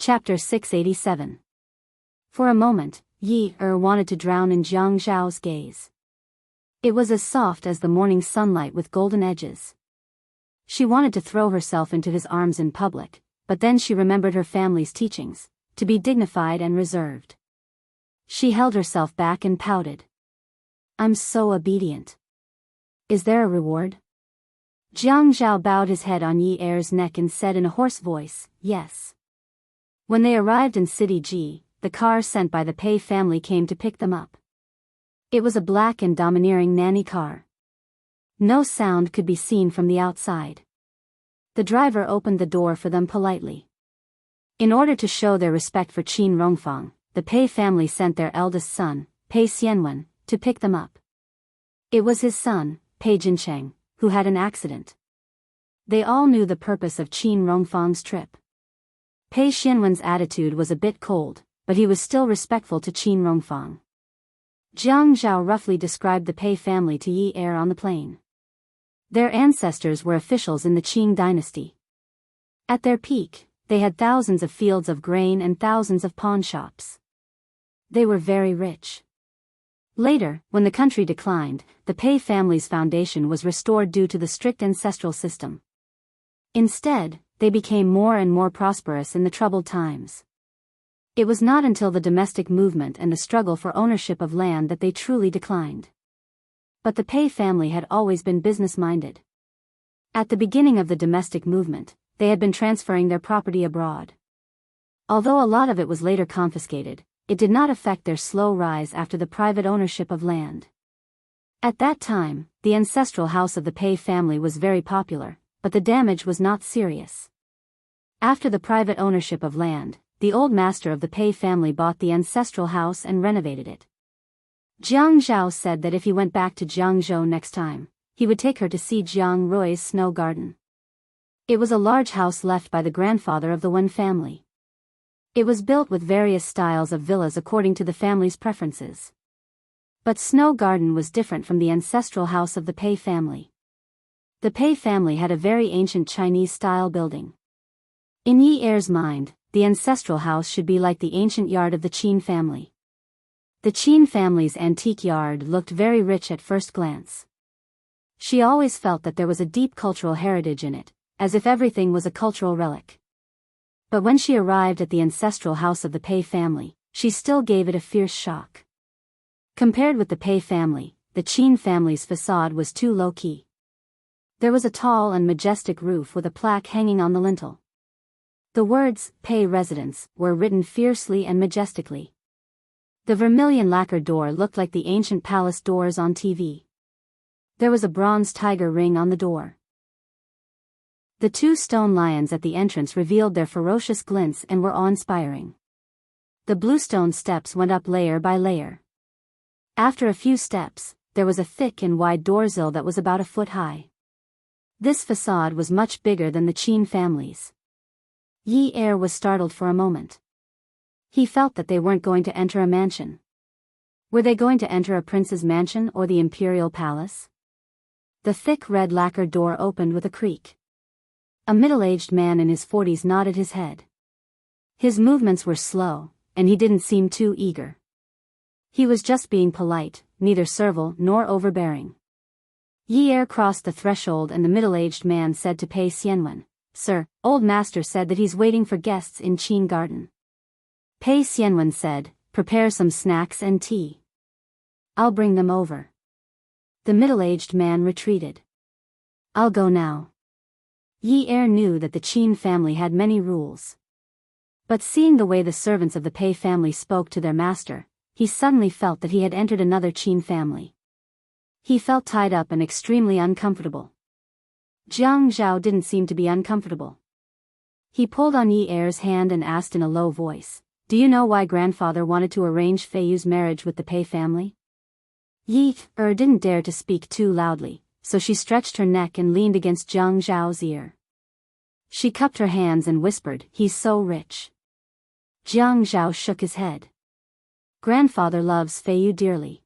Chapter 687. For a moment, Yi wanted to drown in Jiang Zhao's gaze. It was as soft as the morning sunlight with golden edges. She wanted to throw herself into his arms in public, but then she remembered her family's teachings, to be dignified and reserved. She held herself back and pouted. "I'm so obedient. Is there a reward?" Jiang Zhao bowed his head on Yi's neck and said in a hoarse voice, "Yes." When they arrived in City Ji, the car sent by the Pei family came to pick them up. It was a black and domineering nanny car. No sound could be seen from the outside. The driver opened the door for them politely. In order to show their respect for Qin Rongfang, the Pei family sent their eldest son, Pei Xianwen, to pick them up. It was his son, Pei Jincheng, who had an accident. They all knew the purpose of Qin Rongfang's trip. Pei Xianwen's attitude was a bit cold, but he was still respectful to Qin Rongfang. Jiang Zhao roughly described the Pei family to Yi on the plane. Their ancestors were officials in the Qing dynasty. At their peak, they had thousands of fields of grain and thousands of pawn shops. They were very rich. Later, when the country declined, the Pei family's foundation was restored due to the strict ancestral system. Instead, they became more and more prosperous in the troubled times. It was not until the domestic movement and the struggle for ownership of land that they truly declined. But the Pei family had always been business-minded. At the beginning of the domestic movement, they had been transferring their property abroad. Although a lot of it was later confiscated, it did not affect their slow rise after the private ownership of land. At that time, the ancestral house of the Pei family was very popular, but the damage was not serious. After the private ownership of land, the old master of the Pei family bought the ancestral house and renovated it. Jiang Zhao said that if he went back to Jiangzhou next time, he would take her to see Jiang Rui's snow garden. It was a large house left by the grandfather of the Wen family. It was built with various styles of villas according to the family's preferences. But Snow Garden was different from the ancestral house of the Pei family. The Pei family had a very ancient Chinese-style building. In Yi's mind, the ancestral house should be like the ancient yard of the Qin family. The Qin family's antique yard looked very rich at first glance. She always felt that there was a deep cultural heritage in it, as if everything was a cultural relic. But when she arrived at the ancestral house of the Pei family, she still gave it a fierce shock. Compared with the Pei family, the Qin family's facade was too low-key. There was a tall and majestic roof with a plaque hanging on the lintel. The words, Pei Residence, were written fiercely and majestically. The vermilion lacquer door looked like the ancient palace doors on TV. There was a bronze tiger ring on the door. The two stone lions at the entrance revealed their ferocious glints and were awe-inspiring. The bluestone steps went up layer by layer. After a few steps, there was a thick and wide doorsill that was about a foot high. This facade was much bigger than the Qin family's. Yi was startled for a moment. He felt that they weren't going to enter a mansion. Were they going to enter a prince's mansion or the imperial palace? The thick red lacquer door opened with a creak. A middle-aged man in his 40s nodded his head. His movements were slow, and he didn't seem too eager. He was just being polite, neither servile nor overbearing. Yi crossed the threshold and the middle-aged man said to Pei Xianwen, "Sir, old master said that he's waiting for guests in Qin Garden." Pei Xianwen said, "Prepare some snacks and tea. I'll bring them over." The middle-aged man retreated. "I'll go now." Yi knew that the Qin family had many rules. But seeing the way the servants of the Pei family spoke to their master, he suddenly felt that he had entered another Qin family. He felt tied up and extremely uncomfortable. Jiang Zhao didn't seem to be uncomfortable. He pulled on Yi's hand and asked in a low voice, "Do you know why grandfather wanted to arrange Feiyu's marriage with the Pei family?" Yi didn't dare to speak too loudly, so she stretched her neck and leaned against Jiang Zhao's ear. She cupped her hands and whispered, "He's so rich." Jiang Zhao shook his head. Grandfather loves Feiyu dearly.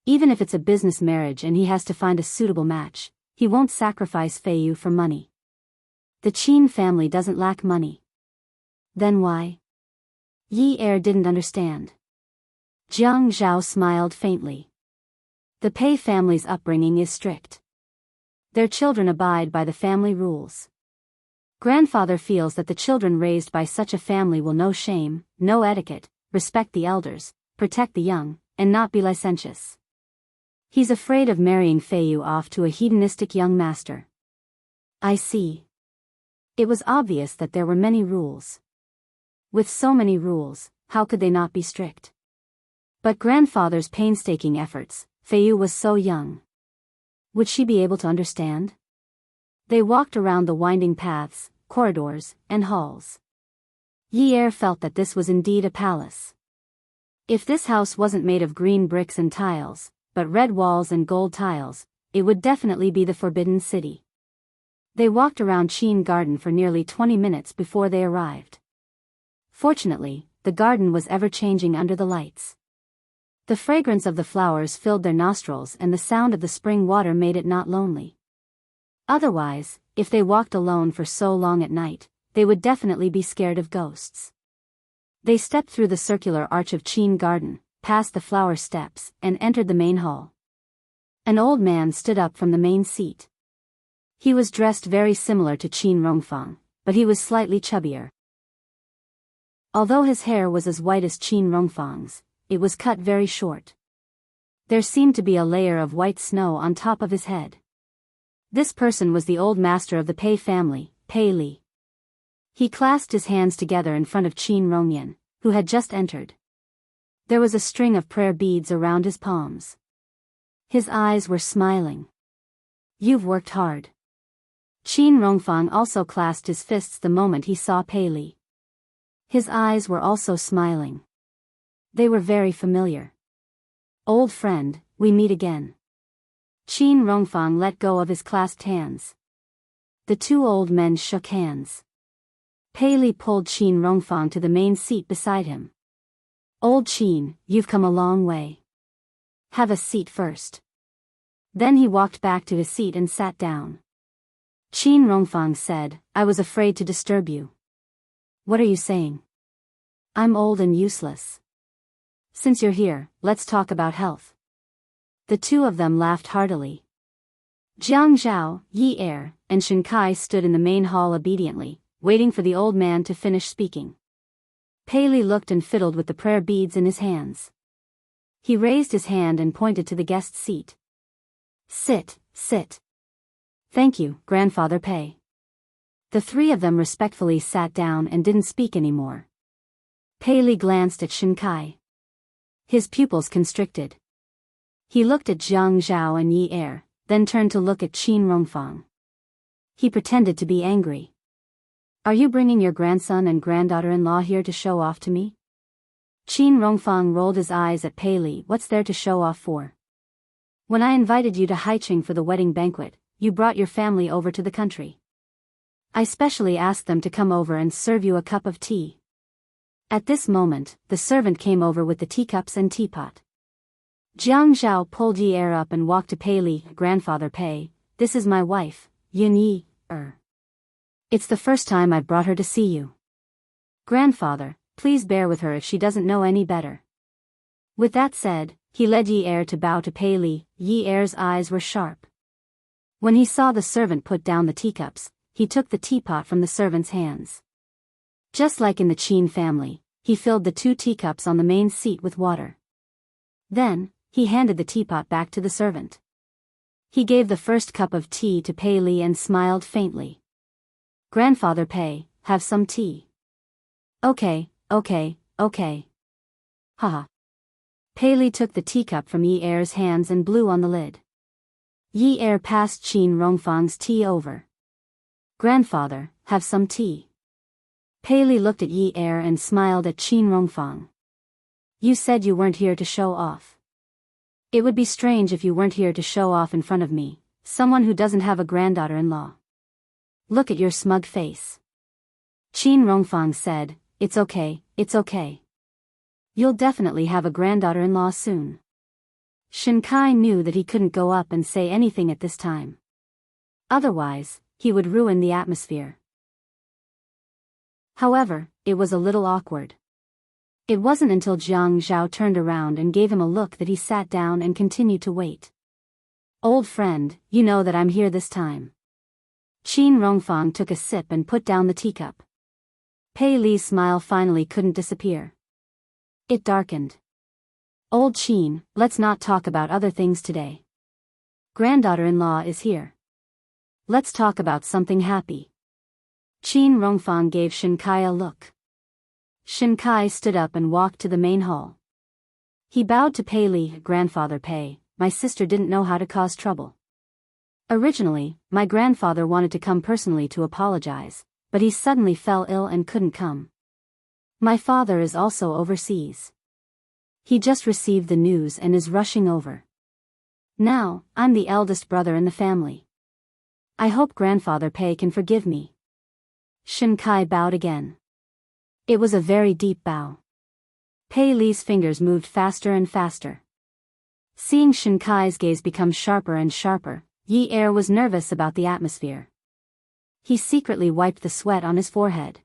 Even if it's a business marriage and he has to find a suitable match, he won't sacrifice Feiyu for money. The Qin family doesn't lack money. Then why? Yi Er didn't understand. Jiang Zhao smiled faintly. The Pei family's upbringing is strict. Their children abide by the family rules. Grandfather feels that the children raised by such a family will know shame, know etiquette, respect the elders, protect the young, and not be licentious. He's afraid of marrying Feiyu off to a hedonistic young master. I see. It was obvious that there were many rules. With so many rules, how could they not be strict? But grandfather's painstaking efforts, Feiyu was so young. Would she be able to understand? They walked around the winding paths, corridors, and halls. Yi Er felt that this was indeed a palace. If this house wasn't made of green bricks and tiles, but red walls and gold tiles, it would definitely be the Forbidden City. They walked around Qin Garden for nearly 20 minutes before they arrived. Fortunately, the garden was ever-changing under the lights. The fragrance of the flowers filled their nostrils and the sound of the spring water made it not lonely. Otherwise, if they walked alone for so long at night, they would definitely be scared of ghosts. They stepped through the circular arch of Qin Garden, passed the flower steps, and entered the main hall. An old man stood up from the main seat. He was dressed very similar to Qin Rongfang, but he was slightly chubbier. Although his hair was as white as Qin Rongfang's, it was cut very short. There seemed to be a layer of white snow on top of his head. This person was the old master of the Pei family, Pei Li. He clasped his hands together in front of Qin Rongyan, who had just entered. There was a string of prayer beads around his palms. His eyes were smiling. You've worked hard. Qin Rongfang also clasped his fists the moment he saw Pei Li. His eyes were also smiling. They were very familiar. Old friend, we meet again. Qin Rongfang let go of his clasped hands. The two old men shook hands. Pei Li pulled Qin Rongfang to the main seat beside him. Old Qin, you've come a long way. Have a seat first. Then he walked back to his seat and sat down. Qin Rongfang said, I was afraid to disturb you. What are you saying? I'm old and useless. Since you're here, let's talk about health. The two of them laughed heartily. Jiang Zhao, Yi Er, and Shen Kai stood in the main hall obediently, waiting for the old man to finish speaking. Pei Li looked and fiddled with the prayer beads in his hands. He raised his hand and pointed to the guest seat. Sit, sit. Thank you, Grandfather Pei. The three of them respectfully sat down and didn't speak anymore. Pei Li glanced at Shen Kai. His pupils constricted. He looked at Jiang Zhao and Yi Er, then turned to look at Qin Rongfang. He pretended to be angry. Are you bringing your grandson and granddaughter-in-law here to show off to me? Qin Rongfang rolled his eyes at Pei Li. What's there to show off for? When I invited you to Haicheng for the wedding banquet, you brought your family over to the country. I specially asked them to come over and serve you a cup of tea. At this moment, the servant came over with the teacups and teapot. Jiang Zhao pulled Yi Er up and walked to Pei Li. Grandfather Pei, this is my wife, Yun Yi Er. It's the first time I've brought her to see you. Grandfather, please bear with her if she doesn't know any better. With that said, he led Yi Er to bow to Pei Li. Yi Er's eyes were sharp. When he saw the servant put down the teacups, he took the teapot from the servant's hands. Just like in the Qin family, he filled the two teacups on the main seat with water. Then, he handed the teapot back to the servant. He gave the first cup of tea to Pei Li and smiled faintly. Grandfather Pei, have some tea. Okay. Haha. Pei Li took the teacup from Yi Er's hands and blew on the lid. Yi Er passed Qin Rongfang's tea over. Grandfather, have some tea. Pei Li looked at Yi Er and smiled at Qin Rongfang. You said you weren't here to show off. It would be strange if you weren't here to show off in front of me, someone who doesn't have a granddaughter-in-law. Look at your smug face. Qin Rongfang said, it's okay. You'll definitely have a granddaughter-in-law soon. Shen Kai knew that he couldn't go up and say anything at this time. Otherwise, he would ruin the atmosphere. However, it was a little awkward. It wasn't until Jiang Zhao turned around and gave him a look that he sat down and continued to wait. "Old friend, you know that I'm here this time." Qin Rongfang took a sip and put down the teacup. Pei Li's smile finally couldn't disappear. It darkened. "Old Qin, let's not talk about other things today. Granddaughter-in-law is here. Let's talk about something happy." Qin Rongfang gave Shinkai a look. Shinkai stood up and walked to the main hall. He bowed to Pei Li. "Grandfather Pei, my sister didn't know how to cause trouble. Originally, my grandfather wanted to come personally to apologize, but he suddenly fell ill and couldn't come. My father is also overseas. He just received the news and is rushing over. Now, I'm the eldest brother in the family. I hope Grandfather Pei can forgive me." Shinkai bowed again. It was a very deep bow. Pei Li's fingers moved faster and faster. Seeing Shinkai's gaze become sharper and sharper, Yi Er was nervous about the atmosphere. He secretly wiped the sweat on his forehead.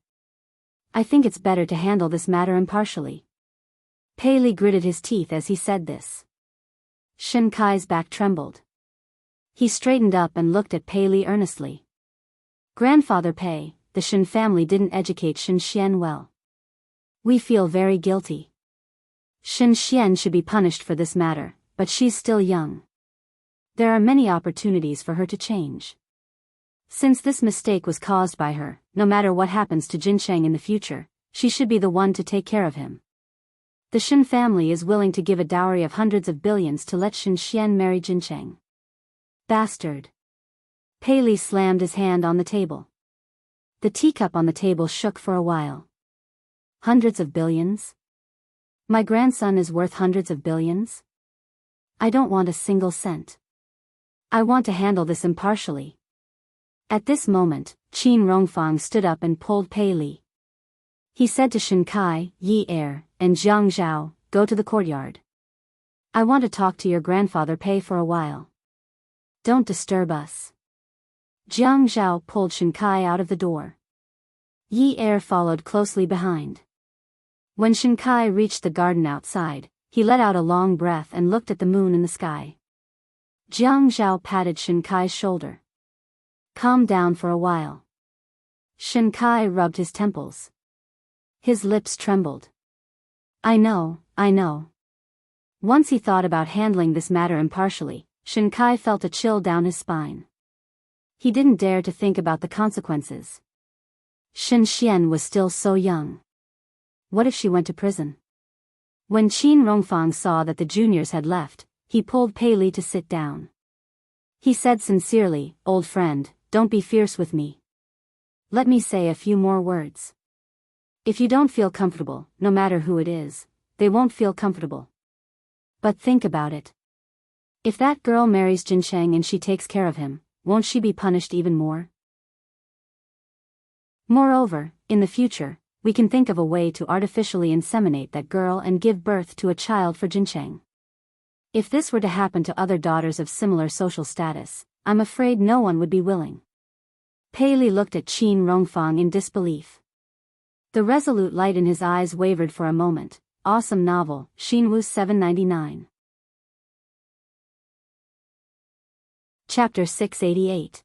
"I think it's better to handle this matter impartially." Pei Li gritted his teeth as he said this. Shinkai's back trembled. He straightened up and looked at Pei Li earnestly. "Grandfather Pei, the Shin family didn't educate Shin Xian well. We feel very guilty. Shin Xian should be punished for this matter, but she's still young. There are many opportunities for her to change. Since this mistake was caused by her, no matter what happens to Jincheng in the future, she should be the one to take care of him. The Shin family is willing to give a dowry of hundreds of billions to let Shin Xian marry Jincheng." "Bastard." Pei Li slammed his hand on the table. The teacup on the table shook for a while. "Hundreds of billions? My grandson is worth hundreds of billions? I don't want a single cent. I want to handle this impartially." At this moment, Qin Rongfang stood up and pulled Pei Li. He said to Shinkai, Yi Er, and Jiang Zhao, "Go to the courtyard. I want to talk to your grandfather Pei for a while. Don't disturb us." Jiang Zhao pulled Shinkai out of the door. Yi Er followed closely behind. When Shinkai reached the garden outside, he let out a long breath and looked at the moon in the sky. Jiang Zhao patted Shinkai's shoulder. "Calm down for a while." Shinkai rubbed his temples. His lips trembled. I know. Once he thought about handling this matter impartially, Shinkai felt a chill down his spine. He didn't dare to think about the consequences. Shin Xian was still so young. What if she went to prison? When Qin Rongfang saw that the juniors had left, he pulled Pei Li to sit down. He said sincerely, "Old friend, don't be fierce with me. Let me say a few more words. If you don't feel comfortable, no matter who it is, they won't feel comfortable. But think about it. If that girl marries Jincheng and she takes care of him, won't she be punished even more? Moreover, in the future, we can think of a way to artificially inseminate that girl and give birth to a child for Jincheng. If this were to happen to other daughters of similar social status, I'm afraid no one would be willing." Pei Li looked at Qin Rongfang in disbelief. The resolute light in his eyes wavered for a moment. Awesome novel, Xinwu 799. Chapter 688.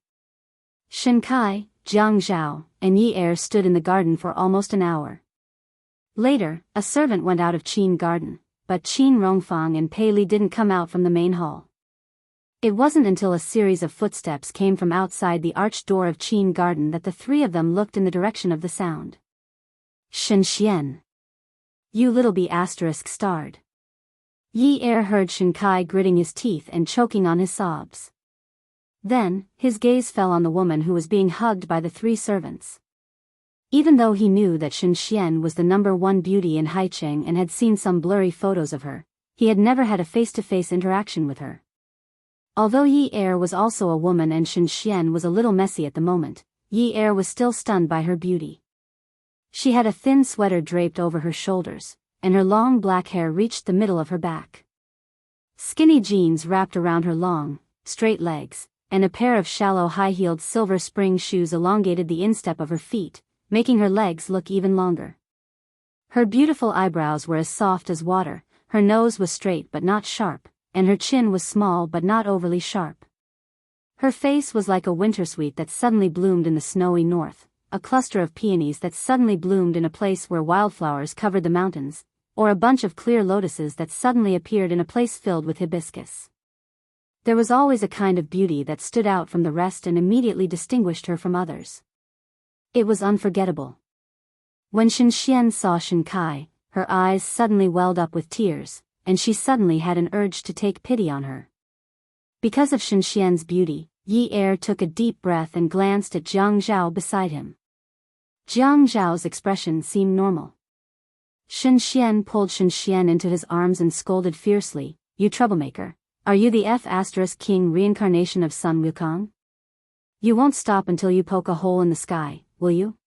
Shinkai, Jiang Zhao, and Yi Er stood in the garden for almost an hour. Later, a servant went out of Qin garden, but Qin Rongfang and Pei Li didn't come out from the main hall. It wasn't until a series of footsteps came from outside the arched door of Qin garden that the three of them looked in the direction of the sound. Shin Xian. You little bee asterisk starred. Yi Er heard Shinkai gritting his teeth and choking on his sobs. Then, his gaze fell on the woman who was being hugged by the three servants. Even though he knew that Shin Xian was the #1 beauty in Haicheng and had seen some blurry photos of her, he had never had a face-to-face interaction with her. Although Yi Er was also a woman and Shin Xian was a little messy at the moment, Yi Er was still stunned by her beauty. She had a thin sweater draped over her shoulders, and her long black hair reached the middle of her back. Skinny jeans wrapped around her long, straight legs, and a pair of shallow high-heeled silver spring shoes elongated the instep of her feet, making her legs look even longer. Her beautiful eyebrows were as soft as water, her nose was straight but not sharp, and her chin was small but not overly sharp. Her face was like a wintersweet that suddenly bloomed in the snowy north, a cluster of peonies that suddenly bloomed in a place where wildflowers covered the mountains, or a bunch of clear lotuses that suddenly appeared in a place filled with hibiscus. There was always a kind of beauty that stood out from the rest and immediately distinguished her from others. It was unforgettable. When Shenxian saw Shenkai, her eyes suddenly welled up with tears, and she suddenly had an urge to take pity on her. Because of Shenxian's beauty, Yi Er took a deep breath and glanced at Jiang Zhao beside him. Jiang Zhao's expression seemed normal. Shenxian pulled Shenxian into his arms and scolded fiercely, "You troublemaker, are you the King reincarnation of Sun Wukong? You won't stop until you poke a hole in the sky, will you?"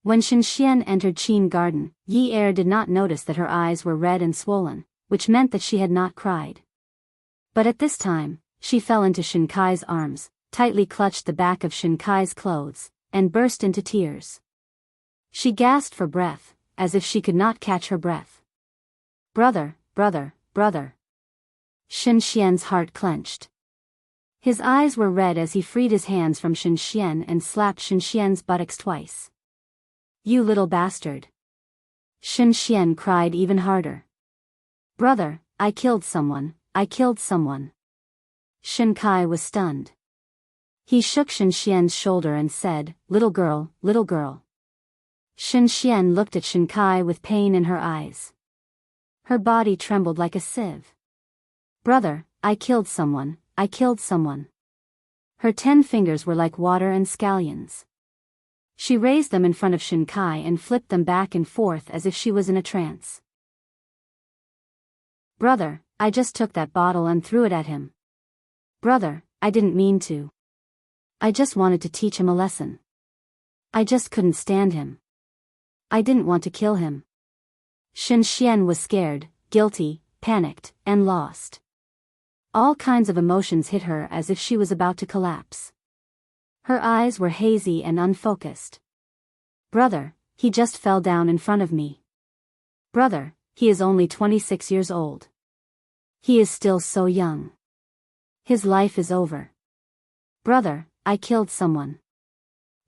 When Shenxian entered Qin Garden, Yi Er did not notice that her eyes were red and swollen, which meant that she had not cried. But at this time, she fell into Shinkai's arms, tightly clutched the back of Shinkai's clothes, and burst into tears. She gasped for breath, as if she could not catch her breath. "Brother, brother, brother." Shenxian's heart clenched. His eyes were red as he freed his hands from Shenxian and slapped Shenxian's buttocks twice. "You little bastard." Shenxian cried even harder. "Brother, I killed someone, I killed someone." Shenkai was stunned. He shook Shenxian's shoulder and said, little girl, little girl." Shenxian looked at Shenkai with pain in her eyes. Her body trembled like a sieve. "Brother, I killed someone, I killed someone." Her 10 fingers were like water and scallions. She raised them in front of Shenkai and flipped them back and forth as if she was in a trance. "Brother, I just took that bottle and threw it at him. Brother, I didn't mean to. I just wanted to teach him a lesson. I just couldn't stand him. I didn't want to kill him." Shenxian was scared, guilty, panicked, and lost. All kinds of emotions hit her as if she was about to collapse. Her eyes were hazy and unfocused. "Brother, he just fell down in front of me. Brother, he is only 26 years old. He is still so young. His life is over. Brother, I killed someone.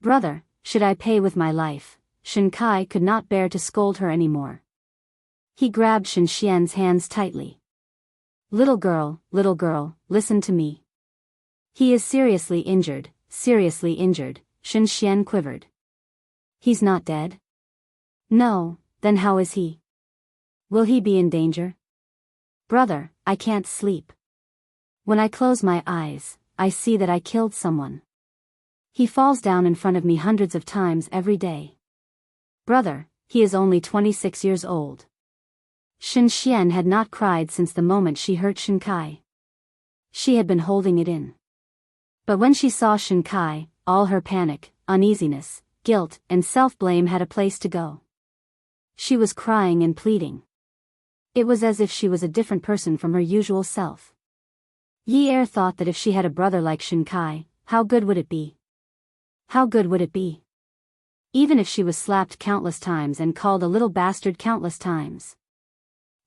Brother, should I pay with my life?" Shenkai could not bear to scold her anymore. He grabbed Shenxian's hands tightly. Little girl, listen to me. He is seriously injured, seriously injured," Shenxian quivered. "He's not dead?" "No, then how is he? Will he be in danger?" "Brother, I can't sleep. When I close my eyes, I see that I killed someone. He falls down in front of me hundreds of times every day. Brother, he is only 26 years old." Shenxian had not cried since the moment she hurt Shenkai. She had been holding it in. But when she saw Shenkai, all her panic, uneasiness, guilt, and self-blame had a place to go. She was crying and pleading. It was as if she was a different person from her usual self. Yi Er thought that if she had a brother like Shenkai, how good would it be? How good would it be? Even if she was slapped countless times and called a little bastard countless times.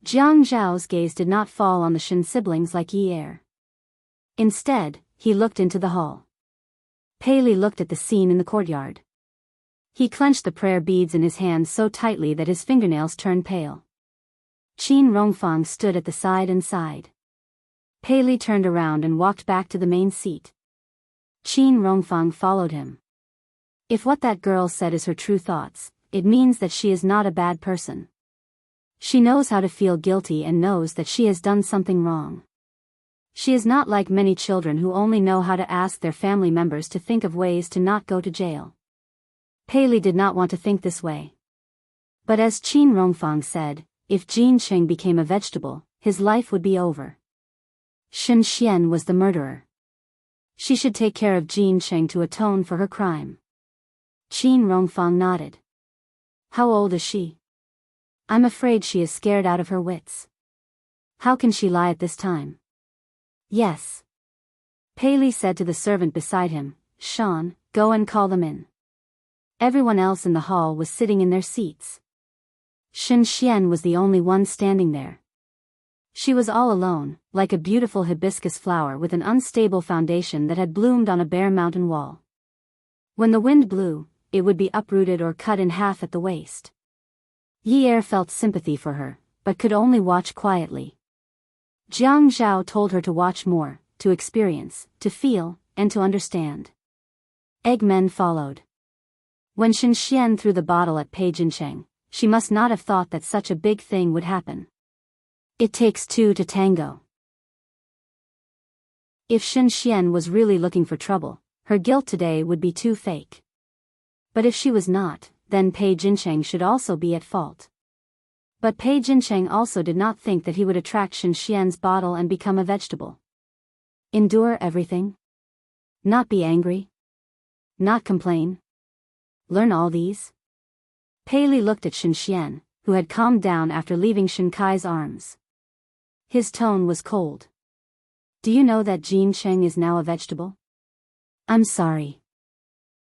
Jiang Zhao's gaze did not fall on the Shen siblings like Yi Er. Instead, he looked into the hall. Pei Li looked at the scene in the courtyard. He clenched the prayer beads in his hands so tightly that his fingernails turned pale. Qin Rongfang stood at the side and sighed. Pei Li turned around and walked back to the main seat. Qin Rongfang followed him. If what that girl said is her true thoughts, it means that she is not a bad person. She knows how to feel guilty and knows that she has done something wrong. She is not like many children who only know how to ask their family members to think of ways to not go to jail. Pei Li did not want to think this way. But as Qin Rongfang said, if Jin Cheng became a vegetable, his life would be over. Shen Xian was the murderer. She should take care of Jin Cheng to atone for her crime. Qin Rongfang nodded. How old is she? I'm afraid she is scared out of her wits. How can she lie at this time? Yes. Pei Li said to the servant beside him, Shan, go and call them in. Everyone else in the hall was sitting in their seats. Shen Xian was the only one standing there. She was all alone, like a beautiful hibiscus flower with an unstable foundation that had bloomed on a bare mountain wall. When the wind blew, it would be uprooted or cut in half at the waist. Yi Er felt sympathy for her, but could only watch quietly. Jiang Zhao told her to watch more, to experience, to feel, and to understand. Eggmen followed. When Shen Xian threw the bottle at Pei Jincheng, she must not have thought that such a big thing would happen. It takes two to tango. If Shen Xian was really looking for trouble, her guilt today would be too fake. But if she was not, then Pei Jincheng should also be at fault. But Pei Jincheng also did not think that he would attract Shen Xian's bottle and become a vegetable. Endure everything? Not be angry? Not complain? Learn all these? Pei Li looked at Shen Xian, who had calmed down after leaving Shen Kai's arms. His tone was cold. Do you know that Jin Cheng is now a vegetable? I'm sorry.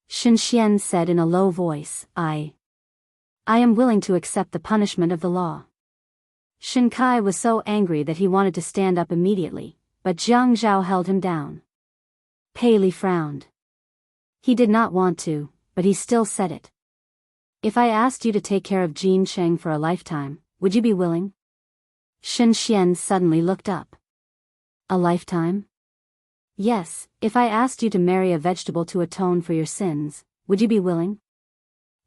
Shen Xian said in a low voice, I am willing to accept the punishment of the law. Shen Kai was so angry that he wanted to stand up immediately, but Jiang Zhao held him down. Pei Li frowned. He did not want to, but he still said it. If I asked you to take care of Jin Cheng for a lifetime, would you be willing? Shen Xian suddenly looked up. A lifetime? Yes, if I asked you to marry a vegetable to atone for your sins, would you be willing?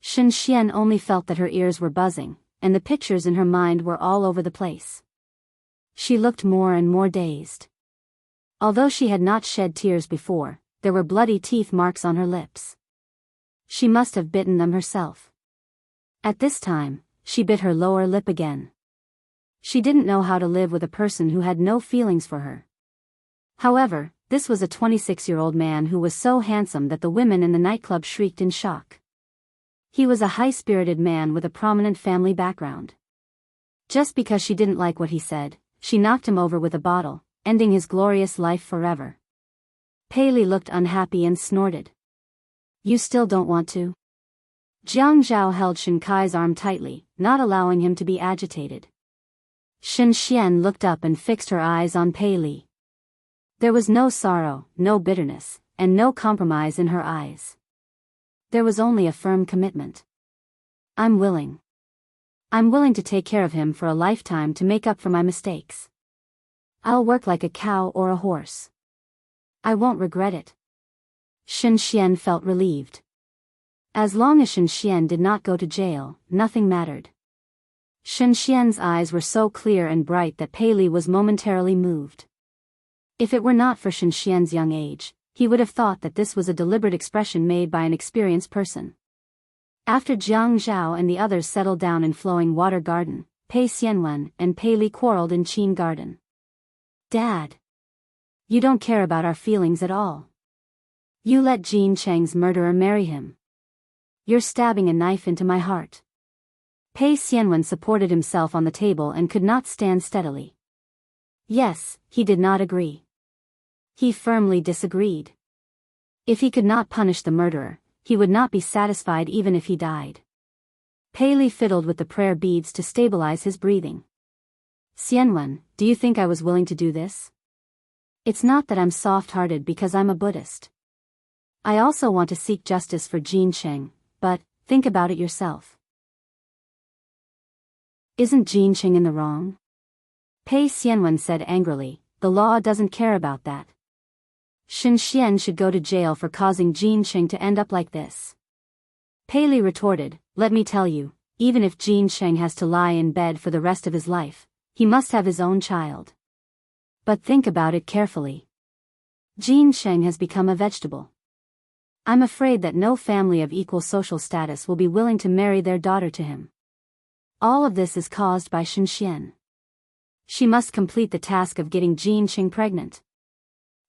Shen Xian only felt that her ears were buzzing, and the pictures in her mind were all over the place. She looked more and more dazed. Although she had not shed tears before, there were bloody teeth marks on her lips. She must have bitten them herself. At this time, she bit her lower lip again. She didn't know how to live with a person who had no feelings for her. However, this was a 26-year-old man who was so handsome that the women in the nightclub shrieked in shock. He was a high-spirited man with a prominent family background. Just because she didn't like what he said, she knocked him over with a bottle, ending his glorious life forever. Pei Li looked unhappy and snorted. You still don't want to? Jiang Zhao held Shen Kai's arm tightly, not allowing him to be agitated. Shen Xian looked up and fixed her eyes on Pei Li. There was no sorrow, no bitterness, and no compromise in her eyes. There was only a firm commitment. I'm willing. I'm willing to take care of him for a lifetime to make up for my mistakes. I'll work like a cow or a horse. I won't regret it. Shen Xian felt relieved. As long as Shen Xian did not go to jail, nothing mattered. Shen Xian's eyes were so clear and bright that Pei Li was momentarily moved. If it were not for Shen Xian's young age, he would have thought that this was a deliberate expression made by an experienced person. After Jiang Zhao and the others settled down in Flowing Water Garden, Pei Xianwen and Pei Li quarreled in Qin Garden. Dad! You don't care about our feelings at all. You let Jin Cheng's murderer marry him. You're stabbing a knife into my heart. Pei Xianwen supported himself on the table and could not stand steadily. Yes, he did not agree. He firmly disagreed. If he could not punish the murderer, he would not be satisfied even if he died. Pei Li fiddled with the prayer beads to stabilize his breathing. Xianwen, do you think I was willing to do this? It's not that I'm soft-hearted because I'm a Buddhist. I also want to seek justice for Jin Cheng, but, think about it yourself. Isn't Jin Cheng in the wrong? Pei Xianwen said angrily, the law doesn't care about that. Shen Xian should go to jail for causing Jin Cheng to end up like this. Pei Li retorted, let me tell you, even if Jin Cheng has to lie in bed for the rest of his life, he must have his own child. But think about it carefully. Jin Cheng has become a vegetable. I'm afraid that no family of equal social status will be willing to marry their daughter to him. All of this is caused by Shen Xian. She must complete the task of getting Jin Cheng pregnant.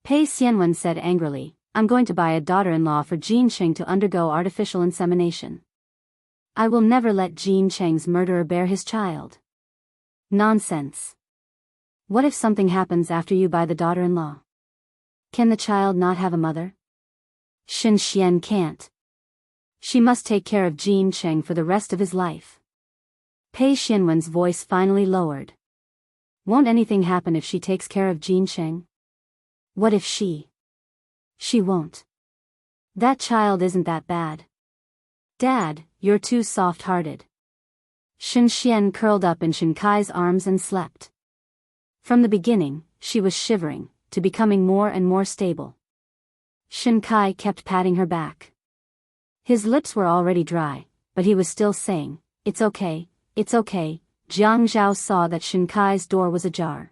Pei Xianwen said angrily, I'm going to buy a daughter-in-law for Jin Cheng to undergo artificial insemination. I will never let Jin Cheng's murderer bear his child. Nonsense. What if something happens after you buy the daughter-in-law? Can the child not have a mother? Shen Xian can't. She must take care of Jean Cheng for the rest of his life. Pei Xinwen's voice finally lowered. Won't anything happen if she takes care of Jean Cheng? What if she won't. That child isn't that bad. Dad, you're too soft-hearted. Shen Xian curled up in Shen Kai's arms and slept. From the beginning, she was shivering, to becoming more and more stable. Shen Kai kept patting her back. His lips were already dry, but he was still saying, "It's okay, it's okay." Jiang Zhao saw that Shen Kai's door was ajar.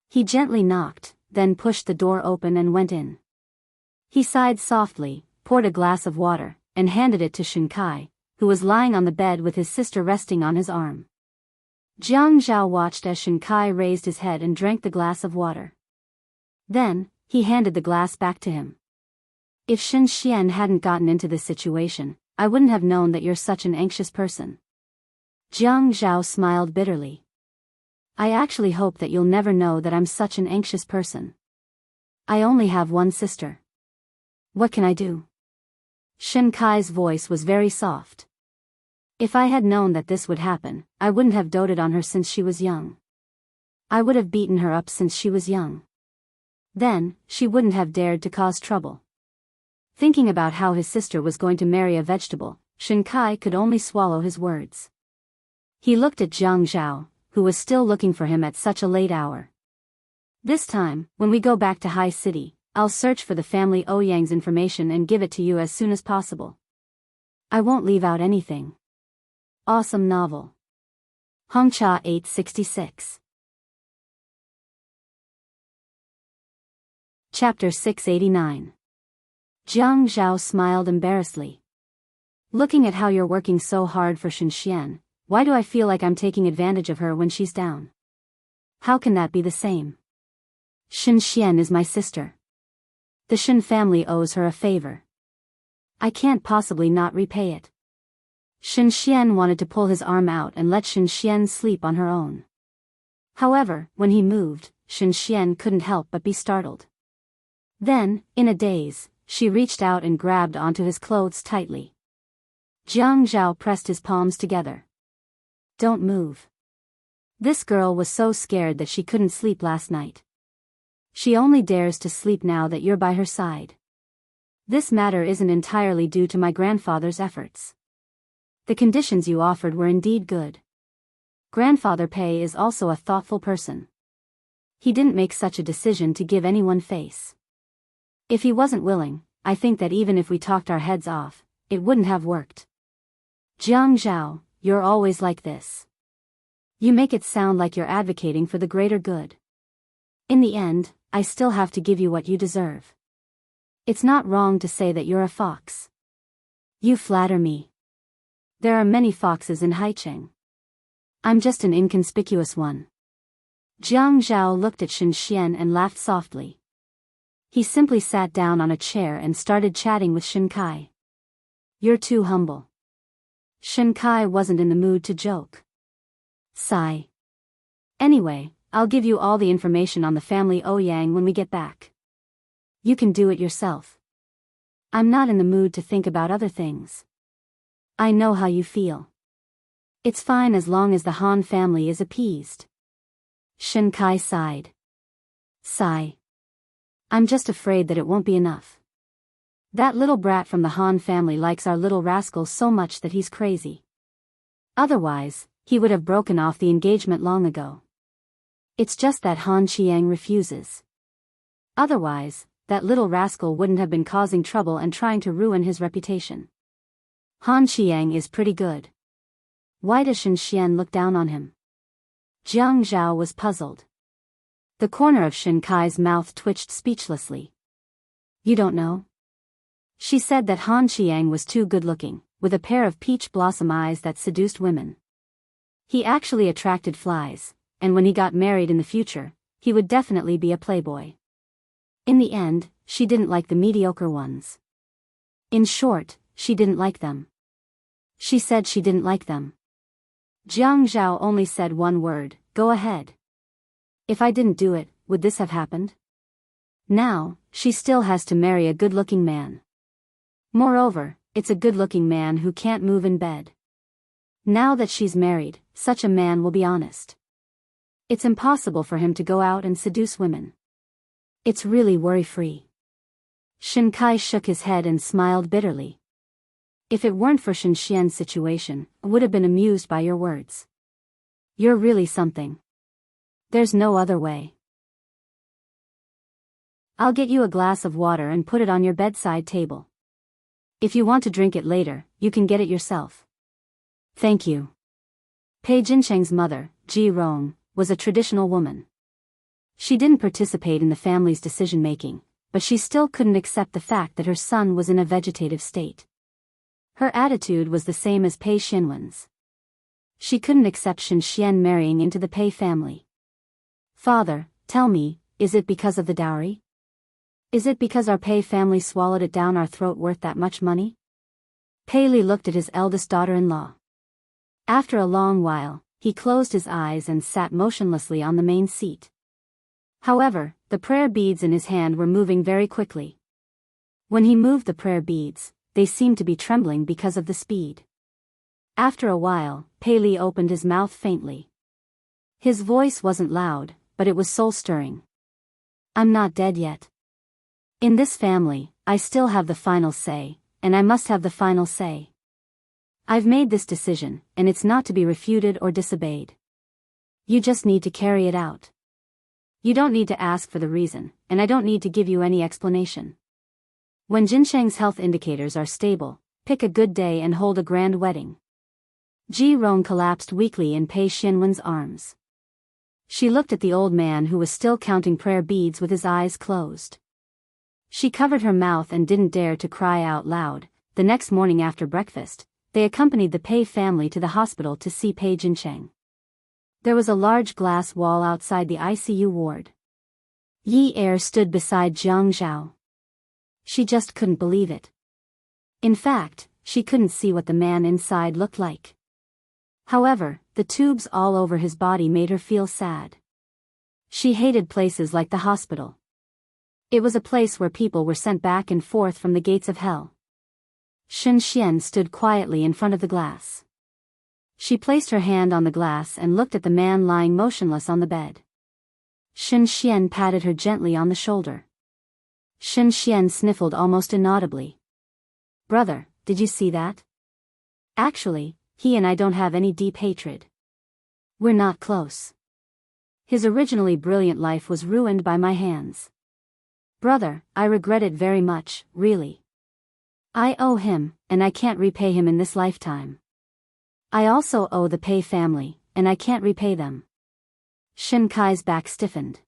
He gently knocked, then pushed the door open and went in. He sighed softly, poured a glass of water, and handed it to Shen Kai, who was lying on the bed with his sister resting on his arm. Jiang Zhao watched as Shen Kai raised his head and drank the glass of water. Then, he handed the glass back to him. If Shen Xian hadn't gotten into this situation, I wouldn't have known that you're such an anxious person. Jiang Zhao smiled bitterly. I actually hope that you'll never know that I'm such an anxious person. I only have one sister. What can I do? Shen Kai's voice was very soft. If I had known that this would happen, I wouldn't have doted on her since she was young. I would have beaten her up since she was young. Then, she wouldn't have dared to cause trouble. Thinking about how his sister was going to marry a vegetable, Shen Kai could only swallow his words. He looked at Jiang Zhao, who was still looking for him at such a late hour. This time, when we go back to High City, I'll search for the family Ouyang's information and give it to you as soon as possible. I won't leave out anything. Awesome novel. Hongcha 866. Chapter 689. Jiang Zhao smiled embarrassedly. Looking at how you're working so hard for Shen Xian, why do I feel like I'm taking advantage of her when she's down? How can that be the same? Shen Xian is my sister. The Shen family owes her a favor. I can't possibly not repay it. Shen Xian wanted to pull his arm out and let Shen Xian sleep on her own. However, when he moved, Shen Xian couldn't help but be startled. Then, in a daze, she reached out and grabbed onto his clothes tightly. Jiang Zhao pressed his palms together. Don't move. This girl was so scared that she couldn't sleep last night. She only dares to sleep now that you're by her side. This matter isn't entirely due to my grandfather's efforts. The conditions you offered were indeed good. Grandfather Pei is also a thoughtful person. He didn't make such a decision to give anyone face. If he wasn't willing, I think that even if we talked our heads off, it wouldn't have worked. Jiang Zhao, you're always like this. You make it sound like you're advocating for the greater good. In the end, I still have to give you what you deserve. It's not wrong to say that you're a fox. You flatter me. There are many foxes in Haicheng. I'm just an inconspicuous one. Jiang Zhao looked at Shen Xian and laughed softly. He simply sat down on a chair and started chatting with Shen Kai. You're too humble. Shen Kai wasn't in the mood to joke. Sigh. Anyway, I'll give you all the information on the family Ouyang when we get back. You can do it yourself. I'm not in the mood to think about other things. I know how you feel. It's fine as long as the Han family is appeased. Shen Kai sighed. Sigh. I'm just afraid that it won't be enough. That little brat from the Han family likes our little rascal so much that he's crazy. Otherwise, he would have broken off the engagement long ago. It's just that Han Qiang refuses. Otherwise, that little rascal wouldn't have been causing trouble and trying to ruin his reputation. Han Qiang is pretty good. Why does Shen Xian look down on him? Jiang Zhao was puzzled. The corner of Shen Kai's mouth twitched speechlessly. You don't know? She said that Han Qiang was too good-looking, with a pair of peach blossom eyes that seduced women. He actually attracted flies, and when he got married in the future, he would definitely be a playboy. In the end, she didn't like the mediocre ones. In short, she didn't like them. She said she didn't like them. Jiang Zhao only said one word, go ahead. If I didn't do it, would this have happened? Now, she still has to marry a good-looking man. Moreover, it's a good-looking man who can't move in bed. Now that she's married, such a man will be honest. It's impossible for him to go out and seduce women. It's really worry-free. Shinkai shook his head and smiled bitterly. If it weren't for Shinxian's situation, I would have been amused by your words. You're really something. There's no other way. I'll get you a glass of water and put it on your bedside table. If you want to drink it later, you can get it yourself. Thank you. Pei Jincheng's mother, Ji Rong, was a traditional woman. She didn't participate in the family's decision-making, but she still couldn't accept the fact that her son was in a vegetative state. Her attitude was the same as Pei Xinwen's. She couldn't accept Shinxian marrying into the Pei family. Father, tell me, is it because of the dowry? Is it because our Pei family swallowed it down our throat worth that much money? Pei Li looked at his eldest daughter-in-law. After a long while, he closed his eyes and sat motionlessly on the main seat. However, the prayer beads in his hand were moving very quickly. When he moved the prayer beads, they seemed to be trembling because of the speed. After a while, Pei Li opened his mouth faintly. His voice wasn't loud, but it was soul-stirring. I'm not dead yet. In this family, I still have the final say, and I must have the final say. I've made this decision, and it's not to be refuted or disobeyed. You just need to carry it out. You don't need to ask for the reason, and I don't need to give you any explanation. When Jinsheng's health indicators are stable, pick a good day and hold a grand wedding. Ji Rong collapsed weakly in Pei Xinwen's arms. She looked at the old man who was still counting prayer beads with his eyes closed. She covered her mouth and didn't dare to cry out loud. The next morning after breakfast, they accompanied the Pei family to the hospital to see Pei Jincheng. There was a large glass wall outside the ICU ward. Yi Er stood beside Jiang Zhao. She just couldn't believe it. In fact, she couldn't see what the man inside looked like. However, the tubes all over his body made her feel sad. She hated places like the hospital. It was a place where people were sent back and forth from the gates of hell. Shinxian stood quietly in front of the glass. She placed her hand on the glass and looked at the man lying motionless on the bed. Shinxian patted her gently on the shoulder. Shinxian sniffled almost inaudibly. Brother, did you see that? Actually, he and I don't have any deep hatred. We're not close. His originally brilliant life was ruined by my hands. Brother, I regret it very much, really. I owe him, and I can't repay him in this lifetime. I also owe the Pei family, and I can't repay them. Shinkai's back stiffened.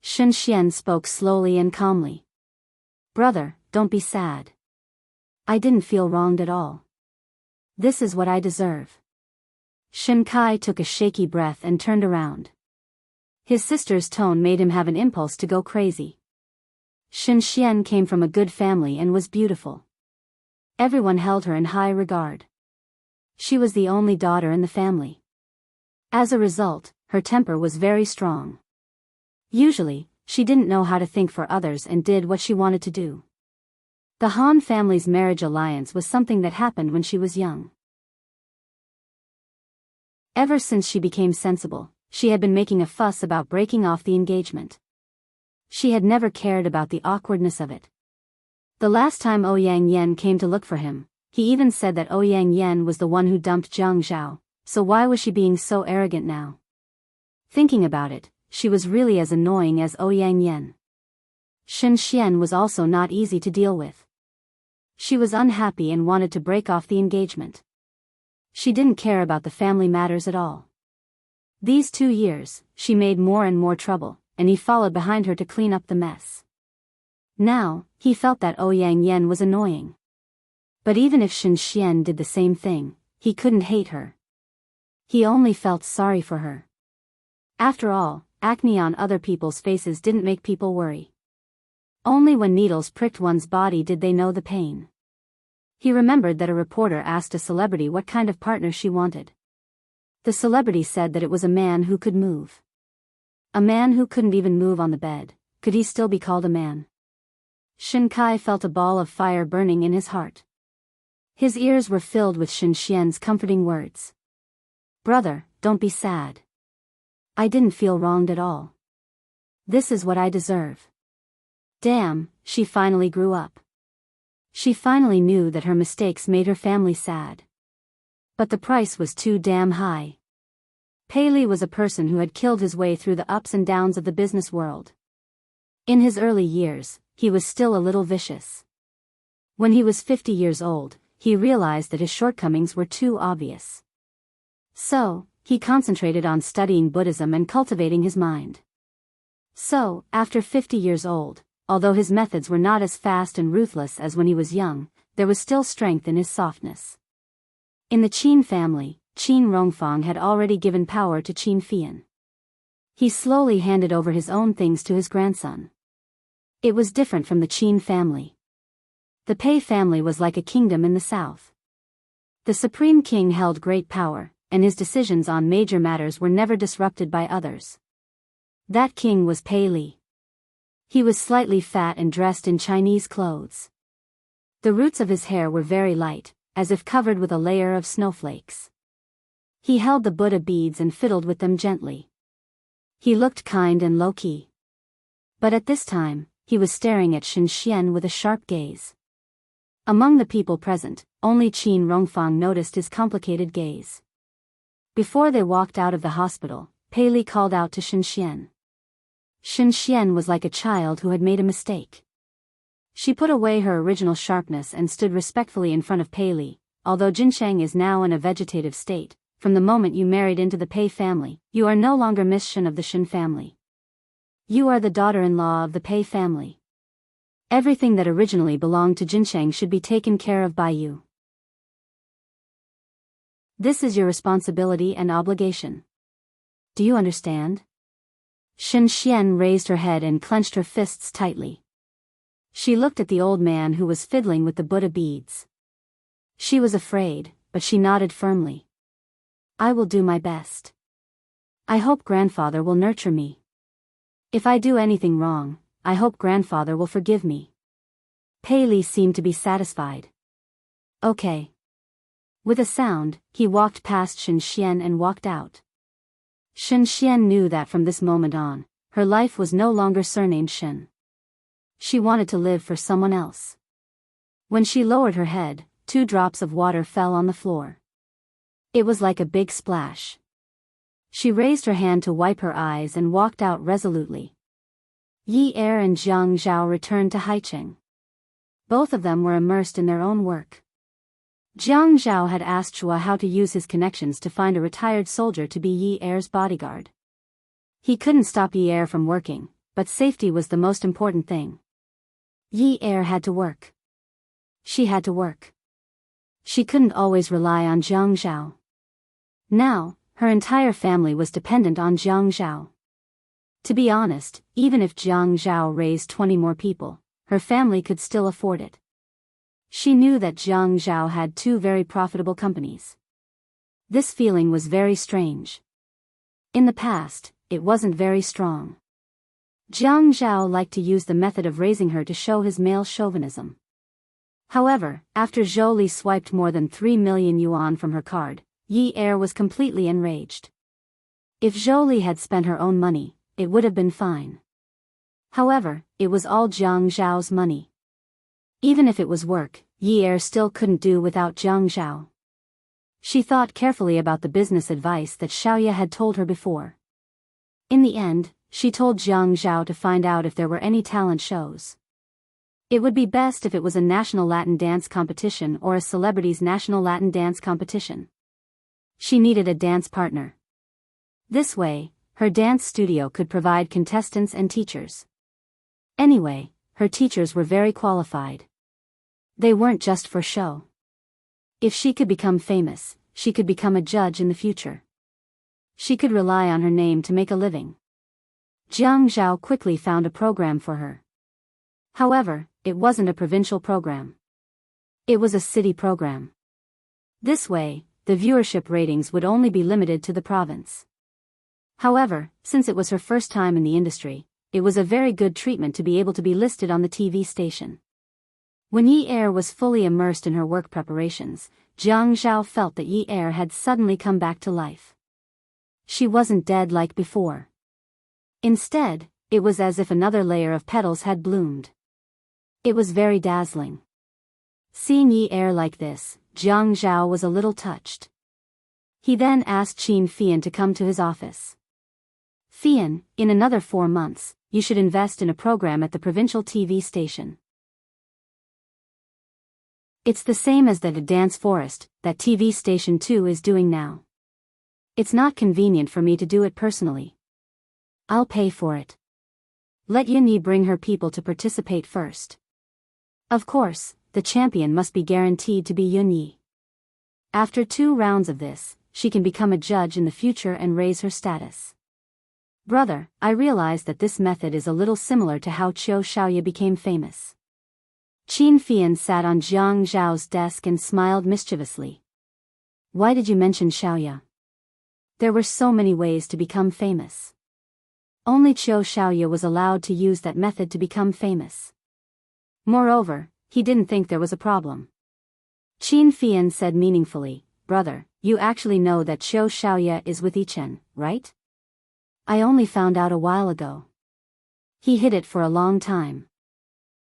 Shinxian spoke slowly and calmly. Brother, don't be sad. I didn't feel wronged at all. This is what I deserve. Shinkai took a shaky breath and turned around. His sister's tone made him have an impulse to go crazy. Shinxian came from a good family and was beautiful. Everyone held her in high regard. She was the only daughter in the family. As a result, her temper was very strong. Usually, she didn't know how to think for others and did what she wanted to do. The Han family's marriage alliance was something that happened when she was young. Ever since she became sensible, she had been making a fuss about breaking off the engagement. She had never cared about the awkwardness of it. The last time Ouyang Yen came to look for him, he even said that Ouyang Yen was the one who dumped Jiang Zhao, so why was she being so arrogant now? Thinking about it, she was really as annoying as Ouyang Yen. Shinxian was also not easy to deal with. She was unhappy and wanted to break off the engagement. She didn't care about the family matters at all. These 2 years, she made more and more trouble, and he followed behind her to clean up the mess. Now, he felt that Ouyang Yen was annoying. But even if Shinxian did the same thing, he couldn't hate her. He only felt sorry for her. After all, acne on other people's faces didn't make people worry. Only when needles pricked one's body did they know the pain. He remembered that a reporter asked a celebrity what kind of partner she wanted. The celebrity said that it was a man who could move. A man who couldn't even move on the bed, could he still be called a man? Shinkai felt a ball of fire burning in his heart. His ears were filled with Shen Xian's comforting words. Brother, don't be sad. I didn't feel wronged at all. This is what I deserve. Damn, she finally grew up. She finally knew that her mistakes made her family sad. But the price was too damn high. Pei Li was a person who had killed his way through the ups and downs of the business world. In his early years, he was still a little vicious. When he was 50 years old, he realized that his shortcomings were too obvious. So, he concentrated on studying Buddhism and cultivating his mind. So, after 50 years old, although his methods were not as fast and ruthless as when he was young, there was still strength in his softness. In the Qin family, Qin Rongfang had already given power to Qin Fian. He slowly handed over his own things to his grandson. It was different from the Qin family. The Pei family was like a kingdom in the south. The supreme king held great power, and his decisions on major matters were never disrupted by others. That king was Pei Li. He was slightly fat and dressed in Chinese clothes. The roots of his hair were very light, as if covered with a layer of snowflakes. He held the Buddha beads and fiddled with them gently. He looked kind and low-key. But at this time, he was staring at Shen Xian with a sharp gaze. Among the people present, only Qin Rongfang noticed his complicated gaze. Before they walked out of the hospital, Pei Li called out to Shen Xian. Shen Xian was like a child who had made a mistake. She put away her original sharpness and stood respectfully in front of Pei Li. Although Jinsheng is now in a vegetative state, from the moment you married into the Pei family, you are no longer Miss Shen of the Shen family. You are the daughter-in-law of the Pei family. Everything that originally belonged to Jinsheng should be taken care of by you. This is your responsibility and obligation. Do you understand? Shen Xian raised her head and clenched her fists tightly. She looked at the old man who was fiddling with the Buddha beads. She was afraid, but she nodded firmly. I will do my best. I hope grandfather will nurture me. If I do anything wrong, I hope grandfather will forgive me. Pei Li seemed to be satisfied. Okay. With a sound, he walked past Shen Xian and walked out. Shen Xian knew that from this moment on, her life was no longer surnamed Shen. She wanted to live for someone else. When she lowered her head, 2 drops of water fell on the floor. It was like a big splash. She raised her hand to wipe her eyes and walked out resolutely. Yi Er and Jiang Zhao returned to Haicheng. Both of them were immersed in their own work. Jiang Zhao had asked Chua how to use his connections to find a retired soldier to be Yi Er's bodyguard. He couldn't stop Yi Er from working, but safety was the most important thing. Yi Er had to work. She had to work. She couldn't always rely on Jiang Zhao. Now, her entire family was dependent on Jiang Zhao. To be honest, even if Jiang Zhao raised 20 more people, her family could still afford it. She knew that Jiang Zhao had 2 very profitable companies. This feeling was very strange. In the past, it wasn't very strong. Jiang Zhao liked to use the method of raising her to show his male chauvinism. However, after Zhou Li swiped more than 3 million yuan from her card, Yi Er was completely enraged. If Zhou Li had spent her own money, it would have been fine. However, it was all Jiang Zhao's money. Even if it was work, Yi Er still couldn't do without Jiang Zhao. She thought carefully about the business advice that Xiaoya had told her before. In the end, she told Jiang Zhao to find out if there were any talent shows. It would be best if it was a national Latin dance competition or a celebrity's national Latin dance competition. She needed a dance partner. This way, her dance studio could provide contestants and teachers. Anyway, her teachers were very qualified. They weren't just for show. If she could become famous, she could become a judge in the future. She could rely on her name to make a living. Jiang Zhao quickly found a program for her. However, it wasn't a provincial program. It was a city program. This way, the viewership ratings would only be limited to the province. However, since it was her first time in the industry, it was a very good treatment to be able to be listed on the TV station. When Yi Er was fully immersed in her work preparations, Jiang Zhao felt that Yi Er had suddenly come back to life. She wasn't dead like before. Instead, it was as if another layer of petals had bloomed. It was very dazzling. Seeing Yi Er like this, Jiang Zhao was a little touched. He then asked Qin Fian to come to his office. Fian, in another 4 months, you should invest in a program at the provincial TV station. It's the same as the Dance Forest that TV station 2 is doing now. It's not convenient for me to do it personally. I'll pay for it. Let Yunyi bring her people to participate first. Of course, the champion must be guaranteed to be Yunyi. After 2 rounds of this, she can become a judge in the future and raise her status. Brother, I realize that this method is a little similar to how Qiu Shaoye became famous. Qin Fian sat on Jiang Zhao's desk and smiled mischievously. Why did you mention Shaoye? There were so many ways to become famous. Only Qiu Shaoye was allowed to use that method to become famous. Moreover, he didn't think there was a problem. Qin Fian said meaningfully, Brother, you actually know that Qiu Shaoye is with Yichen, right? I only found out a while ago. He hid it for a long time.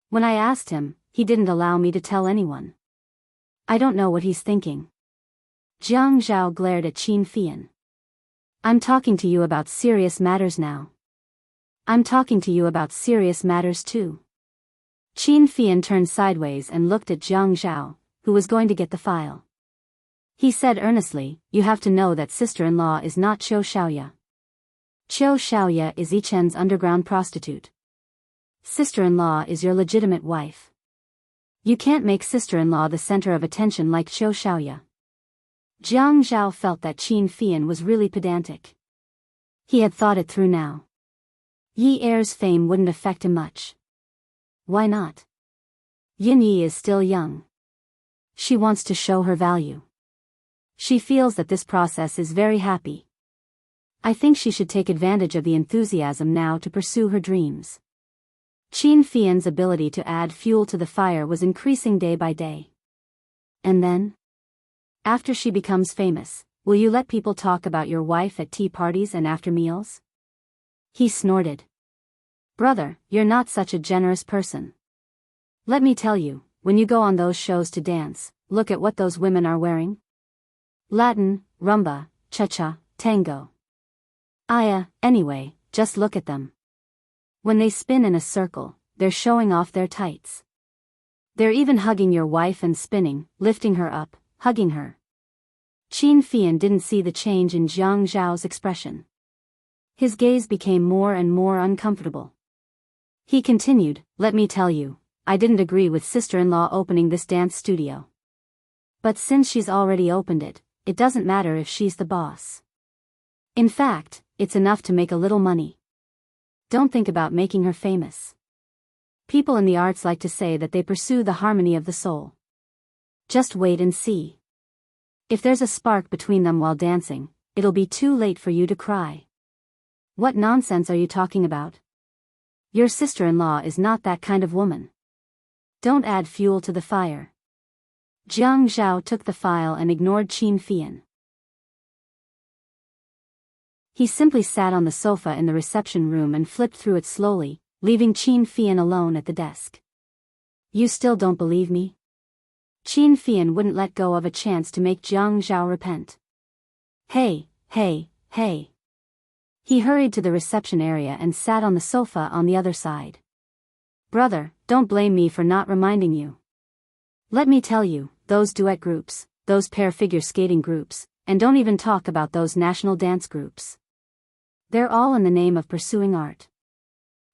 When I asked him, he didn't allow me to tell anyone. I don't know what he's thinking. Jiang Zhao glared at Qin Fian. I'm talking to you about serious matters now. I'm talking to you about serious matters too. Qin Fian turned sideways and looked at Jiang Zhao, who was going to get the file. He said earnestly, you have to know that sister-in-law is not Qiu Shaoye. Qiu Shaoye is Yichen's underground prostitute. Sister-in-law is your legitimate wife. You can't make sister-in-law the center of attention like Qiu Shaoye. Jiang Zhao felt that Qin Fian was really pedantic. He had thought it through now. Yi Er's fame wouldn't affect him much. Why not? Yunyi is still young. She wants to show her value. She feels that this process is very happy. I think she should take advantage of the enthusiasm now to pursue her dreams. Qin Fian's ability to add fuel to the fire was increasing day by day. And then? After she becomes famous, will you let people talk about your wife at tea parties and after meals? He snorted. Brother, you're not such a generous person. Let me tell you, when you go on those shows to dance, look at what those women are wearing. Latin, rumba, cha-cha, tango. Anyway, just look at them. When they spin in a circle, they're showing off their tights. They're even hugging your wife and spinning, lifting her up, hugging her. Qin Fian didn't see the change in Jiang Zhao's expression. His gaze became more and more uncomfortable. He continued, let me tell you, I didn't agree with sister-in-law opening this dance studio. But since she's already opened it, it doesn't matter if she's the boss. In fact, it's enough to make a little money. Don't think about making her famous. People in the arts like to say that they pursue the harmony of the soul. Just wait and see. If there's a spark between them while dancing, it'll be too late for you to cry. What nonsense are you talking about? Your sister-in-law is not that kind of woman. Don't add fuel to the fire. Jiang Zhao took the file and ignored Qin Fian. He simply sat on the sofa in the reception room and flipped through it slowly, leaving Qin Fian alone at the desk. You still don't believe me? Qin Fian wouldn't let go of a chance to make Jiang Zhao repent. Hey. He hurried to the reception area and sat on the sofa on the other side. Brother, don't blame me for not reminding you. Let me tell you, those duet groups, those pair figure skating groups, and don't even talk about those national dance groups. They're all in the name of pursuing art.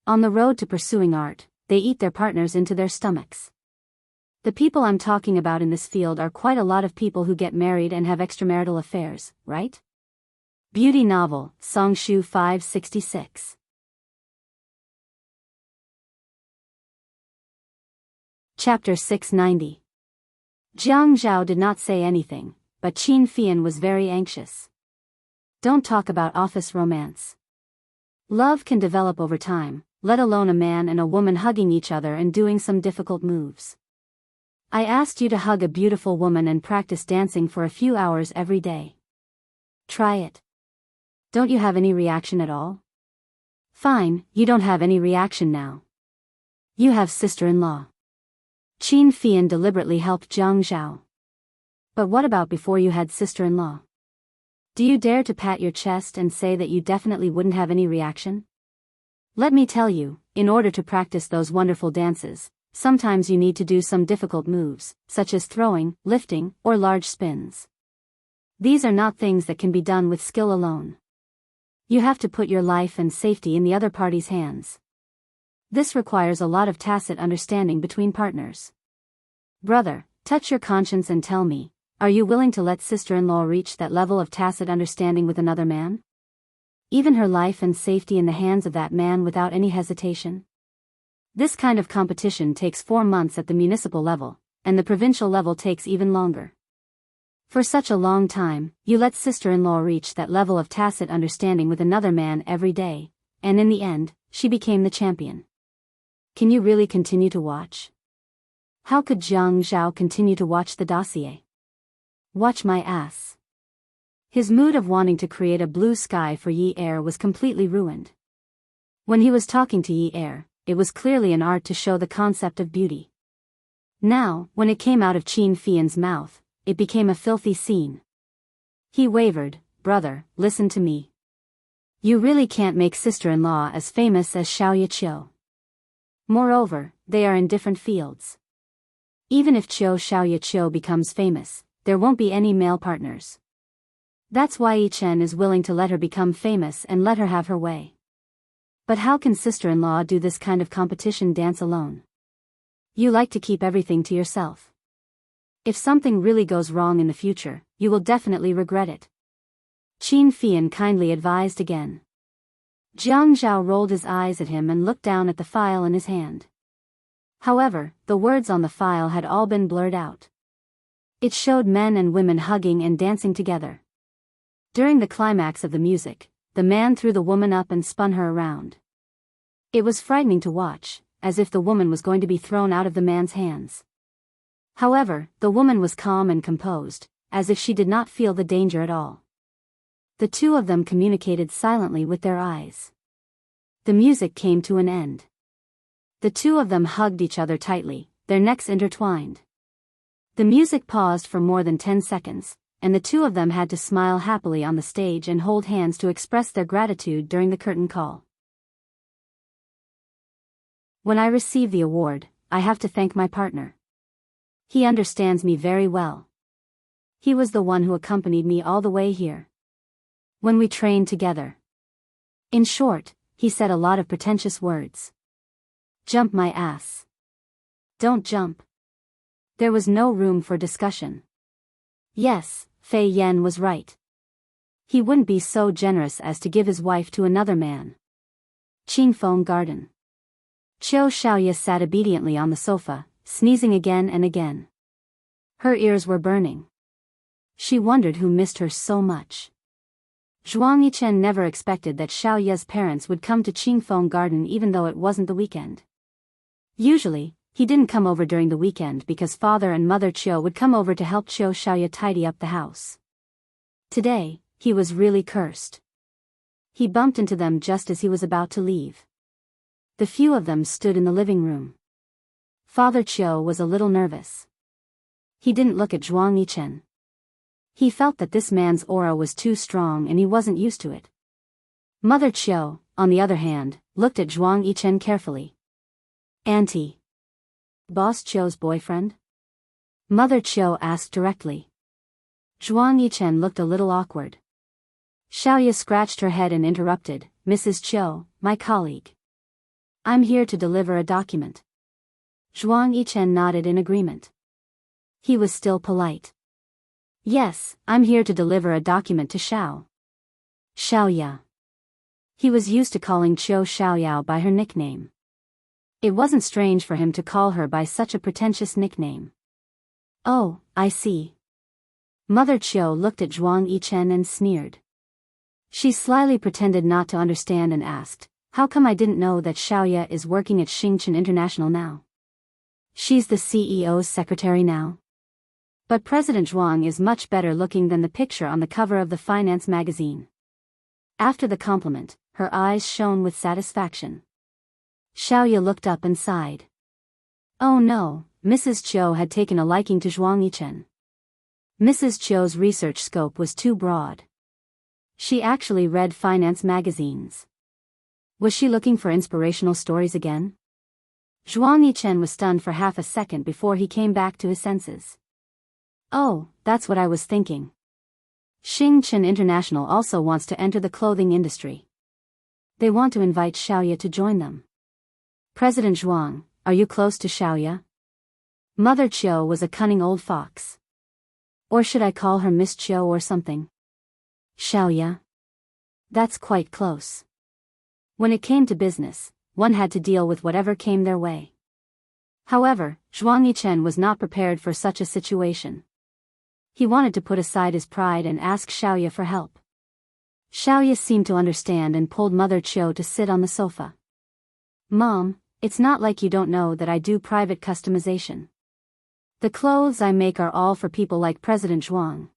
On the road to pursuing art, they eat their partners into their stomachs. The people I'm talking about in this field are quite a lot of people who get married and have extramarital affairs, right? Beauty novel, Songshu 566. Chapter 690. Jiang Zhao did not say anything, but Qin Fian was very anxious. Don't talk about office romance. Love can develop over time, let alone a man and a woman hugging each other and doing some difficult moves. I asked you to hug a beautiful woman and practice dancing for a few hours every day. Try it. Don't you have any reaction at all? Fine, you don't have any reaction now. You have sister-in-law. Qin Fian deliberately helped Zhang Zhao. But what about before you had sister-in-law? Do you dare to pat your chest and say that you definitely wouldn't have any reaction? Let me tell you, in order to practice those wonderful dances, sometimes you need to do some difficult moves, such as throwing, lifting, or large spins. These are not things that can be done with skill alone. You have to put your life and safety in the other party's hands. This requires a lot of tacit understanding between partners. Brother, touch your conscience and tell me, are you willing to let sister-in-law reach that level of tacit understanding with another man? Even her life and safety in the hands of that man without any hesitation? This kind of competition takes 4 months at the municipal level, and the provincial level takes even longer. For such a long time, you let sister-in-law reach that level of tacit understanding with another man every day, and in the end, she became the champion. Can you really continue to watch? How could Zhang Zhao continue to watch the dossier? Watch my ass. His mood of wanting to create a blue sky for Yi Er was completely ruined. When he was talking to Yi Er, it was clearly an art to show the concept of beauty. Now, when it came out of Qin Fian's mouth, it became a filthy scene. He wavered. Brother, listen to me. You really can't make sister-in-law as famous as Xiaoya Qiu. Moreover, they are in different fields. Even if Xiaoya Qiu becomes famous, there won't be any male partners. That's why Yi Chen is willing to let her become famous and let her have her way. But how can sister-in-law do this kind of competition dance alone? You like to keep everything to yourself. If something really goes wrong in the future, you will definitely regret it. Qin Fian kindly advised again. Zhang Zhao rolled his eyes at him and looked down at the file in his hand. However, the words on the file had all been blurred out. It showed men and women hugging and dancing together. During the climax of the music, the man threw the woman up and spun her around. It was frightening to watch, as if the woman was going to be thrown out of the man's hands. However, the woman was calm and composed, as if she did not feel the danger at all. The two of them communicated silently with their eyes. The music came to an end. The two of them hugged each other tightly, their necks intertwined. The music paused for more than 10 seconds, and the two of them had to smile happily on the stage and hold hands to express their gratitude during the curtain call. When I receive the award, I have to thank my partner. He understands me very well. He was the one who accompanied me all the way here. When we trained together. In short, he said a lot of pretentious words. Jump my ass. Don't jump. There was no room for discussion. Yes, Fei Yan was right. He wouldn't be so generous as to give his wife to another man. Qingfeng Garden. Qiu Xiaoya sat obediently on the sofa, sneezing again and again. Her ears were burning. She wondered who missed her so much. Zhuang Yichen never expected that Xiaoya's parents would come to Qingfeng Garden even though it wasn't the weekend. Usually, he didn't come over during the weekend because father and mother Qiu would come over to help Qiu Xiaoya tidy up the house. Today, he was really cursed. He bumped into them just as he was about to leave. The few of them stood in the living room. Father Qiu was a little nervous. He didn't look at Zhuang Yichen. He felt that this man's aura was too strong and he wasn't used to it. Mother Qiu, on the other hand, looked at Zhuang Yichen carefully. Auntie. Boss Qiu's boyfriend? Mother Qiu asked directly. Zhuang Yichen looked a little awkward. Xiaoya scratched her head and interrupted, Mrs. Qiu, my colleague. I'm here to deliver a document. Zhuang Yichen nodded in agreement. He was still polite. Yes, I'm here to deliver a document to Xiao. Xiaoya. He was used to calling Qiu Xiaoyao by her nickname. It wasn't strange for him to call her by such a pretentious nickname. Oh, I see. Mother Qiu looked at Zhuang Yichen and sneered. She slyly pretended not to understand and asked, how come I didn't know that Xiaoya is working at Xingchen International now? She's the CEO's secretary now. But President Zhuang is much better looking than the picture on the cover of the finance magazine. After the compliment, her eyes shone with satisfaction. Xiaoya looked up and sighed. Oh no, Mrs. Chiu had taken a liking to Zhuang Yichen. Mrs. Chiu's research scope was too broad. She actually read finance magazines. Was she looking for inspirational stories again? Zhuang Yichen was stunned for half a second before he came back to his senses. Oh, that's what I was thinking. Xingchen International also wants to enter the clothing industry. They want to invite Xiaoya to join them. President Zhuang, are you close to Xiaoya? Mother Chiu was a cunning old fox. Or should I call her Miss Chiu or something? Xiaoya? That's quite close. When it came to business, one had to deal with whatever came their way. However, Zhuang Yichen was not prepared for such a situation. He wanted to put aside his pride and ask Xiaoya for help. Xiaoya seemed to understand and pulled Mother Chiu to sit on the sofa. Mom, it's not like you don't know that I do private customization. The clothes I make are all for people like President Zhuang.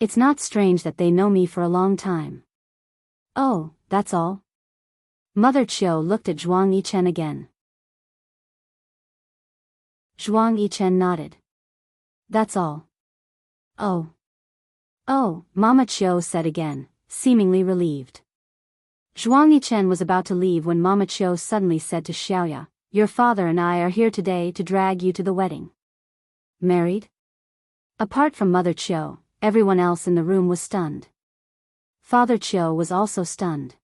It's not strange that they know me for a long time. Oh, that's all? Mother Chiu looked at Zhuang Yichen again. Zhuang Yichen nodded. That's all. Oh. Oh, Mama Chiu said again, seemingly relieved. Zhuang Yichen was about to leave when Mama Chiu suddenly said to Xiaoya, your father and I are here today to drag you to the wedding. Married? Apart from Mother Chiu, everyone else in the room was stunned. Father Chiu was also stunned.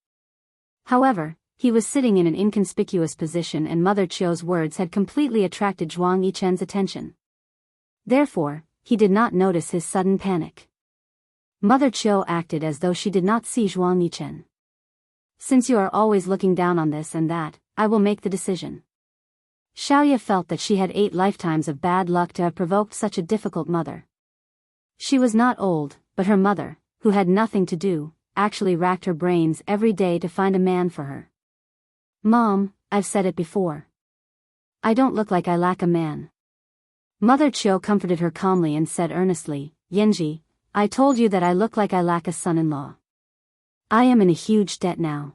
However, he was sitting in an inconspicuous position and Mother Chiu's words had completely attracted Zhuang Yichen's attention. Therefore, he did not notice his sudden panic. Mother Chiu acted as though she did not see Zhuang Yichen. Since you are always looking down on this and that, I will make the decision. Xiaoya felt that she had 8 lifetimes of bad luck to have provoked such a difficult mother. She was not old, but her mother, who had nothing to do, actually racked her brains every day to find a man for her. Mom, I've said it before. I don't look like I lack a man. Mother Chiu comforted her calmly and said earnestly, Yanji, I told you that I look like I lack a son-in-law. I am in a huge debt now.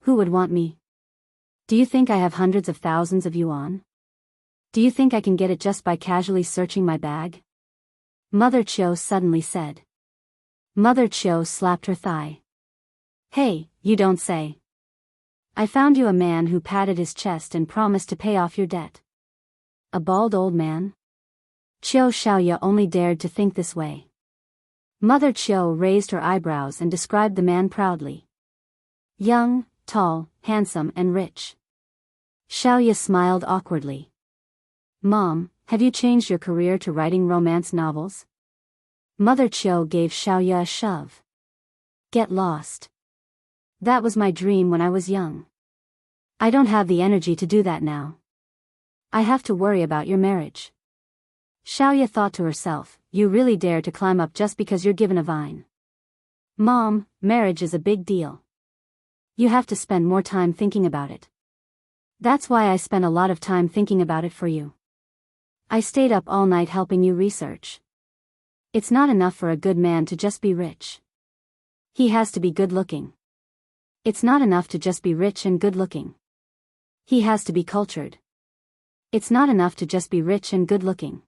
Who would want me? Do you think I have hundreds of thousands of yuan? Do you think I can get it just by casually searching my bag? Mother Chiu suddenly said. Mother Chiu slapped her thigh. Hey, you don't say. I found you a man who patted his chest and promised to pay off your debt. A bald old man? Chiu Xiaoya only dared to think this way. Mother Chiu raised her eyebrows and described the man proudly. Young, tall, handsome and rich. Xiaoya smiled awkwardly. Mom, have you changed your career to writing romance novels? Mother Chiu gave Xiaoya a shove. Get lost. That was my dream when I was young. I don't have the energy to do that now. I have to worry about your marriage. Xiaoya thought to herself, you really dare to climb up just because you're given a vine. Mom, marriage is a big deal. You have to spend more time thinking about it. That's why I spent a lot of time thinking about it for you. I stayed up all night helping you research. It's not enough for a good man to just be rich. He has to be good looking. It's not enough to just be rich and good looking. He has to be cultured. It's not enough to just be rich and good looking.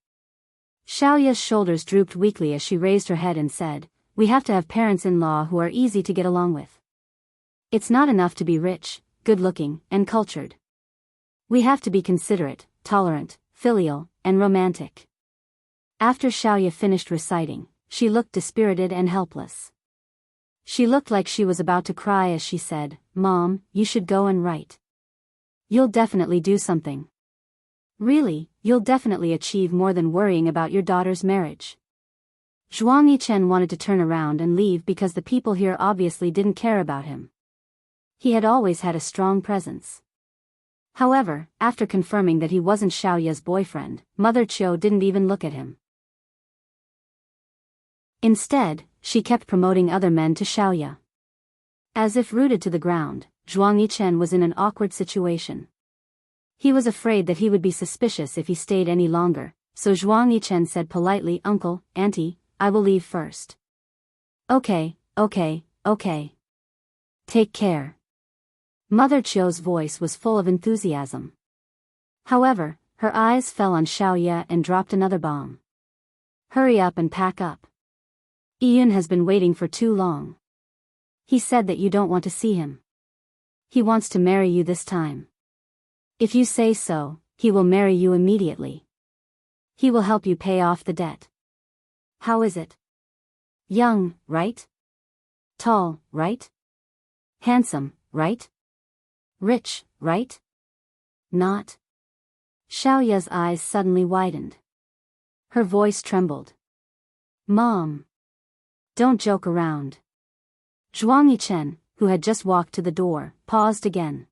Xiaoya's shoulders drooped weakly as she raised her head and said, we have to have parents-in-law who are easy to get along with. It's not enough to be rich, good-looking, and cultured. We have to be considerate, tolerant, filial, and romantic. After Xiaoya finished reciting, she looked dispirited and helpless. She looked like she was about to cry as she said, Mom, you should go and write. You'll definitely do something. Really, you'll definitely achieve more than worrying about your daughter's marriage. Zhuang Yichen wanted to turn around and leave because the people here obviously didn't care about him. He had always had a strong presence. However, after confirming that he wasn't Xiaoya's boyfriend, Mother Chiu didn't even look at him. Instead, she kept promoting other men to Xiaoya. As if rooted to the ground, Zhuang Yichen was in an awkward situation. He was afraid that he would be suspicious if he stayed any longer, so Zhuang Yichen said politely, "Uncle, Auntie, I will leave first." "Okay, okay, okay. Take care." Mother Chio's voice was full of enthusiasm. However, her eyes fell on Xiaoya and dropped another bomb. "Hurry up and pack up. Ian has been waiting for too long. He said that you don't want to see him. He wants to marry you this time. If you say so, he will marry you immediately. He will help you pay off the debt. How is it? Young, right? Tall, right? Handsome, right? Rich, right? Not?" Xiaoya's eyes suddenly widened. Her voice trembled. "Mom. Don't joke around." Zhuang Yichen, who had just walked to the door, paused again.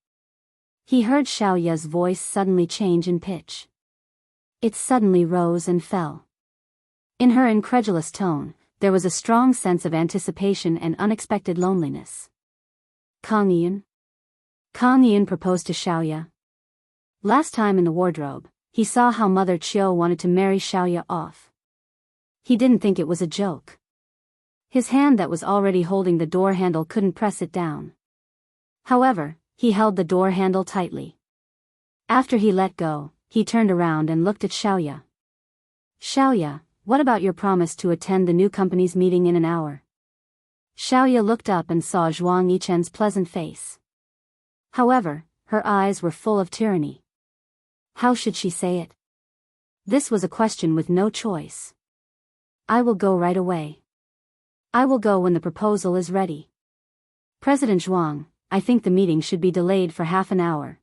He heard Xiaoya's voice suddenly change in pitch. It suddenly rose and fell. In her incredulous tone, there was a strong sense of anticipation and unexpected loneliness. "Kang Ian?" Kang Ian proposed to Xiaoya. Last time in the wardrobe, he saw how Mother Chio wanted to marry Xiaoya off. He didn't think it was a joke. His hand that was already holding the door handle couldn't press it down. However, he held the door handle tightly. After he let go, he turned around and looked at Xiaoya. "Xiaoya, what about your promise to attend the new company's meeting in an hour?" Xiaoya looked up and saw Zhuang Yichen's pleasant face. However, her eyes were full of tyranny. How should she say it? This was a question with no choice. "I will go right away. I will go when the proposal is ready. President Zhuang, I think the meeting should be delayed for half an hour.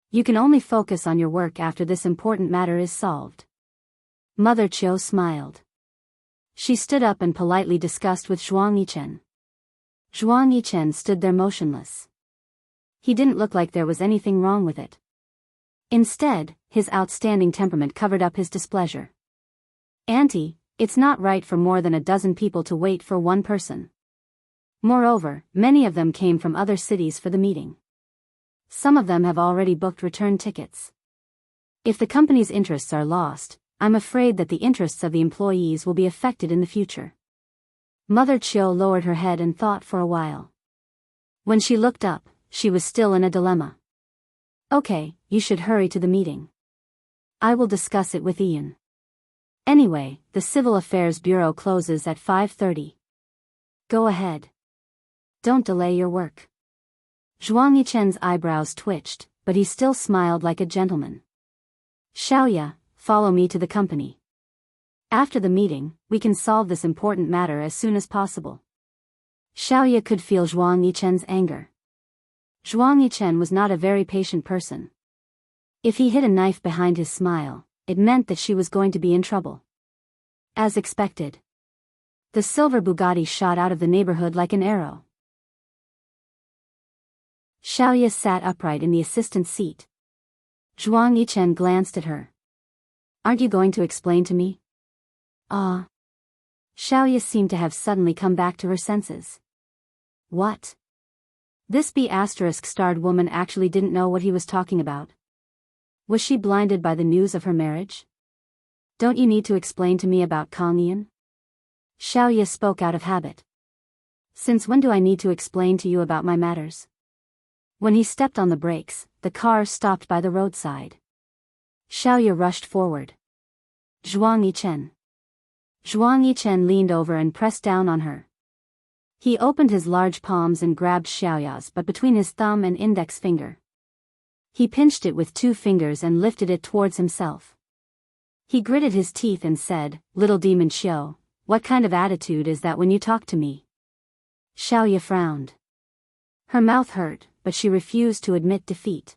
You can only focus on your work after this important matter is solved." Mother Chio smiled. She stood up and politely discussed with Zhuang Yichen. Zhuang Yichen stood there motionless. He didn't look like there was anything wrong with it. Instead, his outstanding temperament covered up his displeasure. "Auntie, it's not right for more than a dozen people to wait for one person. Moreover, many of them came from other cities for the meeting. Some of them have already booked return tickets. If the company's interests are lost, I'm afraid that the interests of the employees will be affected in the future." Mother Chio lowered her head and thought for a while. When she looked up, she was still in a dilemma. "Okay, you should hurry to the meeting. I will discuss it with Ian. Anyway, the Civil Affairs Bureau closes at 5:30. Go ahead. Don't delay your work." Zhuang Yichen's eyebrows twitched, but he still smiled like a gentleman. "Xiaoya, follow me to the company. After the meeting, we can solve this important matter as soon as possible." Xiaoya could feel Zhuang Yichen's anger. Zhuang Yichen was not a very patient person. If he hid a knife behind his smile, it meant that she was going to be in trouble. As expected, the silver Bugatti shot out of the neighborhood like an arrow. Xiaoya sat upright in the assistant seat. Zhuang Yichen glanced at her. "Aren't you going to explain to me?" "Ah." Xiaoya seemed to have suddenly come back to her senses. What? This B***-starred woman actually didn't know what he was talking about. Was she blinded by the news of her marriage? "Don't you need to explain to me about Kang Ian?" Xiaoya spoke out of habit. "Since when do I need to explain to you about my matters?" When he stepped on the brakes, the car stopped by the roadside. Xiaoya rushed forward. "Zhuang Yichen." Zhuang Yichen leaned over and pressed down on her. He opened his large palms and grabbed Xiaoya's but between his thumb and index finger. He pinched it with 2 fingers and lifted it towards himself. He gritted his teeth and said, "Little demon Xiao, what kind of attitude is that when you talk to me?" Xiaoya frowned. Her mouth hurt, but she refused to admit defeat.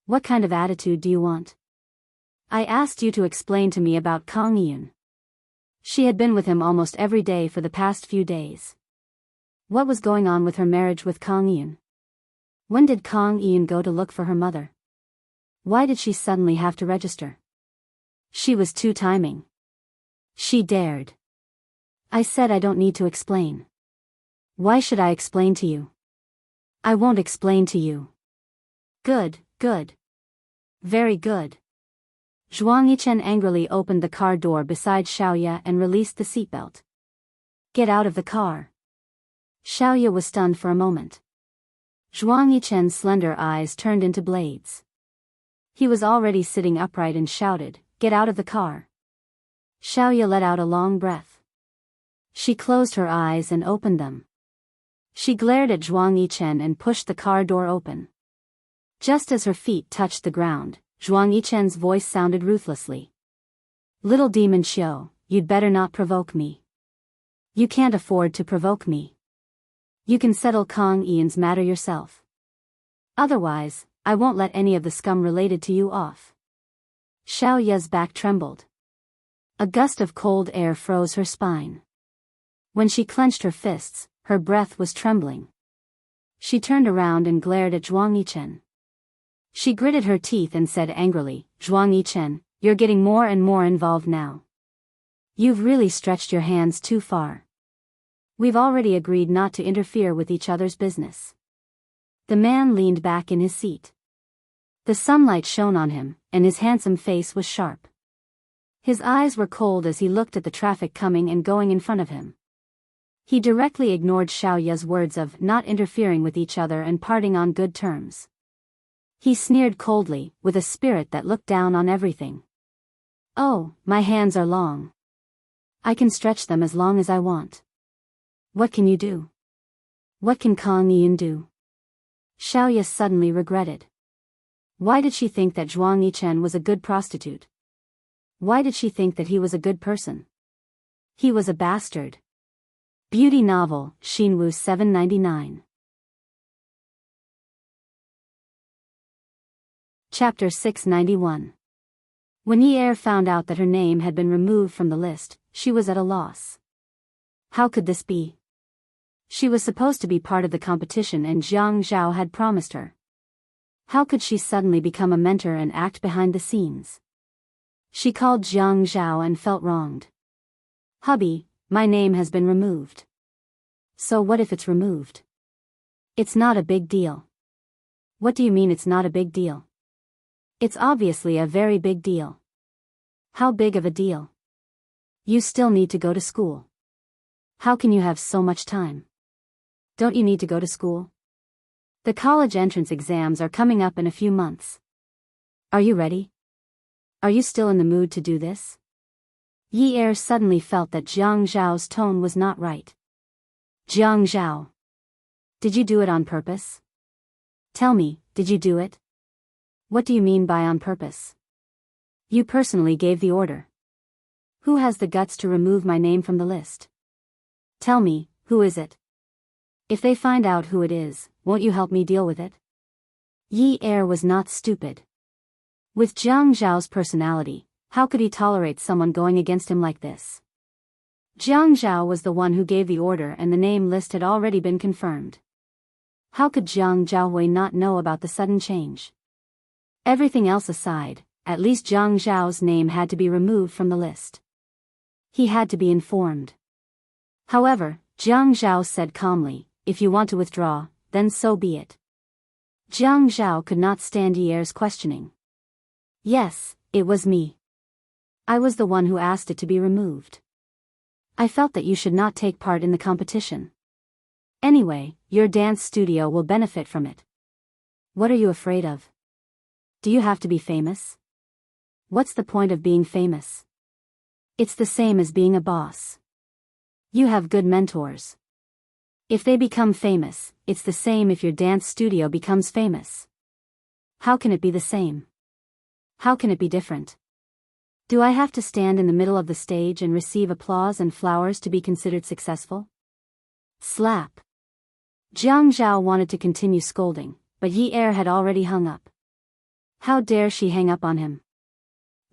"What kind of attitude do you want?" "I asked you to explain to me about Kang Ian." She had been with him almost every day for the past few days. What was going on with her marriage with Kang Ian? When did Kang Ian go to look for her mother? Why did she suddenly have to register? She was too timing. She dared. "I said I don't need to explain." "Why should I explain to you?" "I won't explain to you." Good, good. Very good. Zhuang Yichen angrily opened the car door beside Xiaoya and released the seatbelt. Get out of the car. Xiaoya was stunned for a moment. Zhuang Yichen's slender eyes turned into blades. He was already sitting upright and shouted, "Get out of the car." Xiaoya let out a long breath. She closed her eyes and opened them. She glared at Zhuang Yichen and pushed the car door open. Just as her feet touched the ground, Zhuang Yichen's voice sounded ruthlessly. "Little demon Xiao, you'd better not provoke me. You can't afford to provoke me. You can settle Kang Ian's matter yourself. Otherwise, I won't let any of the scum related to you off." Xiaoya's back trembled. A gust of cold air froze her spine. When she clenched her fists, her breath was trembling. She turned around and glared at Zhuang Yichen. She gritted her teeth and said angrily, "Zhuang Yichen, you're getting more and more involved now. You've really stretched your hands too far. We've already agreed not to interfere with each other's business." The man leaned back in his seat. The sunlight shone on him, and his handsome face was sharp. His eyes were cold as he looked at the traffic coming and going in front of him. He directly ignored Xiaoya's words of not interfering with each other and parting on good terms. He sneered coldly, with a spirit that looked down on everything. "Oh, my hands are long. I can stretch them as long as I want. What can you do? What can Kang Ian do?" Xiaoya suddenly regretted. Why did she think that Zhuang Yichen was a good prostitute? Why did she think that he was a good person? He was a bastard. Beauty novel, Xinwu 799. Chapter 691. When Yi found out that her name had been removed from the list, she was at a loss. How could this be? She was supposed to be part of the competition and Jiang Zhao had promised her. How could she suddenly become a mentor and act behind the scenes? She called Jiang Zhao and felt wronged. "Hubby, my name has been removed." "So what if it's removed?" "It's not a big deal." "What do you mean it's not a big deal?" "It's obviously a very big deal." "How big of a deal?" "You still need to go to school." "How can you have so much time? Don't you need to go to school? The college entrance exams are coming up in a few months. Are you ready? Are you still in the mood to do this?" Yi suddenly felt that Jiang Zhao's tone was not right. "Jiang Zhao. Did you do it on purpose? Tell me, did you do it?" "What do you mean by on purpose?" "You personally gave the order. Who has the guts to remove my name from the list? Tell me, who is it? If they find out who it is, won't you help me deal with it?" Yi was not stupid. With Jiang Zhao's personality, how could he tolerate someone going against him like this? Jiang Zhao was the one who gave the order and the name list had already been confirmed. How could Jiang Zhaohui not know about the sudden change? Everything else aside, at least Jiang Zhao's name had to be removed from the list. He had to be informed. However, Jiang Zhao said calmly, "If you want to withdraw, then so be it." Jiang Zhao could not stand Yi's questioning. "Yes, it was me. I was the one who asked it to be removed. I felt that you should not take part in the competition. Anyway, your dance studio will benefit from it. What are you afraid of? Do you have to be famous? What's the point of being famous? It's the same as being a boss. You have good mentors. If they become famous, it's the same if your dance studio becomes famous. How can it be the same? How can it be different? Do I have to stand in the middle of the stage and receive applause and flowers to be considered successful?" Slap. Jiang Zhao wanted to continue scolding, but Yi had already hung up. How dare she hang up on him?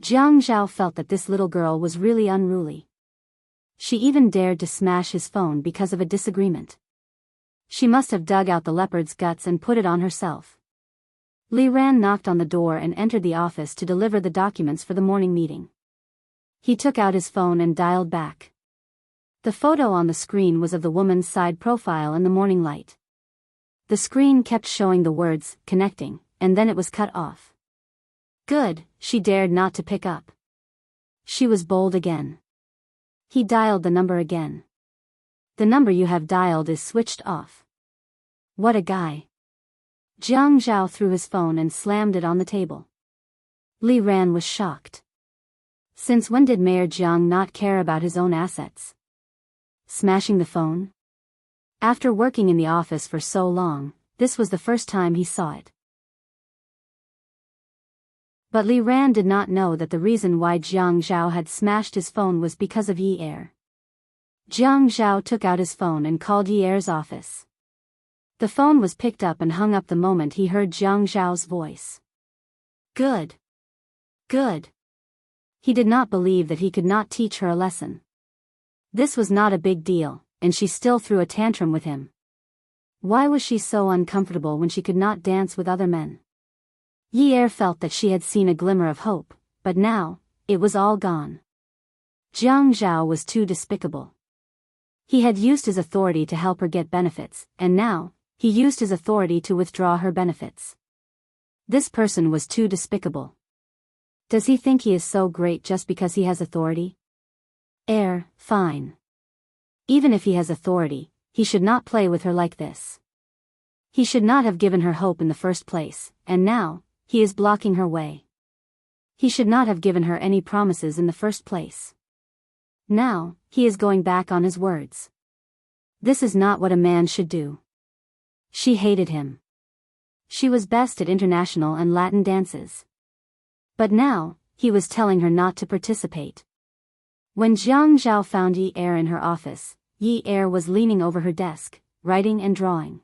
Jiang Zhao felt that this little girl was really unruly. She even dared to smash his phone because of a disagreement. She must have dug out the leopard's guts and put it on herself. Li Ran knocked on the door and entered the office to deliver the documents for the morning meeting. He took out his phone and dialed back. The photo on the screen was of the woman's side profile in the morning light. The screen kept showing the words, "connecting," and then it was cut off. Good, she dared not to pick up. She was bold again. He dialed the number again. The number you have dialed is switched off. What a guy. Jiang Zhao threw his phone and slammed it on the table. Li Ran was shocked. Since when did Mayor Jiang not care about his own assets? Smashing the phone? After working in the office for so long, this was the first time he saw it. But Li Ran did not know that the reason why Jiang Zhao had smashed his phone was because of Yi Er. Jiang Zhao took out his phone and called Yi Er's office. The phone was picked up and hung up the moment he heard Jiang Zhao's voice. Good. Good. He did not believe that he could not teach her a lesson. This was not a big deal, and she still threw a tantrum with him. Why was she so uncomfortable when she could not dance with other men? Yi Er felt that she had seen a glimmer of hope, but now, it was all gone. Jiang Zhao was too despicable. He had used his authority to help her get benefits, and now, he used his authority to withdraw her benefits. This person was too despicable. Does he think he is so great just because he has authority? Fine. Even if he has authority, he should not play with her like this. He should not have given her hope in the first place, and now, he is blocking her way. He should not have given her any promises in the first place. Now, he is going back on his words. This is not what a man should do. She hated him. She was best at international and Latin dances. But now, he was telling her not to participate. When Jiang Zhao found Yi Er in her office, Yi Er was leaning over her desk, writing and drawing.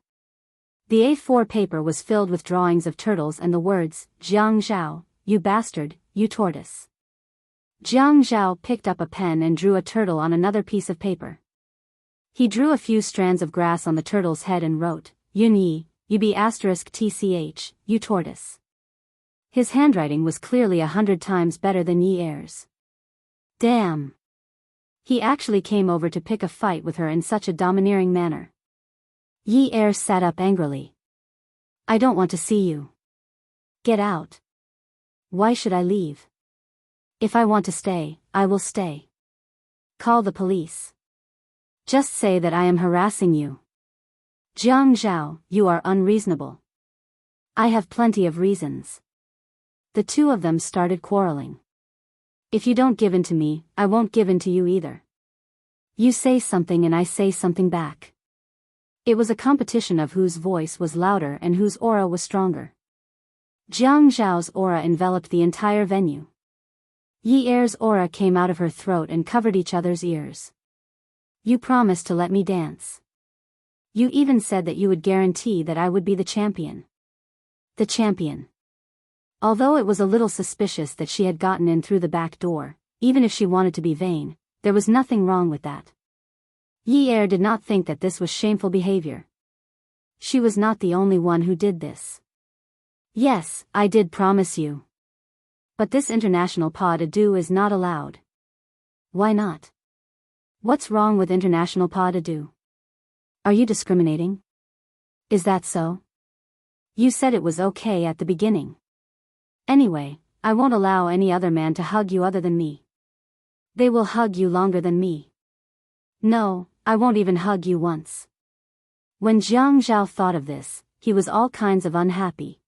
The A4 paper was filled with drawings of turtles and the words, Jiang Zhao, you bastard, you tortoise. Jiang Zhao picked up a pen and drew a turtle on another piece of paper. He drew a few strands of grass on the turtle's head and wrote, Yun Yi, you be asterisk tch, you tortoise. His handwriting was clearly 100 times better than Yi Er's. Damn. He actually came over to pick a fight with her in such a domineering manner. Yi Er sat up angrily. I don't want to see you. Get out. Why should I leave? If I want to stay, I will stay. Call the police. Just say that I am harassing you. Jiang Zhao, you are unreasonable. I have plenty of reasons. The two of them started quarreling. If you don't give in to me, I won't give in to you either. You say something and I say something back. It was a competition of whose voice was louder and whose aura was stronger. Jiang Zhao's aura enveloped the entire venue. Yi Er's aura came out of her throat and covered each other's ears. You promised to let me dance. You even said that you would guarantee that I would be the champion. The champion. Although it was a little suspicious that she had gotten in through the back door, even if she wanted to be vain, there was nothing wrong with that. Yi Er did not think that this was shameful behavior. She was not the only one who did this. Yes, I did promise you. But this international pas de deux is not allowed. Why not? What's wrong with international pas de deux? Are you discriminating? Is that so? You said it was okay at the beginning. Anyway, I won't allow any other man to hug you other than me. They will hug you longer than me. No, I won't even hug you once. When Jiang Zhao thought of this, he was all kinds of unhappy.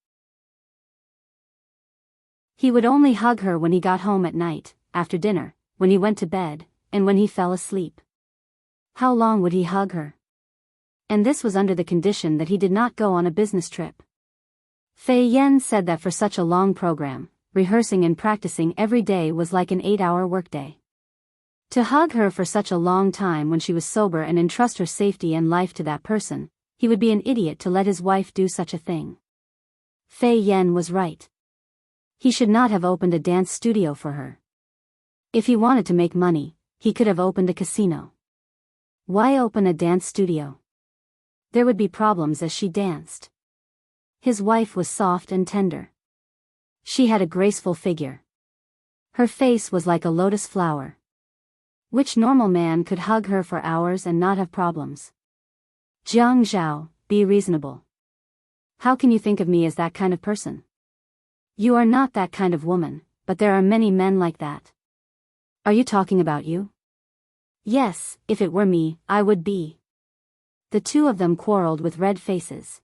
He would only hug her when he got home at night, after dinner, when he went to bed, and when he fell asleep. How long would he hug her? And this was under the condition that he did not go on a business trip. Fei Yan said that for such a long program, rehearsing and practicing every day was like an 8-hour workday. To hug her for such a long time when she was sober and entrust her safety and life to that person, he would be an idiot to let his wife do such a thing. Fei Yan was right. He should not have opened a dance studio for her. If he wanted to make money, he could have opened a casino. Why open a dance studio? There would be problems as she danced. His wife was soft and tender. She had a graceful figure. Her face was like a lotus flower. Which normal man could hug her for hours and not have problems? Jiang Zhao, be reasonable. How can you think of me as that kind of person? You are not that kind of woman, but there are many men like that. Are you talking about you? Yes, if it were me, I would be. The two of them quarreled with red faces.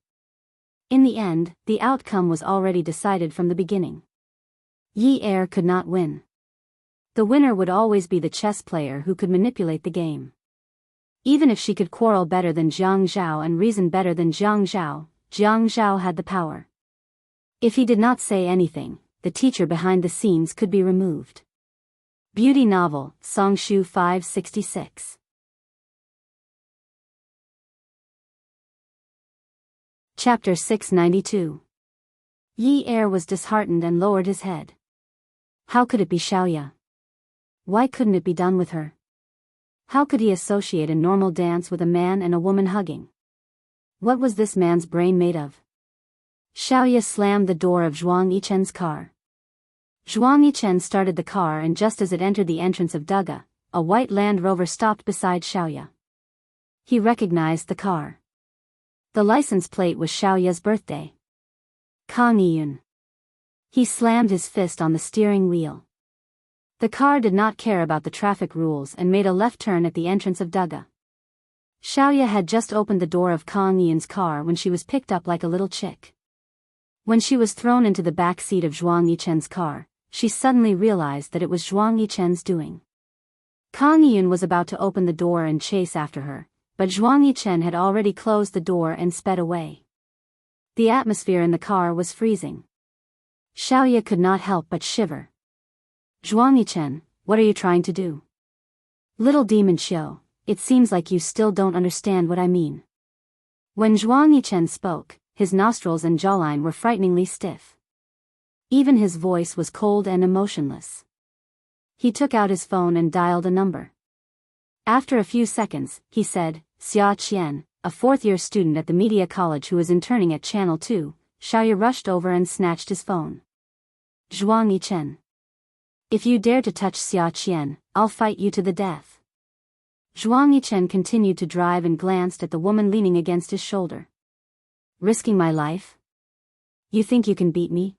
In the end, the outcome was already decided from the beginning. Yi Er could not win. The winner would always be the chess player who could manipulate the game. Even if she could quarrel better than Jiang Zhao and reason better than Jiang Zhao had the power. If he did not say anything, the teacher behind the scenes could be removed. Beauty novel, Songshu 566. Chapter 692. Yi Er was disheartened and lowered his head. How could it be Xiaoya? Why couldn't it be done with her? How could he associate a normal dance with a man and a woman hugging? What was this man's brain made of? Xiaoya slammed the door of Zhuang Yichen's car. Zhuang Yichen started the car, and just as it entered the entrance of Duga, a white Land Rover stopped beside Xiaoya. He recognized the car. The license plate was Xiaoya's birthday. Kang Yiyun. He slammed his fist on the steering wheel. The car did not care about the traffic rules and made a left turn at the entrance of Duga. Xiaoya had just opened the door of Kang Yiyun's car when she was picked up like a little chick. When she was thrown into the back seat of Zhuang Yichen's car, she suddenly realized that it was Zhuang Yichen's doing. Kang Yiyun was about to open the door and chase after her, but Zhuang Yichen had already closed the door and sped away. The atmosphere in the car was freezing. Xiaoya could not help but shiver. Zhuang Yichen, what are you trying to do? Little demon Xiao, it seems like you still don't understand what I mean. When Zhuang Yichen spoke, his nostrils and jawline were frighteningly stiff. Even his voice was cold and emotionless. He took out his phone and dialed a number. After a few seconds, he said, Xia Qian, a fourth-year student at the media college who is interning at Channel 2, Xiaoya rushed over and snatched his phone. Zhuang Yichen. If you dare to touch Xia Qian, I'll fight you to the death. Zhuang Yichen continued to drive and glanced at the woman leaning against his shoulder. Risking my life? You think you can beat me?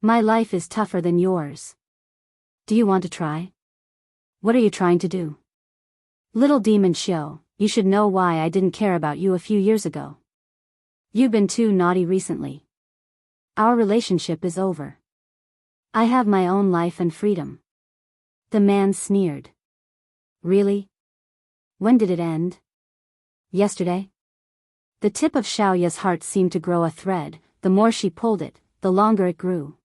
My life is tougher than yours. Do you want to try? What are you trying to do? Little demon Xiao, you should know why I didn't care about you a few years ago. You've been too naughty recently. Our relationship is over. I have my own life and freedom. The man sneered. Really? When did it end? Yesterday? The tip of Xiaoya's heart seemed to grow a thread. The more she pulled it, the longer it grew.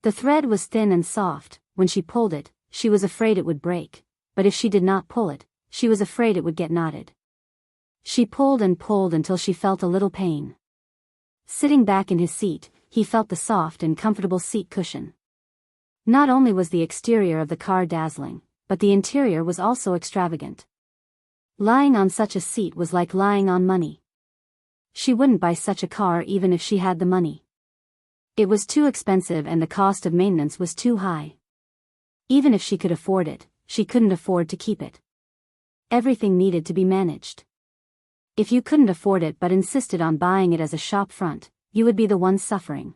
The thread was thin and soft. When she pulled it, she was afraid it would break, but if she did not pull it, she was afraid it would get knotted. She pulled and pulled until she felt a little pain. Sitting back in his seat, he felt the soft and comfortable seat cushion. Not only was the exterior of the car dazzling, but the interior was also extravagant. Lying on such a seat was like lying on money. She wouldn't buy such a car even if she had the money. It was too expensive and the cost of maintenance was too high. Even if she could afford it, she couldn't afford to keep it. Everything needed to be managed. If you couldn't afford it but insisted on buying it as a shop front, you would be the one suffering.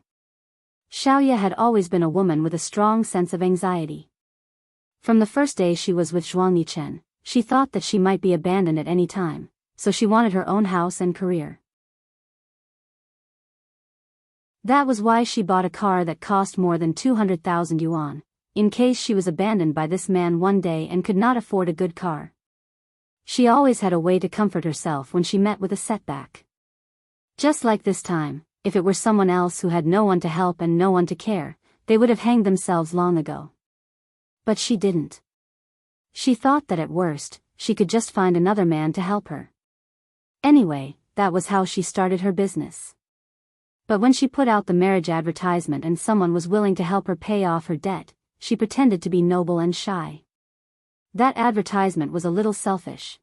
Xiaoya had always been a woman with a strong sense of anxiety. From the first day she was with Zhuang Yichen, she thought that she might be abandoned at any time, so she wanted her own house and career. That was why she bought a car that cost more than 200,000 yuan, in case she was abandoned by this man one day and could not afford a good car. She always had a way to comfort herself when she met with a setback. Just like this time, if it were someone else who had no one to help and no one to care, they would have hanged themselves long ago. But she didn't. She thought that at worst, she could just find another man to help her. Anyway, that was how she started her business. But when she put out the marriage advertisement and someone was willing to help her pay off her debt, she pretended to be noble and shy. That advertisement was a little selfish.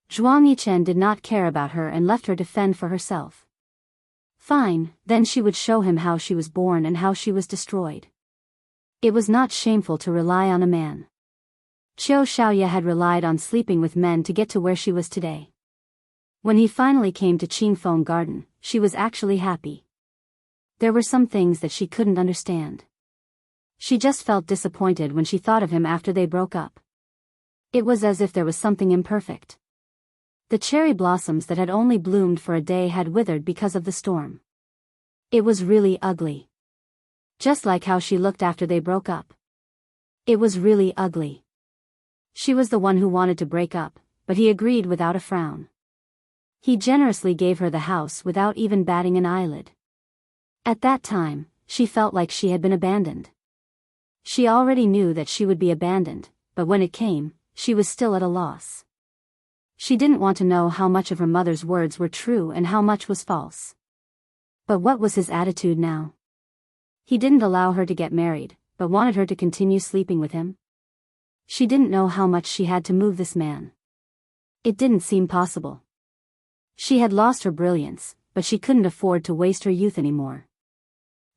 Zhuang Yichen did not care about her and left her to fend for herself. Fine, then she would show him how she was born and how she was destroyed. It was not shameful to rely on a man. Qiu Xiaoya had relied on sleeping with men to get to where she was today. When he finally came to Qingfeng Garden, she was actually happy. There were some things that she couldn't understand. She just felt disappointed when she thought of him after they broke up. It was as if there was something imperfect. The cherry blossoms that had only bloomed for a day had withered because of the storm. It was really ugly. Just like how she looked after they broke up. It was really ugly. She was the one who wanted to break up, but he agreed without a frown. He generously gave her the house without even batting an eyelid. At that time, she felt like she had been abandoned. She already knew that she would be abandoned, but when it came, she was still at a loss. She didn't want to know how much of her mother's words were true and how much was false. But what was his attitude now? He didn't allow her to get married, but wanted her to continue sleeping with him. She didn't know how much she had to move this man. It didn't seem possible. She had lost her brilliance, but she couldn't afford to waste her youth anymore.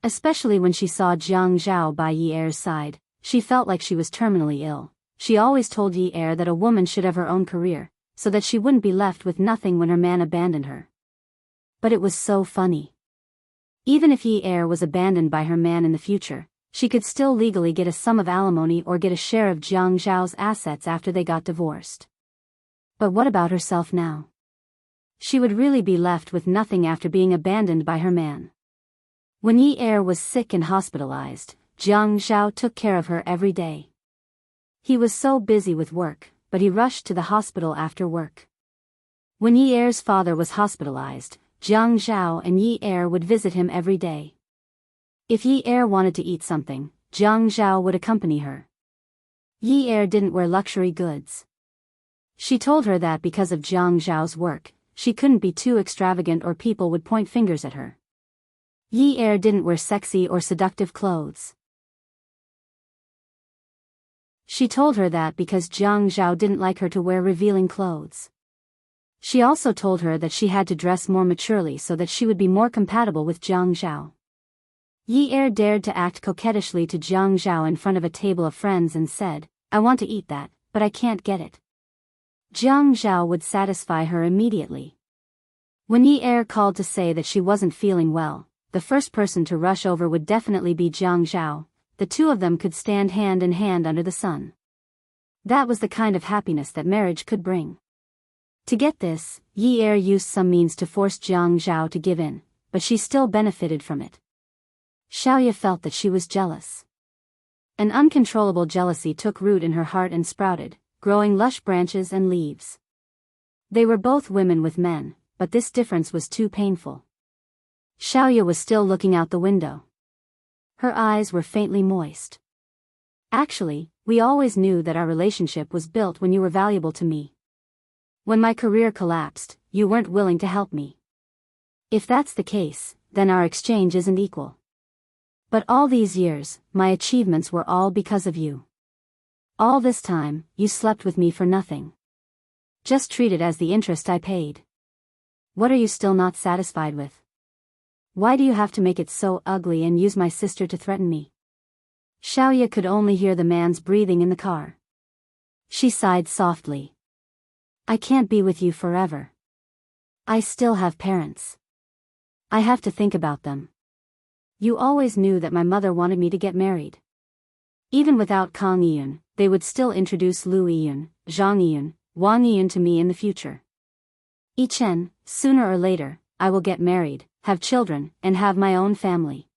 Especially when she saw Jiang Zhao by Yi Er's side, she felt like she was terminally ill. She always told Yi Er that a woman should have her own career, so that she wouldn't be left with nothing when her man abandoned her. But it was so funny. Even if Yi Er was abandoned by her man in the future, she could still legally get a sum of alimony or get a share of Jiang Zhao's assets after they got divorced. But what about herself now? She would really be left with nothing after being abandoned by her man. When Yi Er was sick and hospitalized, Jiang Zhao took care of her every day. He was so busy with work, but he rushed to the hospital after work. When Yi Er's father was hospitalized, Jiang Zhao and Yi Er would visit him every day. If Yi Er wanted to eat something, Jiang Zhao would accompany her. Yi Er didn't wear luxury goods. She told her that because of Jiang Zhao's work, she couldn't be too extravagant or people would point fingers at her. Yi Er didn't wear sexy or seductive clothes. She told her that because Jiang Zhao didn't like her to wear revealing clothes. She also told her that she had to dress more maturely so that she would be more compatible with Jiang Zhao. Yi Er dared to act coquettishly to Jiang Zhao in front of a table of friends and said, "I want to eat that, but I can't get it." Jiang Zhao would satisfy her immediately. When Yi Er called to say that she wasn't feeling well, the first person to rush over would definitely be Jiang Zhao. The two of them could stand hand in hand under the sun. That was the kind of happiness that marriage could bring. To get this, Yi Er used some means to force Jiang Zhao to give in, but she still benefited from it. Xiaoya felt that she was jealous. An uncontrollable jealousy took root in her heart and sprouted, growing lush branches and leaves. They were both women with men, but this difference was too painful. Xiaoya was still looking out the window. Her eyes were faintly moist. "Actually, we always knew that our relationship was built when you were valuable to me. When my career collapsed, you weren't willing to help me. If that's the case, then our exchange isn't equal. But all these years, my achievements were all because of you. All this time, you slept with me for nothing. Just treat it as the interest I paid. What are you still not satisfied with? Why do you have to make it so ugly and use my sister to threaten me?" Xiaoya could only hear the man's breathing in the car. She sighed softly. "I can't be with you forever. I still have parents. I have to think about them. You always knew that my mother wanted me to get married. Even without Kang Yiyun, they would still introduce Lu Yiyun, Zhang Yiyun, Wang Yiyun to me in the future. Yichen, sooner or later, I will get married, have children, and have my own family.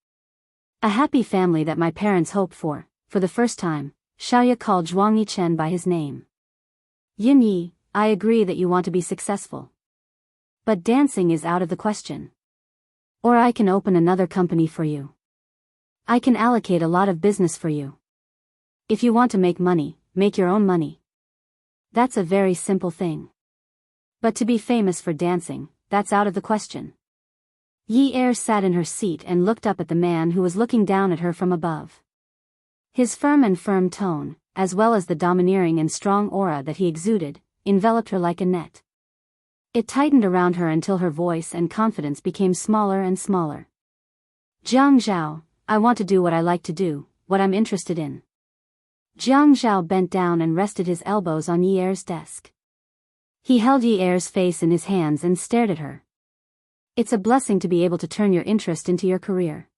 A happy family that my parents hoped for the first time." Xiaoya called Zhuang Yichen by his name. "Yin Yi, I agree that you want to be successful. But dancing is out of the question. Or I can open another company for you. I can allocate a lot of business for you. If you want to make money, make your own money. That's a very simple thing. But to be famous for dancing, that's out of the question." Yi Er sat in her seat and looked up at the man who was looking down at her from above. His firm tone, as well as the domineering and strong aura that he exuded, enveloped her like a net. It tightened around her until her voice and confidence became smaller and smaller. "Jiang Zhao, I want to do what I like to do, what I'm interested in." Jiang Zhao bent down and rested his elbows on Yi Er's desk. He held Yi Er's face in his hands and stared at her. "It's a blessing to be able to turn your interest into your career.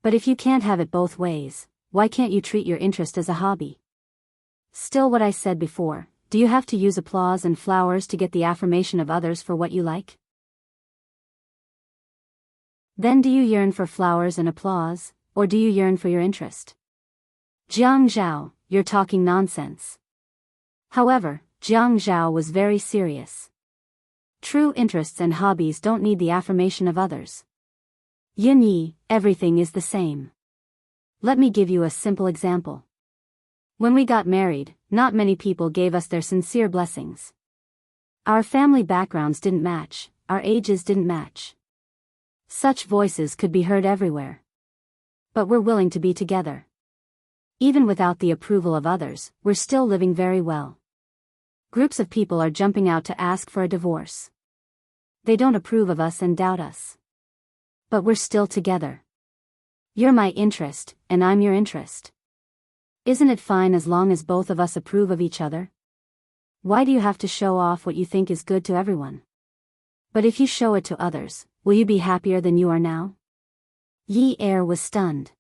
But if you can't have it both ways, why can't you treat your interest as a hobby? Still what I said before, do you have to use applause and flowers to get the affirmation of others for what you like? Then do you yearn for flowers and applause, or do you yearn for your interest? Jiang Zhao, you're talking nonsense. However, Jiang Zhao was very serious. True interests and hobbies don't need the affirmation of others. Yin Yi, everything is the same. Let me give you a simple example. When we got married, not many people gave us their sincere blessings. Our family backgrounds didn't match, our ages didn't match. Such voices could be heard everywhere. But we're willing to be together. Even without the approval of others, we're still living very well. Groups of people are jumping out to ask for a divorce. They don't approve of us and doubt us. But we're still together. You're my interest, and I'm your interest. Isn't it fine as long as both of us approve of each other? Why do you have to show off what you think is good to everyone? But if you show it to others, will you be happier than you are now? Yi Er was stunned.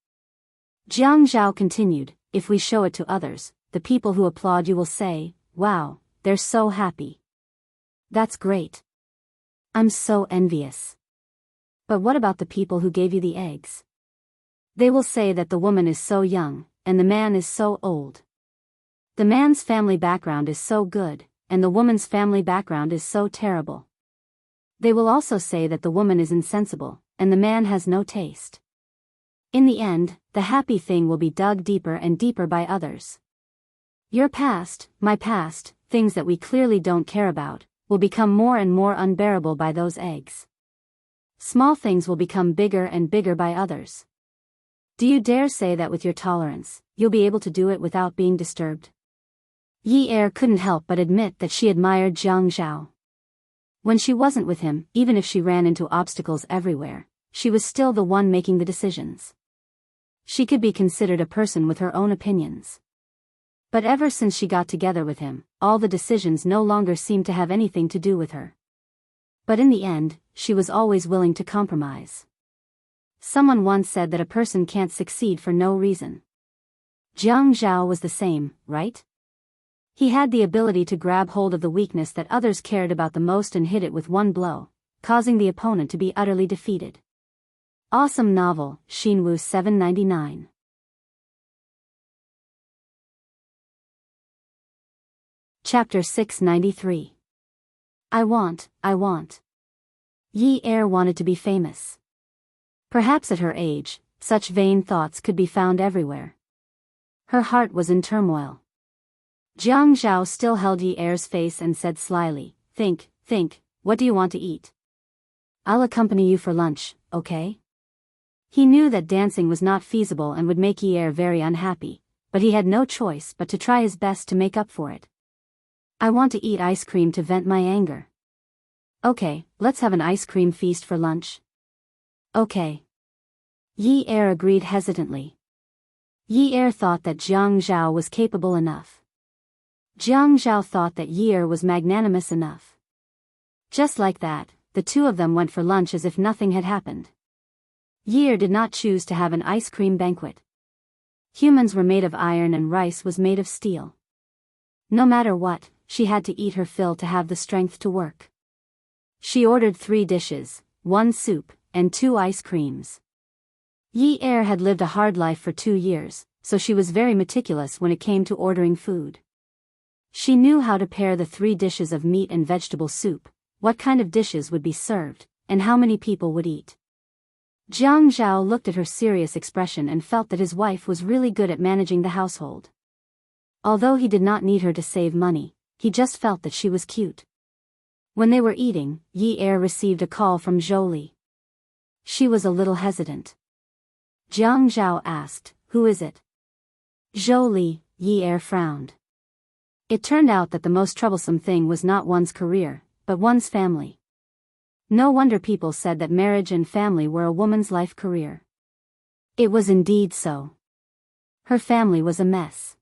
Jiang Zhao continued, if we show it to others, the people who applaud you will say, wow, they're so happy. That's great. I'm so envious. But what about the people who gave you the eggs? They will say that the woman is so young, and the man is so old. The man's family background is so good, and the woman's family background is so terrible. They will also say that the woman is insensible, and the man has no taste. In the end, the happy thing will be dug deeper and deeper by others. Your past, my past, things that we clearly don't care about, will become more and more unbearable by those eggs. Small things will become bigger and bigger by others. Do you dare say that with your tolerance, you'll be able to do it without being disturbed? Yi Er couldn't help but admit that she admired Jiang Zhao. When she wasn't with him, even if she ran into obstacles everywhere, she was still the one making the decisions. She could be considered a person with her own opinions. But ever since she got together with him, all the decisions no longer seemed to have anything to do with her. But in the end, she was always willing to compromise. Someone once said that a person can't succeed for no reason. Jiang Zhao was the same, right? He had the ability to grab hold of the weakness that others cared about the most and hit it with one blow, causing the opponent to be utterly defeated. Awesome novel, Xinwu 799. Chapter 693. I want. Yi Er wanted to be famous. Perhaps at her age, such vain thoughts could be found everywhere. Her heart was in turmoil. Jiang Zhao still held Yi Er's face and said slyly, Think, what do you want to eat? I'll accompany you for lunch, okay? He knew that dancing was not feasible and would make Yi Er very unhappy, but he had no choice but to try his best to make up for it. I want to eat ice cream to vent my anger. Okay, let's have an ice cream feast for lunch. Okay. Yi Er agreed hesitantly. Yi Er thought that Jiang Zhao was capable enough. Jiang Zhao thought that Yi Er was magnanimous enough. Just like that, the two of them went for lunch as if nothing had happened. Yi Er did not choose to have an ice cream banquet. Humans were made of iron and rice was made of steel. No matter what, she had to eat her fill to have the strength to work. She ordered 3 dishes, 1 soup, and 2 ice creams. Yi Er had lived a hard life for 2 years, so she was very meticulous when it came to ordering food. She knew how to pair the 3 dishes of meat and vegetable soup, what kind of dishes would be served, and how many people would eat. Jiang Zhao looked at her serious expression and felt that his wife was really good at managing the household. Although he did not need her to save money, he just felt that she was cute. When they were eating, Yi Er received a call from Zhou. She was a little hesitant. Jiang Zhao asked, Who is it? Zhou, Yi Er frowned. It turned out that the most troublesome thing was not one's career, but one's family. No wonder people said that marriage and family were a woman's life career. It was indeed so. Her family was a mess.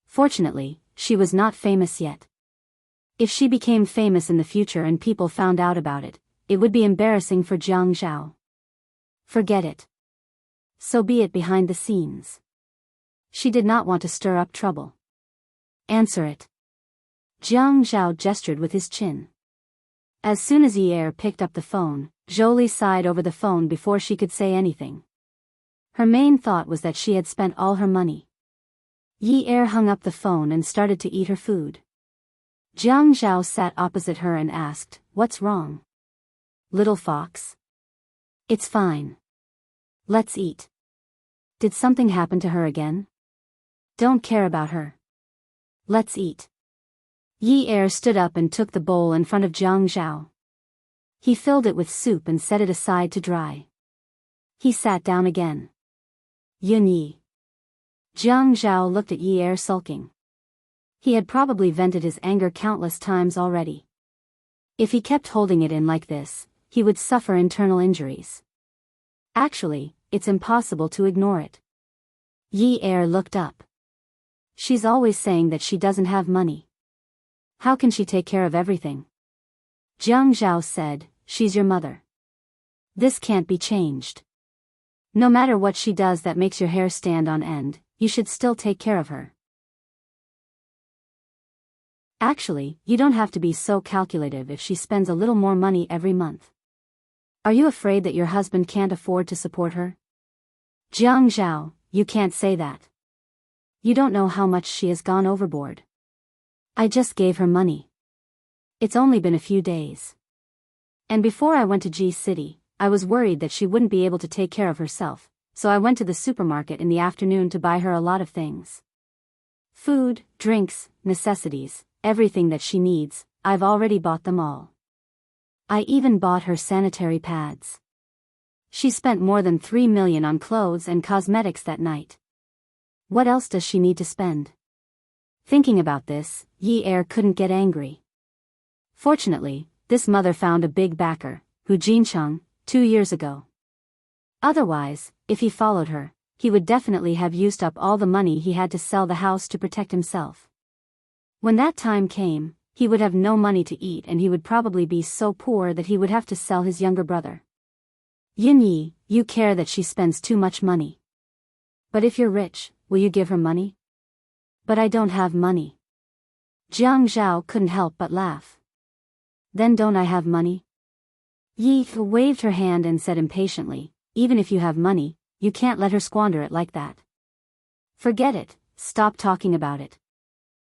Fortunately, she was not famous yet. If she became famous in the future and people found out about it, it would be embarrassing for Jiang Zhao. Forget it. So be it behind the scenes. She did not want to stir up trouble. Answer it. Jiang Zhao gestured with his chin. As soon as Yi picked up the phone, Jolie sighed over the phone before she could say anything. Her main thought was that she had spent all her money. Yi hung up the phone and started to eat her food. Jiang Zhao sat opposite her and asked, "What's wrong? Little fox?" "It's fine. Let's eat." "Did something happen to her again?" "Don't care about her. Let's eat." Yi stood up and took the bowl in front of Jiang Zhao. He filled it with soup and set it aside to dry. He sat down again. "Yun Yi." Jiang Zhao looked at Yi sulking. He had probably vented his anger countless times already. If he kept holding it in like this, he would suffer internal injuries. Actually, it's impossible to ignore it. Yi looked up. She's always saying that she doesn't have money. How can she take care of everything? Jiang Zhao said, "She's your mother. This can't be changed. No matter what she does that makes your hair stand on end, you should still take care of her. Actually, you don't have to be so calculative if she spends a little more money every month. Are you afraid that your husband can't afford to support her?" "Jiang Zhao, you can't say that. You don't know how much she has gone overboard. I just gave her money. It's only been a few days. And before I went to G City, I was worried that she wouldn't be able to take care of herself, so I went to the supermarket in the afternoon to buy her a lot of things. Food, drinks, necessities, everything that she needs, I've already bought them all. I even bought her sanitary pads. She spent more than 3 million on clothes and cosmetics that night. What else does she need to spend?" Thinking about this, Yi couldn't get angry. Fortunately, this mother found a big backer, Hu Jincheng, 2 years ago. Otherwise, if he followed her, he would definitely have used up all the money he had to sell the house to protect himself. When that time came, he would have no money to eat and he would probably be so poor that he would have to sell his younger brother. "Yin Yi, you care that she spends too much money. But if you're rich, will you give her money?" "But I don't have money." Jiang Zhao couldn't help but laugh. "Then don't I have money?" Yi waved her hand and said impatiently, "Even if you have money, you can't let her squander it like that. Forget it, stop talking about it.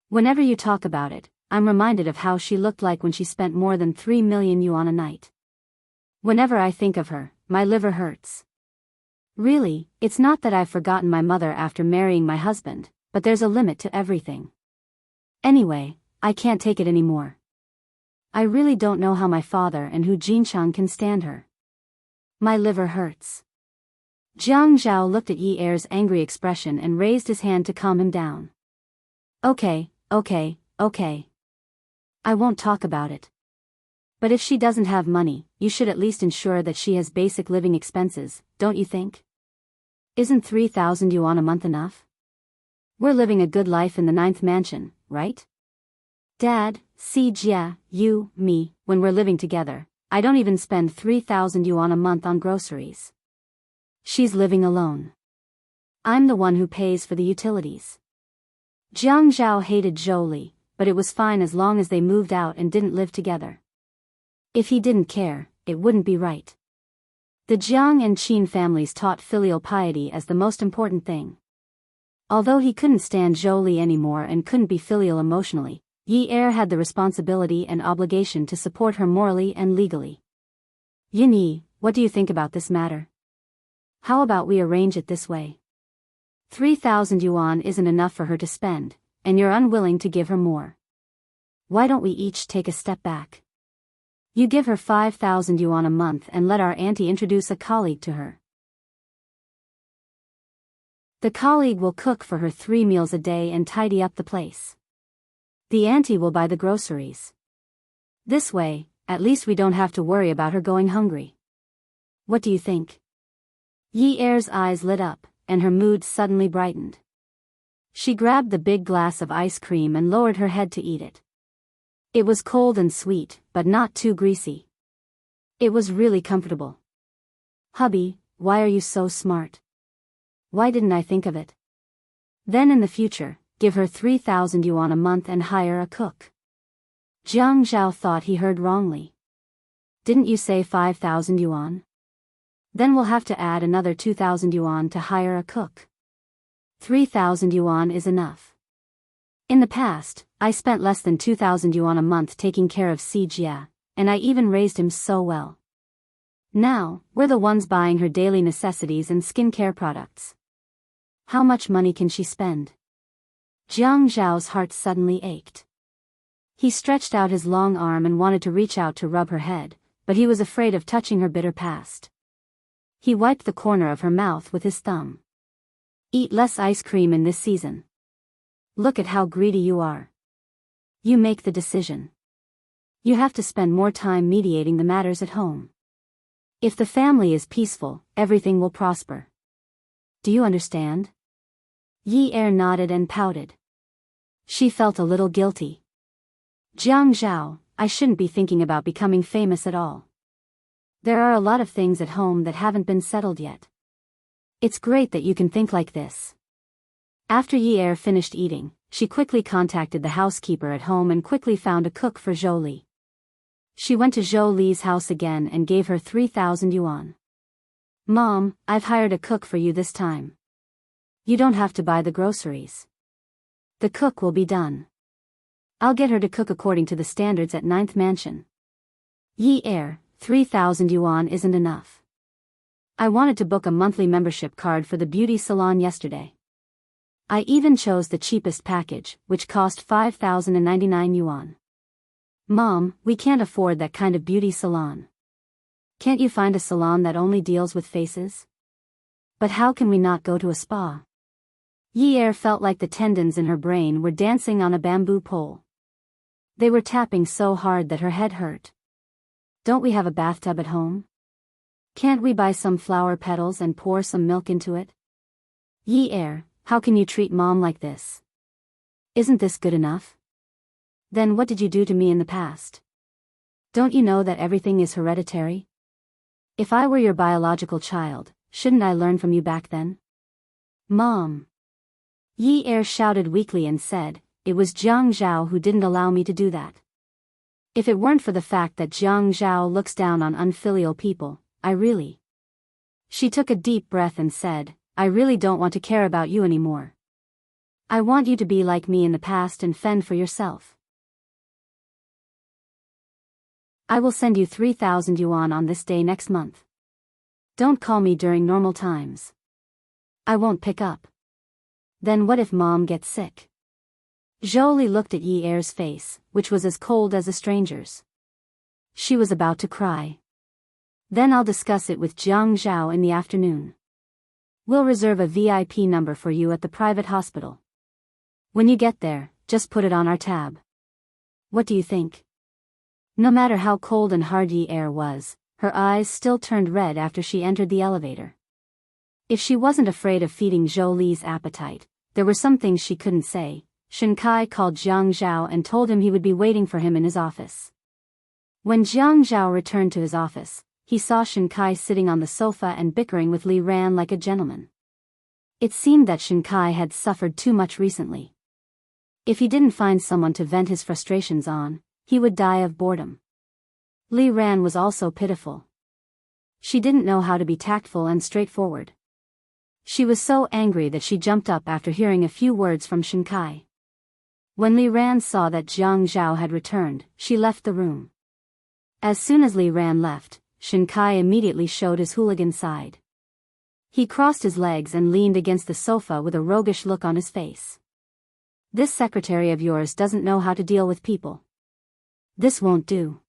Whenever you talk about it, I'm reminded of how she looked like when she spent more than 3 million yuan a night. Whenever I think of her, my liver hurts. Really, it's not that I've forgotten my mother after marrying my husband, but there's a limit to everything. Anyway, I can't take it anymore. I really don't know how my father and Hu Jincheng can stand her. My liver hurts." Jiang Zhao looked at Yi angry expression and raised his hand to calm him down. Okay. I won't talk about it. But if she doesn't have money, you should at least ensure that she has basic living expenses, don't you think? Isn't 3,000 yuan a month enough? We're living a good life in the 9th mansion, right? Dad, see Jia, you, me, when we're living together, I don't even spend 3,000 yuan a month on groceries. She's living alone. I'm the one who pays for the utilities." Jiang Zhao hated Jolie, but it was fine as long as they moved out and didn't live together. If he didn't care, it wouldn't be right. The Jiang and Qin families taught filial piety as the most important thing. Although he couldn't stand Jolie anymore and couldn't be filial emotionally, Yi had the responsibility and obligation to support her morally and legally. "Yin Yi, what do you think about this matter? How about we arrange it this way? 3,000 yuan isn't enough for her to spend, and you're unwilling to give her more. Why don't we each take a step back? You give her 5,000 yuan a month and let our auntie introduce a colleague to her. The colleague will cook for her 3 meals a day and tidy up the place. The auntie will buy the groceries. This way, at least we don't have to worry about her going hungry. What do you think?" Yi eyes lit up, and her mood suddenly brightened. She grabbed the big glass of ice cream and lowered her head to eat it. It was cold and sweet, but not too greasy. It was really comfortable. "Hubby, why are you so smart? Why didn't I think of it? Then in the future, give her 3,000 yuan a month and hire a cook. Jiang Zhao thought he heard wrongly. Didn't you say 5,000 yuan? Then we'll have to add another 2,000 yuan to hire a cook. 3,000 yuan is enough. In the past, I spent less than 2,000 yuan a month taking care of Si Jia, and I even raised him so well. Now, we're the ones buying her daily necessities and skincare products. How much money can she spend? Jiang Zhao's heart suddenly ached. He stretched out his long arm and wanted to reach out to rub her head, but he was afraid of touching her bitter past. He wiped the corner of her mouth with his thumb. Eat less ice cream in this season. Look at how greedy you are. You make the decision. You have to spend more time mediating the matters at home. If the family is peaceful, everything will prosper. Do you understand? Yi Er nodded and pouted. She felt a little guilty. Jiang Zhao, I shouldn't be thinking about becoming famous at all. There are a lot of things at home that haven't been settled yet. It's great that you can think like this. After Yi Er finished eating, she quickly contacted the housekeeper at home and quickly found a cook for Zhou Li. She went to Zhou Li's house again and gave her 3,000 yuan. Mom, I've hired a cook for you this time. You don't have to buy the groceries. The cook will be done. I'll get her to cook according to the standards at 9th Mansion. Yi Er, 3,000 yuan isn't enough. I wanted to book a monthly membership card for the beauty salon yesterday. I even chose the cheapest package, which cost 5,099 yuan. Mom, we can't afford that kind of beauty salon. Can't you find a salon that only deals with faces? But how can we not go to a spa? Yi Er felt like the tendons in her brain were dancing on a bamboo pole. They were tapping so hard that her head hurt. Don't we have a bathtub at home? Can't we buy some flower petals and pour some milk into it? Yi Er, how can you treat Mom like this? Isn't this good enough? Then what did you do to me in the past? Don't you know that everything is hereditary? If I were your biological child, shouldn't I learn from you back then? Mom! Yi Er shouted weakly and said, it was Jiang Zhao who didn't allow me to do that. If it weren't for the fact that Jiang Zhao looks down on unfilial people, I really... She took a deep breath and said, I really don't want to care about you anymore. I want you to be like me in the past and fend for yourself. I will send you 3,000 yuan on this day next month. Don't call me during normal times. I won't pick up. Then what if Mom gets sick? Zhou Li looked at Yi Er's face, which was as cold as a stranger's. She was about to cry. Then I'll discuss it with Jiang Zhao in the afternoon. We'll reserve a VIP number for you at the private hospital. When you get there, just put it on our tab. What do you think? No matter how cold and hard Yi Er was, her eyes still turned red after she entered the elevator. If she wasn't afraid of feeding Zhou Li's appetite, there were some things she couldn't say. Shen Kai called Jiang Zhao and told him he would be waiting for him in his office. When Jiang Zhao returned to his office, he saw Shen Kai sitting on the sofa and bickering with Li Ran like a gentleman. It seemed that Shen Kai had suffered too much recently. If he didn't find someone to vent his frustrations on, he would die of boredom. Li Ran was also pitiful. She didn't know how to be tactful and straightforward. She was so angry that she jumped up after hearing a few words from Shen Kai. When Li Ran saw that Jiang Zhao had returned, she left the room. As soon as Li Ran left, Shen Kai immediately showed his hooligan side. He crossed his legs and leaned against the sofa with a roguish look on his face. This secretary of yours doesn't know how to deal with people. This won't do.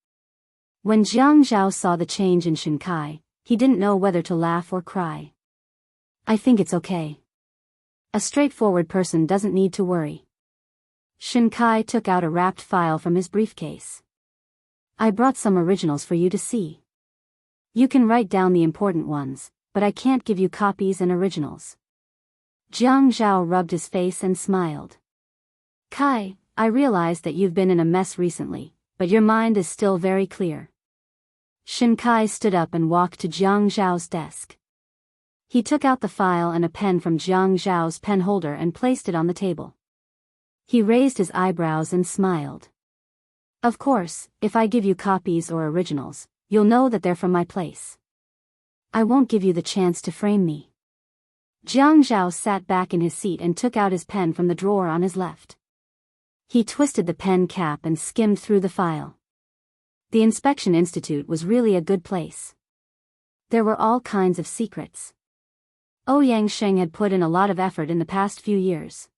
When Jiang Zhao saw the change in Shen Kai, he didn't know whether to laugh or cry. I think it's okay. A straightforward person doesn't need to worry. Shen Kai took out a wrapped file from his briefcase. I brought some originals for you to see. You can write down the important ones, but I can't give you copies and originals. Jiang Zhao rubbed his face and smiled. Kai, I realize that you've been in a mess recently, but your mind is still very clear. Shen Kai stood up and walked to Jiang Zhao's desk. He took out the file and a pen from Jiang Zhao's pen holder and placed it on the table. He raised his eyebrows and smiled. Of course, if I give you copies or originals, you'll know that they're from my place. I won't give you the chance to frame me. Jiang Zhao sat back in his seat and took out his pen from the drawer on his left. He twisted the pen cap and skimmed through the file. The Inspection Institute was really a good place. There were all kinds of secrets. Ouyang Sheng had put in a lot of effort in the past few years.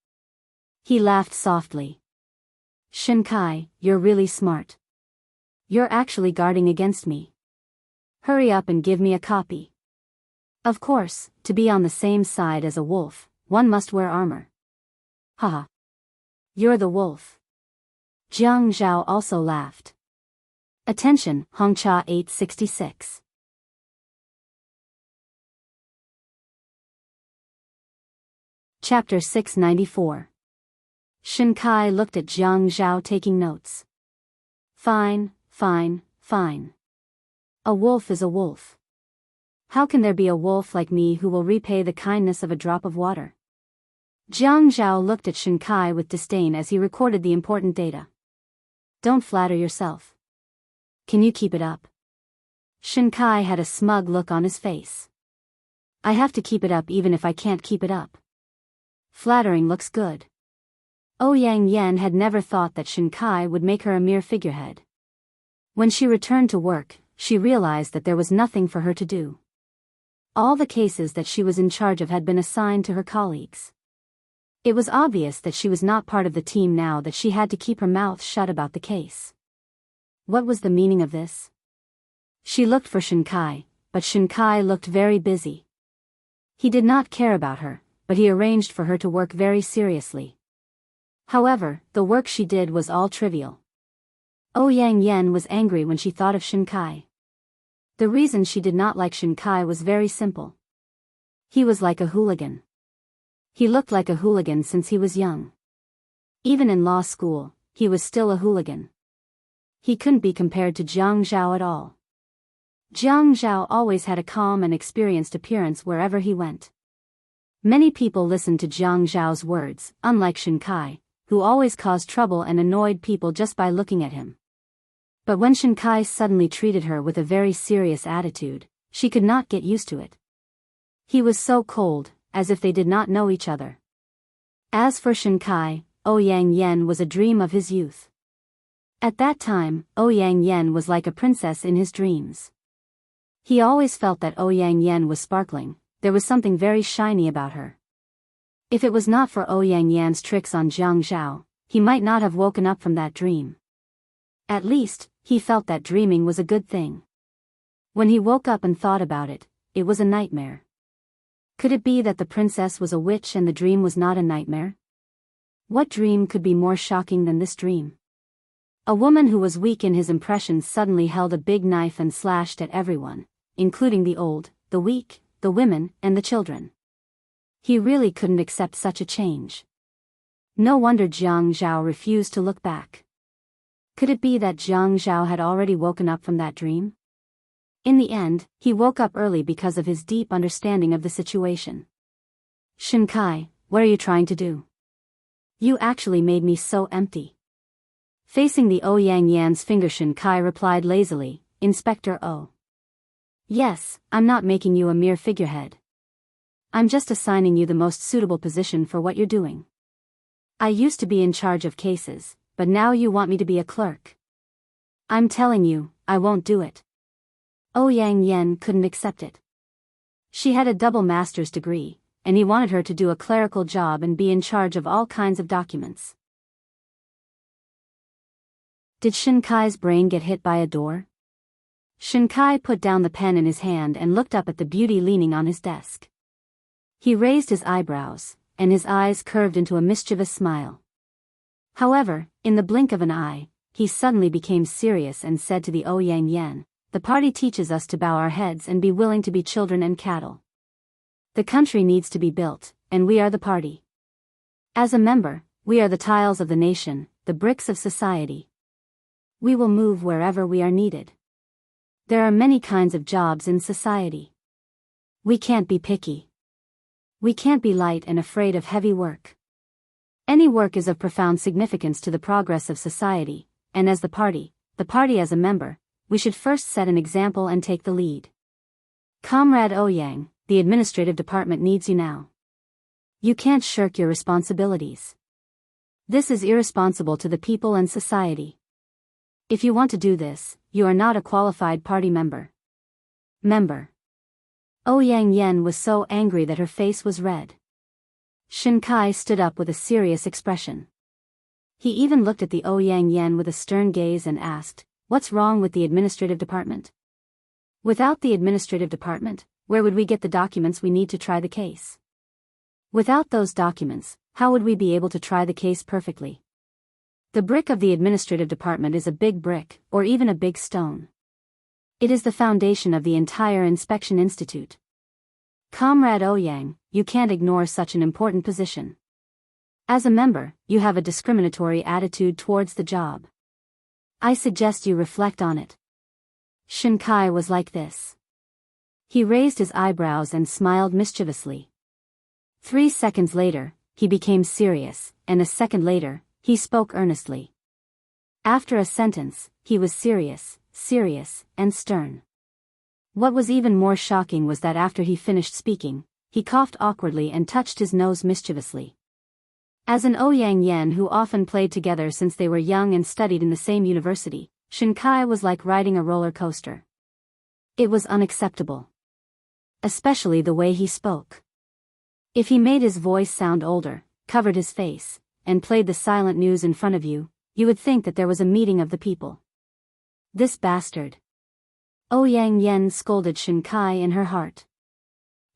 He laughed softly. Shinkai, you're really smart. You're actually guarding against me. Hurry up and give me a copy. Of course, to be on the same side as a wolf, one must wear armor. Haha. You're the wolf. Jiang Zhao also laughed. Attention, Hongcha 866. Chapter 694. Shinkai looked at Jiang Zhao taking notes. Fine, fine, fine. A wolf is a wolf. How can there be a wolf like me who will repay the kindness of a drop of water? Jiang Zhao looked at Shinkai with disdain as he recorded the important data. Don't flatter yourself. Can you keep it up? Shinkai had a smug look on his face. I have to keep it up even if I can't keep it up. Flattering looks good. Ouyang Yan had never thought that Shinkai would make her a mere figurehead. When she returned to work, she realized that there was nothing for her to do. All the cases that she was in charge of had been assigned to her colleagues. It was obvious that she was not part of the team now that she had to keep her mouth shut about the case. What was the meaning of this? She looked for Shinkai, but Shinkai looked very busy. He did not care about her, but he arranged for her to work very seriously. However, the work she did was all trivial. Ouyang Yan was angry when she thought of Shinkai. The reason she did not like Shinkai was very simple. He was like a hooligan. He looked like a hooligan since he was young. Even in law school, he was still a hooligan. He couldn't be compared to Jiang Zhao at all. Jiang Zhao always had a calm and experienced appearance wherever he went. Many people listened to Jiang Zhao's words, unlike Shinkai, who always caused trouble and annoyed people just by looking at him. But when Shinkai suddenly treated her with a very serious attitude, she could not get used to it. He was so cold, as if they did not know each other. As for Shinkai, Ouyang Yan was a dream of his youth. At that time, Ouyang Yan was like a princess in his dreams. He always felt that Ouyang Yan was sparkling, there was something very shiny about her. If it was not for Ouyang Yan's tricks on Jiang Zhao, he might not have woken up from that dream. At least, he felt that dreaming was a good thing. When he woke up and thought about it, it was a nightmare. Could it be that the princess was a witch and the dream was not a nightmare? What dream could be more shocking than this dream? A woman who was weak in his impressions suddenly held a big knife and slashed at everyone, including the old, the weak, the women, and the children. He really couldn't accept such a change. No wonder Jiang Zhao refused to look back. Could it be that Jiang Zhao had already woken up from that dream? In the end, he woke up early because of his deep understanding of the situation. Shinkai, what are you trying to do? You actually made me so empty. Facing the Ouyang Yan's finger, Shinkai replied lazily, Inspector O. Yes, I'm not making you a mere figurehead. I'm just assigning you the most suitable position for what you're doing. I used to be in charge of cases, but now you want me to be a clerk. I'm telling you, I won't do it. Ouyang Yan couldn't accept it. She had a double master's degree, and he wanted her to do a clerical job and be in charge of all kinds of documents. Did Shinkai's brain get hit by a door? Shinkai put down the pen in his hand and looked up at the beauty leaning on his desk. He raised his eyebrows, and his eyes curved into a mischievous smile. However, in the blink of an eye, he suddenly became serious and said to the Ouyang Yan, the party teaches us to bow our heads and be willing to be children and cattle. The country needs to be built, and we are the party. As a member, we are the tiles of the nation, the bricks of society. We will move wherever we are needed. There are many kinds of jobs in society. We can't be picky. We can't be light and afraid of heavy work. Any work is of profound significance to the progress of society, and as the party as a member, we should first set an example and take the lead. Comrade Ouyang, the administrative department needs you now. You can't shirk your responsibilities. This is irresponsible to the people and society. If you want to do this, you are not a qualified party member. Ouyang Yen was so angry that her face was red. Shin Kai stood up with a serious expression. He even looked at the Ouyang Yen with a stern gaze and asked, "What's wrong with the administrative department? Without the administrative department, where would we get the documents we need to try the case? Without those documents, how would we be able to try the case perfectly? The brick of the administrative department is a big brick, or even a big stone. It is the foundation of the entire inspection institute. Comrade Ouyang, you can't ignore such an important position. As a member, you have a discriminatory attitude towards the job. I suggest you reflect on it." Shin Kai was like this. He raised his eyebrows and smiled mischievously. 3 seconds later, he became serious, and a second later, he spoke earnestly. After a sentence, he was serious, and stern. What was even more shocking was that after he finished speaking, he coughed awkwardly and touched his nose mischievously. As an Ouyang Yen who often played together since they were young and studied in the same university, Shin Kai was like riding a roller coaster. It was unacceptable. Especially the way he spoke. If he made his voice sound older, covered his face, and played the silent news in front of you, you would think that there was a meeting of the people. This bastard. Ouyang Yen scolded Shin Kai in her heart.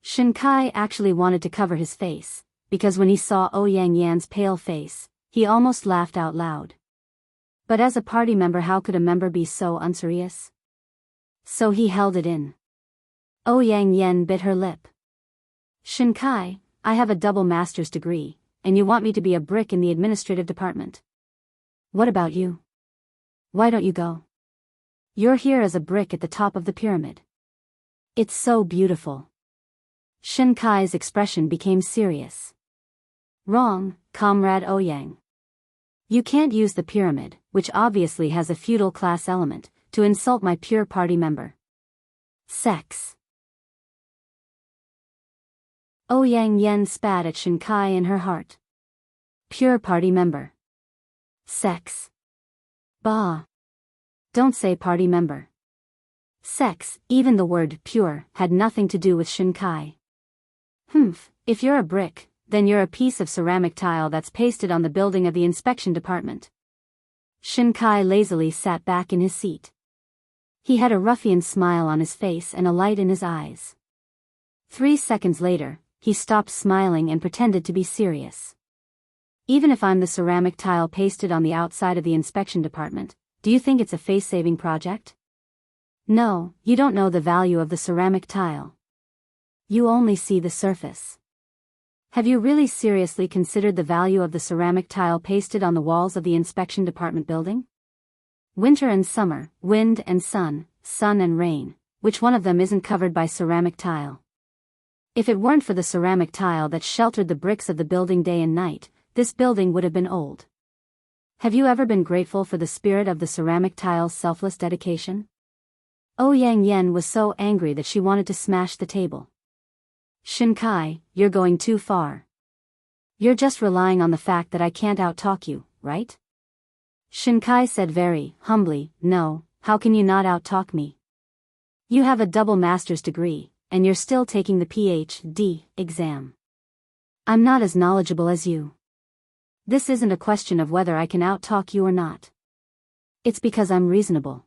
Shin Kai actually wanted to cover his face, because when he saw Ouyang Yan's pale face, he almost laughed out loud. But as a party member, how could a member be so unserious? So he held it in. Ouyang Yen bit her lip. Shin Kai, I have a double master's degree, and you want me to be a brick in the administrative department. What about you? Why don't you go? You're here as a brick at the top of the pyramid. It's so beautiful. Shin Kai's expression became serious. Wrong, Comrade Ouyang. You can't use the pyramid, which obviously has a feudal class element, to insult my pure party member. Sex. Ouyang Yen spat at Shin Kai in her heart. Pure party member. Sex. Bah. Don't say party member. Sex, even the word pure, had nothing to do with Shin Kai. If you're a brick, then you're a piece of ceramic tile that's pasted on the building of the inspection department. Shin Kai lazily sat back in his seat. He had a ruffian smile on his face and a light in his eyes. 3 seconds later, he stopped smiling and pretended to be serious. Even if I'm the ceramic tile pasted on the outside of the inspection department, do you think it's a face-saving project? No, you don't know the value of the ceramic tile. You only see the surface. Have you really seriously considered the value of the ceramic tile pasted on the walls of the inspection department building? Winter and summer, wind and sun and rain, which one of them isn't covered by ceramic tile? If it weren't for the ceramic tile that sheltered the bricks of the building day and night, this building would have been old. Have you ever been grateful for the spirit of the ceramic tile's selfless dedication? Ouyang Yen was so angry that she wanted to smash the table. Shin Kai, you're going too far. You're just relying on the fact that I can't out-talk you, right? Shin Kai said very humbly, no, how can you not out-talk me? You have a double master's degree, and you're still taking the PhD exam. I'm not as knowledgeable as you. This isn't a question of whether I can out-talk you or not. It's because I'm reasonable.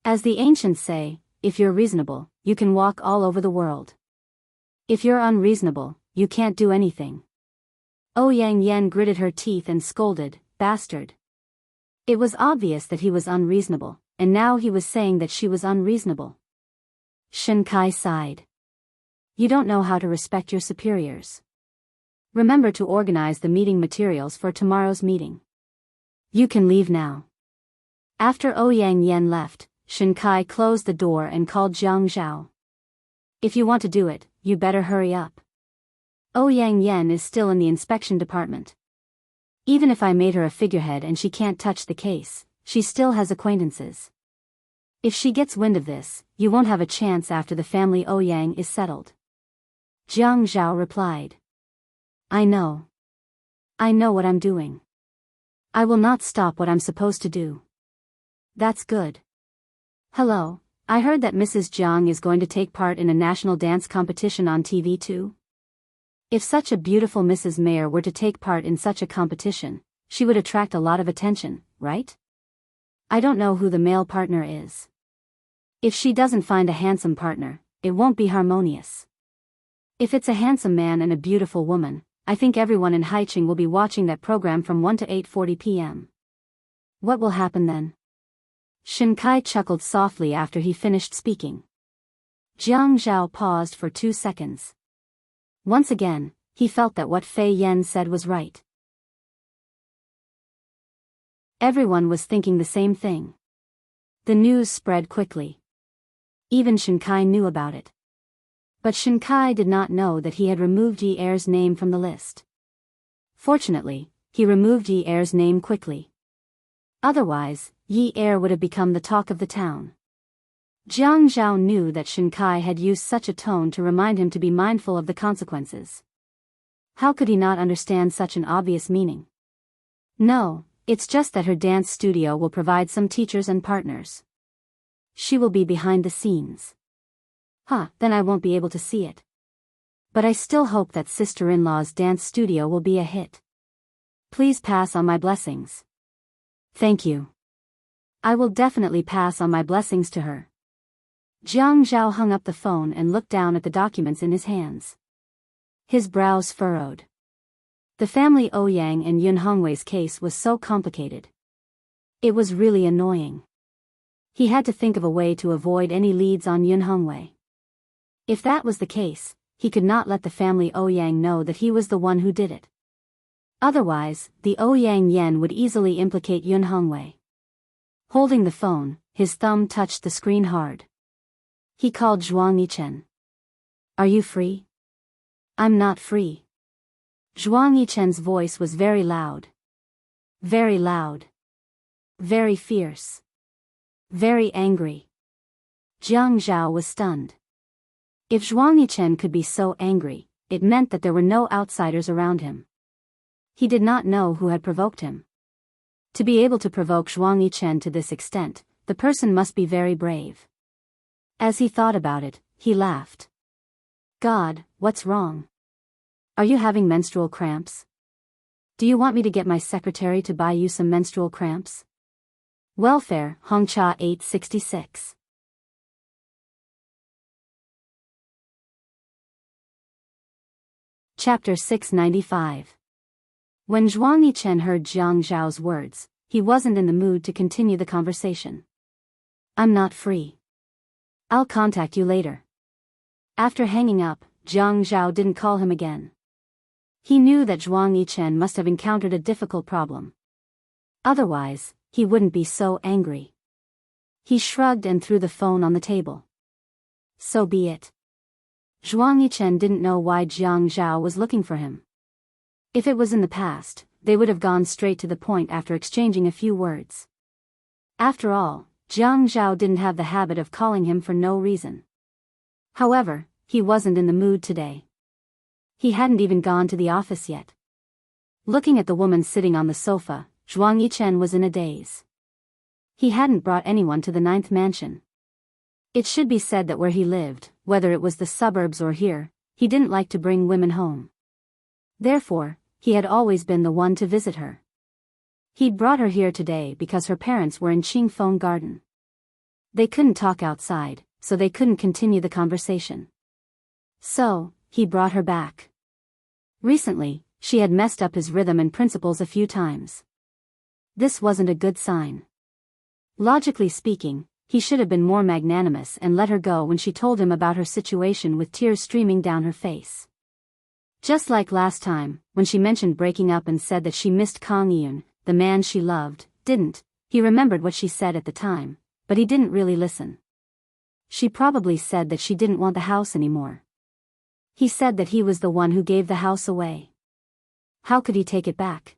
As the ancients say, if you're reasonable, you can walk all over the world. If you're unreasonable, you can't do anything. Ouyang Yen gritted her teeth and scolded, bastard. It was obvious that he was unreasonable, and now he was saying that she was unreasonable. Shin Kai sighed. You don't know how to respect your superiors. Remember to organize the meeting materials for tomorrow's meeting. You can leave now. After Ouyang Yen left, Shin Kai closed the door and called Jiang Zhao. If you want to do it, you better hurry up. Ouyang Yen is still in the inspection department. Even if I made her a figurehead and she can't touch the case, she still has acquaintances. If she gets wind of this, you won't have a chance after the family Ouyang is settled. Jiang Zhao replied. I know. I know what I'm doing. I will not stop what I'm supposed to do. That's good. Hello, I heard that Mrs. Jiang is going to take part in a national dance competition on TV too. If such a beautiful Mrs. Mayor were to take part in such a competition, she would attract a lot of attention, right? I don't know who the male partner is. If she doesn't find a handsome partner, it won't be harmonious. If it's a handsome man and a beautiful woman, I think everyone in Haicheng will be watching that program from 1 to 8:40 p.m. What will happen then? Shen Kai chuckled softly after he finished speaking. Jiang Zhao paused for 2 seconds. Once again, he felt that what Fei Yan said was right. Everyone was thinking the same thing. The news spread quickly. Even Shen Kai knew about it. But Shen Kai did not know that he had removed Yi Er's name from the list. Fortunately, he removed Yi Er's name quickly. Otherwise, Yi Er would have become the talk of the town. Jiang Zhao knew that Shen Kai had used such a tone to remind him to be mindful of the consequences. How could he not understand such an obvious meaning? No, it's just that her dance studio will provide some teachers and partners. She will be behind the scenes. Then I won't be able to see it. But I still hope that sister-in-law's dance studio will be a hit. Please pass on my blessings. Thank you. I will definitely pass on my blessings to her. Jiang Zhao hung up the phone and looked down at the documents in his hands. His brows furrowed. The family Ouyang and Yun Hongwei's case was so complicated. It was really annoying. He had to think of a way to avoid any leads on Yun Hongwei. If that was the case, he could not let the family Ouyang know that he was the one who did it. Otherwise, the Ouyang Yen would easily implicate Yun Hongwei. Holding the phone, his thumb touched the screen hard. He called Zhuang Yichen. Are you free? I'm not free. Zhuang Yichen's voice was very loud. Very loud. Very fierce. Very angry. Jiang Zhao was stunned. If Zhuang Yichen could be so angry, it meant that there were no outsiders around him. He did not know who had provoked him. To be able to provoke Zhuang Yichen to this extent, the person must be very brave. As he thought about it, he laughed. God, what's wrong? Are you having menstrual cramps? Do you want me to get my secretary to buy you some menstrual cramps? Welfare, Hongcha 866. Chapter 695. When Zhuang Yichen heard Jiang Zhao's words, he wasn't in the mood to continue the conversation. I'm not free. I'll contact you later. After hanging up, Jiang Zhao didn't call him again. He knew that Zhuang Yichen must have encountered a difficult problem. Otherwise, he wouldn't be so angry. He shrugged and threw the phone on the table. So be it. Zhuang Yichen didn't know why Jiang Zhao was looking for him. If it was in the past, they would have gone straight to the point after exchanging a few words. After all, Jiang Zhao didn't have the habit of calling him for no reason. However, he wasn't in the mood today. He hadn't even gone to the office yet. Looking at the woman sitting on the sofa, Zhuang Yichen was in a daze. He hadn't brought anyone to the 9th mansion. It should be said that where he lived, whether it was the suburbs or here, he didn't like to bring women home. Therefore, he had always been the one to visit her. He'd brought her here today because her parents were in Qingfeng Garden. They couldn't talk outside, so they couldn't continue the conversation. So, he brought her back. Recently, she had messed up his rhythm and principles a few times. This wasn't a good sign. Logically speaking, he should have been more magnanimous and let her go when she told him about her situation with tears streaming down her face. Just like last time, when she mentioned breaking up and said that she missed Kang Yun, the man she loved, he remembered what she said at the time, but he didn't really listen. She probably said that she didn't want the house anymore. He said that he was the one who gave the house away. How could he take it back?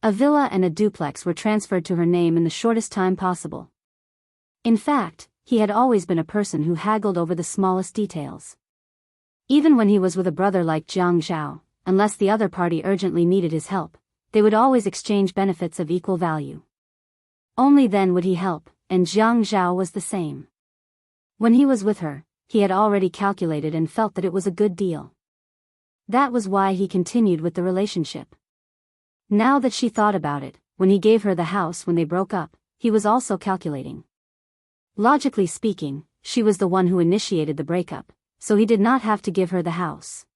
A villa and a duplex were transferred to her name in the shortest time possible. In fact, he had always been a person who haggled over the smallest details. Even when he was with a brother like Jiang Zhao, unless the other party urgently needed his help, they would always exchange benefits of equal value. Only then would he help, and Jiang Zhao was the same. When he was with her, he had already calculated and felt that it was a good deal. That was why he continued with the relationship. Now that she thought about it, when he gave her the house when they broke up, he was also calculating. Logically speaking, she was the one who initiated the breakup, so he did not have to give her the house.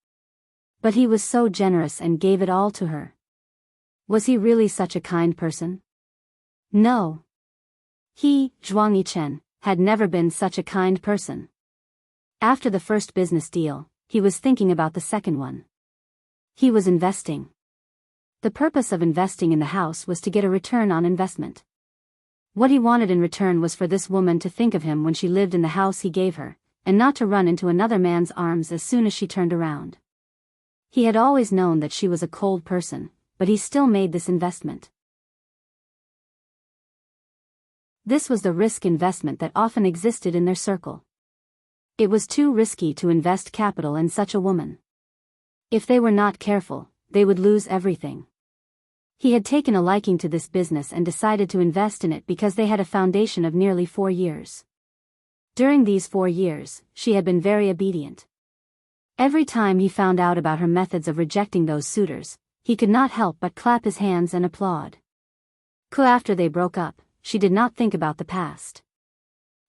But he was so generous and gave it all to her. Was he really such a kind person? No. He, Zhuang Yichen, had never been such a kind person. After the first business deal, he was thinking about the second one. He was investing. The purpose of investing in the house was to get a return on investment. What he wanted in return was for this woman to think of him when she lived in the house he gave her, and not to run into another man's arms as soon as she turned around. He had always known that she was a cold person, but he still made this investment. This was the risk investment that often existed in their circle. It was too risky to invest capital in such a woman. If they were not careful, they would lose everything. He had taken a liking to this business and decided to invest in it because they had a foundation of nearly 4 years. During these 4 years, she had been very obedient. Every time he found out about her methods of rejecting those suitors, he could not help but clap his hands and applaud. After they broke up, she did not think about the past.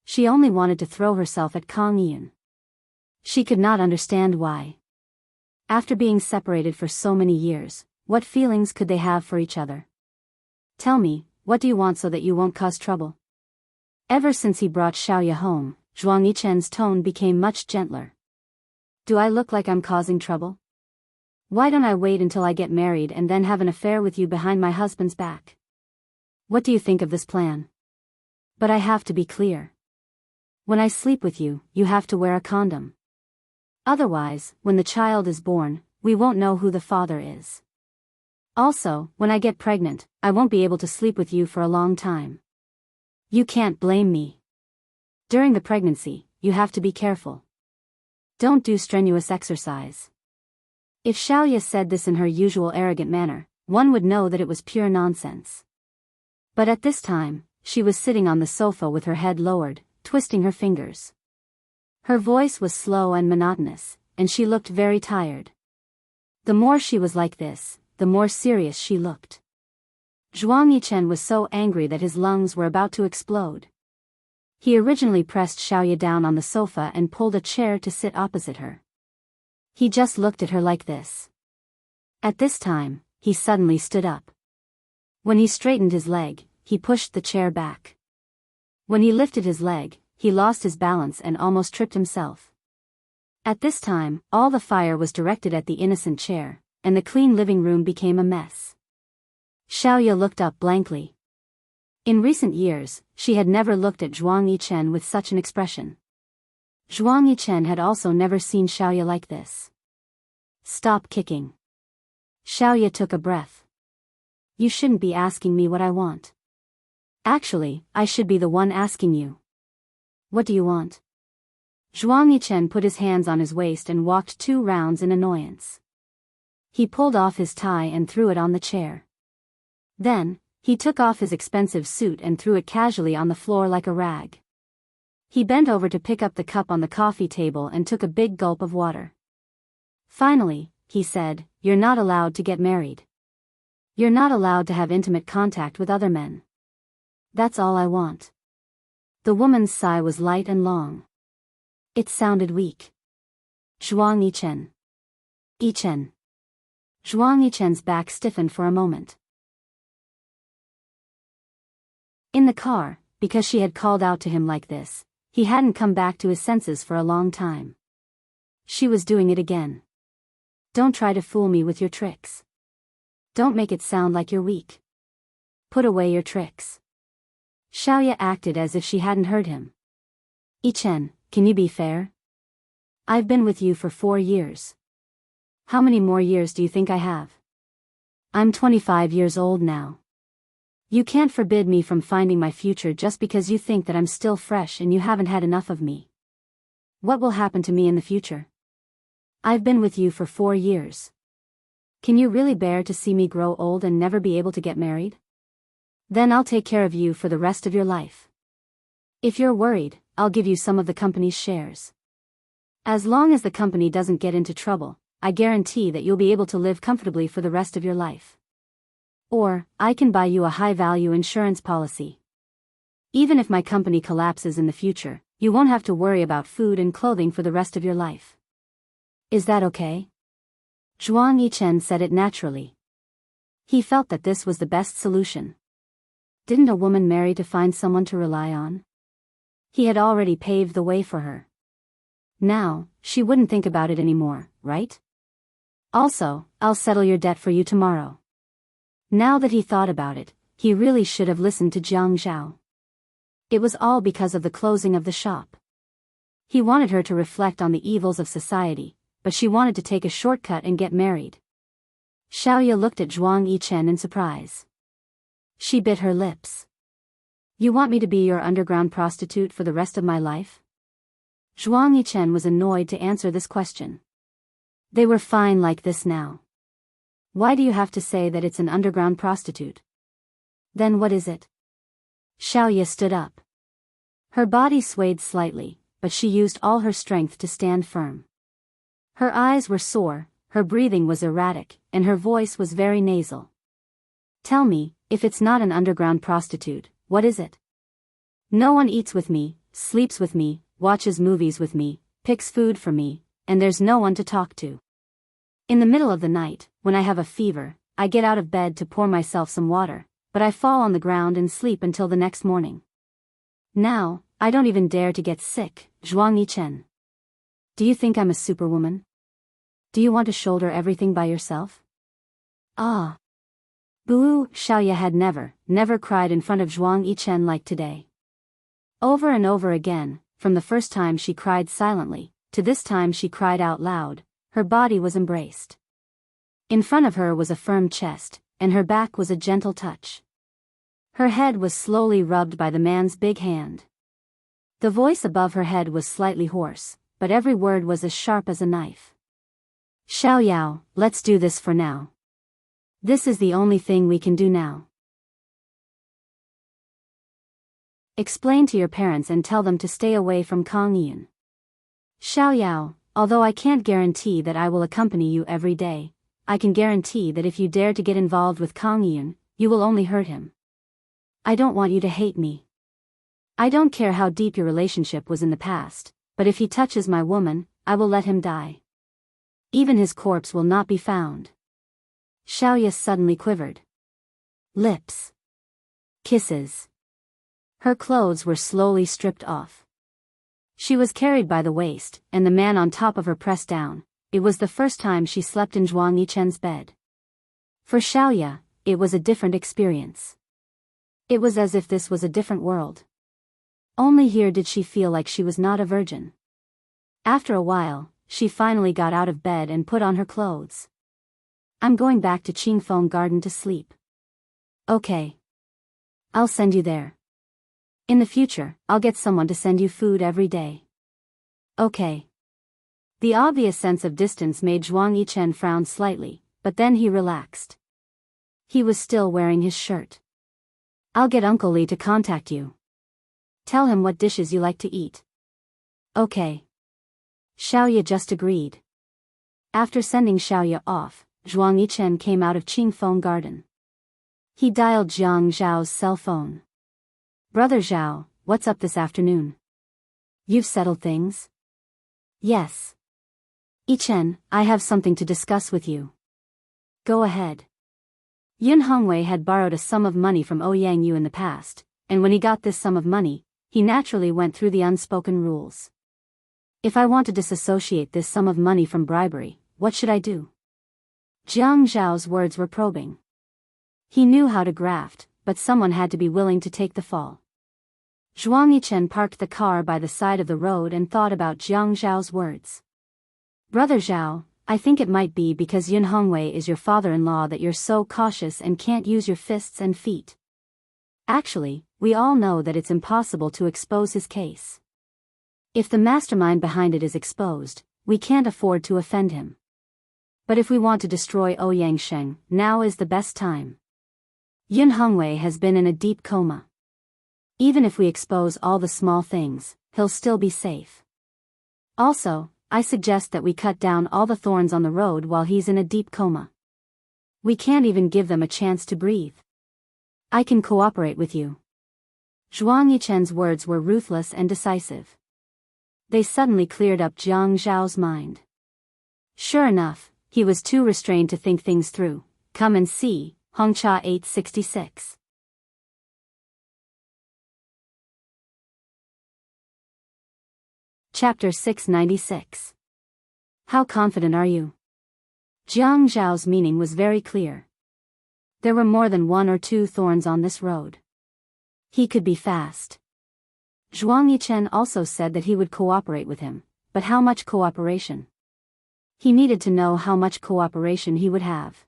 She only wanted to throw herself at Kang Yun. She could not understand why. After being separated for so many years, what feelings could they have for each other? Tell me, what do you want so that you won't cause trouble? Ever since he brought Xiaoya home, Zhuang Yichen's tone became much gentler. Do I look like I'm causing trouble? Why don't I wait until I get married and then have an affair with you behind my husband's back? What do you think of this plan? But I have to be clear. When I sleep with you, you have to wear a condom. Otherwise, when the child is born, we won't know who the father is. Also, when I get pregnant, I won't be able to sleep with you for a long time. You can't blame me. During the pregnancy, you have to be careful. Don't do strenuous exercise. If Xiaoya said this in her usual arrogant manner, one would know that it was pure nonsense. But at this time, she was sitting on the sofa with her head lowered, twisting her fingers. Her voice was slow and monotonous, and she looked very tired. The more she was like this, the more serious she looked. Zhuang Yichen was so angry that his lungs were about to explode. He originally pressed Xiaoya down on the sofa and pulled a chair to sit opposite her. He just looked at her like this. At this time, he suddenly stood up. When he straightened his leg, he pushed the chair back. When he lifted his leg, he lost his balance and almost tripped himself. At this time, all the fire was directed at the innocent chair, and the clean living room became a mess. Xiaoya looked up blankly. In recent years, she had never looked at Zhuang Yichen with such an expression. Zhuang Yichen had also never seen Xiaoya like this. Stop kicking. Xiaoya took a breath. You shouldn't be asking me what I want. Actually, I should be the one asking you. What do you want? Zhuang Yichen put his hands on his waist and walked 2 rounds in annoyance. He pulled off his tie and threw it on the chair. Then, he took off his expensive suit and threw it casually on the floor like a rag. He bent over to pick up the cup on the coffee table and took a big gulp of water. Finally, he said, "You're not allowed to get married. You're not allowed to have intimate contact with other men. That's all I want." The woman's sigh was light and long. It sounded weak. Zhuang Yichen. Yichen. Zhuang Yichen's back stiffened for a moment. In the car, because she had called out to him like this, he hadn't come back to his senses for a long time. She was doing it again. Don't try to fool me with your tricks. Don't make it sound like you're weak. Put away your tricks. Xiaoya acted as if she hadn't heard him. Yichen, can you be fair? I've been with you for 4 years. How many more years do you think I have? I'm 25 years old now. You can't forbid me from finding my future just because you think that I'm still fresh and you haven't had enough of me. What will happen to me in the future? I've been with you for 4 years. Can you really bear to see me grow old and never be able to get married? Then I'll take care of you for the rest of your life. If you're worried, I'll give you some of the company's shares. As long as the company doesn't get into trouble, I guarantee that you'll be able to live comfortably for the rest of your life. Or, I can buy you a high-value insurance policy. Even if my company collapses in the future, you won't have to worry about food and clothing for the rest of your life. Is that okay? Zhuang Yichen said it naturally. He felt that this was the best solution. Didn't a woman marry to find someone to rely on? He had already paved the way for her. Now, she wouldn't think about it anymore, right? Also, I'll settle your debt for you tomorrow. Now that he thought about it, he really should have listened to Jiang Zhao. It was all because of the closing of the shop. He wanted her to reflect on the evils of society, but she wanted to take a shortcut and get married. Xiaoya looked at Zhuang Yichen in surprise. She bit her lips. You want me to be your underground prostitute for the rest of my life? Zhuang Yichen was annoyed to answer this question. They were fine like this now. Why do you have to say that it's an underground prostitute? Then what is it? Xiaoya stood up. Her body swayed slightly, but she used all her strength to stand firm. Her eyes were sore, her breathing was erratic, and her voice was very nasal. Tell me, if it's not an underground prostitute, what is it? No one eats with me, sleeps with me, watches movies with me, picks food for me, and there's no one to talk to. In the middle of the night, when I have a fever, I get out of bed to pour myself some water, but I fall on the ground and sleep until the next morning. Now, I don't even dare to get sick, Zhuang Yichen. Do you think I'm a superwoman? Do you want to shoulder everything by yourself? Ah. Boo, Xiaoya had never cried in front of Zhuang Yichen like today. Over and over again, from the first time she cried silently, to this time she cried out loud, her body was embraced. In front of her was a firm chest, and her back was a gentle touch. Her head was slowly rubbed by the man's big hand. The voice above her head was slightly hoarse, but every word was as sharp as a knife. Xiaoyao, let's do this for now. This is the only thing we can do now. Explain to your parents and tell them to stay away from Kongyun. Xiaoyao, although I can't guarantee that I will accompany you every day, I can guarantee that if you dare to get involved with Kongyun, you will only hurt him. I don't want you to hate me. I don't care how deep your relationship was in the past, but if he touches my woman, I will let him die. Even his corpse will not be found. Xiaoya suddenly quivered. Lips. Kisses. Her clothes were slowly stripped off. She was carried by the waist, and the man on top of her pressed down. It was the first time she slept in Zhuang Yichen's bed. For Xiaoya, it was a different experience. It was as if this was a different world. Only here did she feel like she was not a virgin. After a while, she finally got out of bed and put on her clothes. I'm going back to Qingfeng Garden to sleep. Okay. I'll send you there. In the future, I'll get someone to send you food every day. Okay. The obvious sense of distance made Zhuang Yichen frown slightly, but then he relaxed. He was still wearing his shirt. I'll get Uncle Li to contact you. Tell him what dishes you like to eat. Okay. Xiaoya just agreed. After sending Xiaoya off, Zhuang Yichen came out of Qingfeng Garden. He dialed Jiang Zhao's cell phone. Brother Zhao, what's up this afternoon? You've settled things? Yes. Yichen, I have something to discuss with you. Go ahead. Yun Hongwei had borrowed a sum of money from Ouyang Yu in the past, and when he got this sum of money, he naturally went through the unspoken rules. If I want to disassociate this sum of money from bribery, what should I do? Jiang Zhao's words were probing. He knew how to graft, but someone had to be willing to take the fall. Zhuang Yichen parked the car by the side of the road and thought about Jiang Zhao's words. Brother Zhao, I think it might be because Yun Hongwei is your father-in-law that you're so cautious and can't use your fists and feet. Actually, we all know that it's impossible to expose his case. If the mastermind behind it is exposed, we can't afford to offend him. But if we want to destroy Ouyang Sheng, now is the best time. Yun Hongwei has been in a deep coma. Even if we expose all the small things, he'll still be safe. Also, I suggest that we cut down all the thorns on the road while he's in a deep coma. We can't even give them a chance to breathe. I can cooperate with you. Zhuang Yichen's words were ruthless and decisive. They suddenly cleared up Jiang Zhao's mind. Sure enough, he was too restrained to think things through. Come and see, Hongcha 866. Chapter 696. How confident are you? Jiang Zhao's meaning was very clear. There were more than 1 or 2 thorns on this road. He could be fast. Zhuang Yichen also said that he would cooperate with him, but how much cooperation? He needed to know how much cooperation he would have.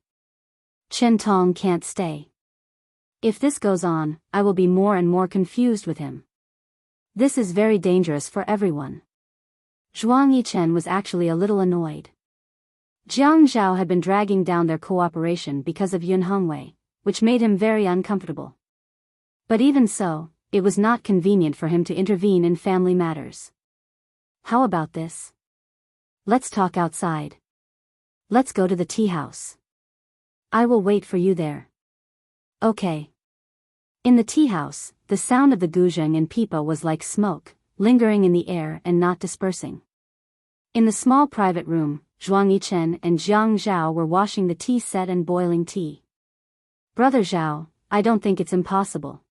Chen Tong can't stay. If this goes on, I will be more and more confused with him. This is very dangerous for everyone. Zhuang Yichen was actually a little annoyed. Jiang Zhao had been dragging down their cooperation because of Yun Hongwei, which made him very uncomfortable. But even so, it was not convenient for him to intervene in family matters. How about this? Let's talk outside. Let's go to the tea house. I will wait for you there. Okay. In the tea house, the sound of the guzheng and pipa was like smoke, lingering in the air and not dispersing. In the small private room, Zhuang Yichen and Jiang Zhao were washing the tea set and boiling tea. Brother Zhao, I don't think it's impossible.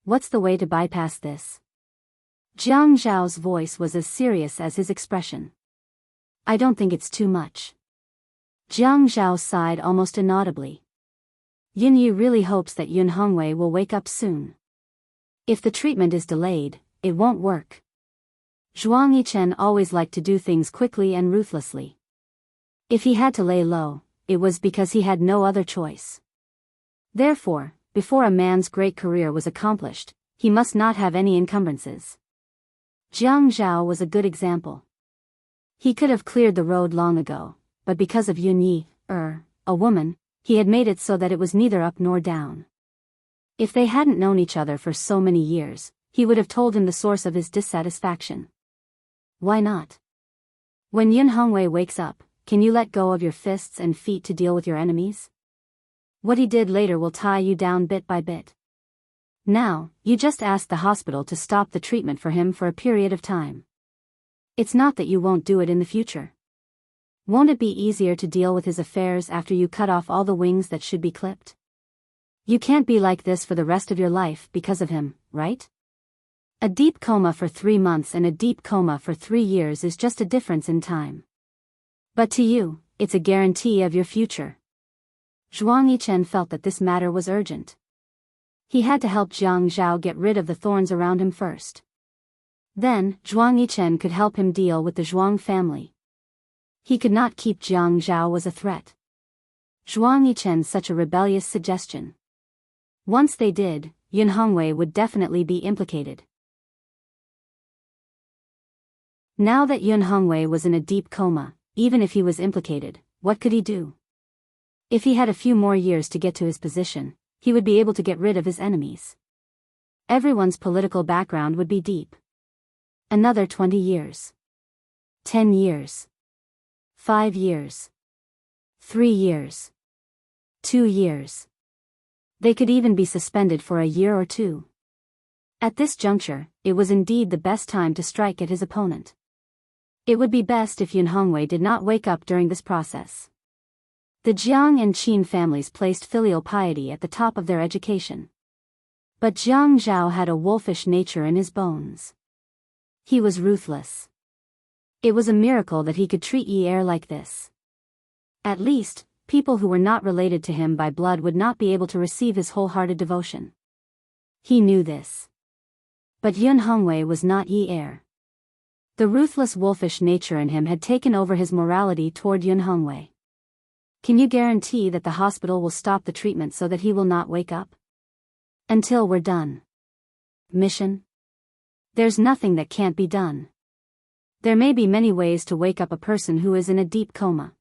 What's the way to bypass this? Jiang Zhao's voice was as serious as his expression. I don't think it's too much. Jiang Zhao sighed almost inaudibly. Yin Yu really hopes that Yun Hongwei will wake up soon. If the treatment is delayed, it won't work. Zhuang Yichen always liked to do things quickly and ruthlessly. If he had to lay low, it was because he had no other choice. Therefore, before a man's great career was accomplished, he must not have any encumbrances. Jiang Zhao was a good example. He could have cleared the road long ago, but because of Yun Yi, a woman, he had made it so that it was neither up nor down. If they hadn't known each other for so many years, he would have told him the source of his dissatisfaction. Why not? When Yun Hongwei wakes up, can you let go of your fists and feet to deal with your enemies? What he did later will tie you down bit by bit. Now, you just ask the hospital to stop the treatment for him for a period of time. It's not that you won't do it in the future. Won't it be easier to deal with his affairs after you cut off all the wings that should be clipped? You can't be like this for the rest of your life because of him, right? A deep coma for 3 months and a deep coma for 3 years is just a difference in time. But to you, it's a guarantee of your future. Zhuang Yichen felt that this matter was urgent. He had to help Jiang Zhao get rid of the thorns around him first. Then, Zhuang Yichen could help him deal with the Zhuang family. He could not keep Jiang Zhao was a threat. Zhuang Yichen's such a rebellious suggestion. Once they did, Yun Hongwei would definitely be implicated. Now that Yun Hongwei was in a deep coma, even if he was implicated, what could he do? If he had a few more years to get to his position, he would be able to get rid of his enemies. Everyone's political background would be deep. Another 20 years. 10 years. 5 years. 3 years. 2 years. They could even be suspended for a year or 2. At this juncture, it was indeed the best time to strike at his opponent. It would be best if Yun Hongwei did not wake up during this process. The Jiang and Qin families placed filial piety at the top of their education. But Jiang Zhao had a wolfish nature in his bones. He was ruthless. It was a miracle that he could treat Yi Er like this. At least, people who were not related to him by blood would not be able to receive his wholehearted devotion. He knew this. But Yun Hongwei was not Yi Er. The ruthless wolfish nature in him had taken over his morality toward Yun Hongwei. Can you guarantee that the hospital will stop the treatment so that he will not wake up? Until we're done. Mission? There's nothing that can't be done. There may be many ways to wake up a person who is in a deep coma.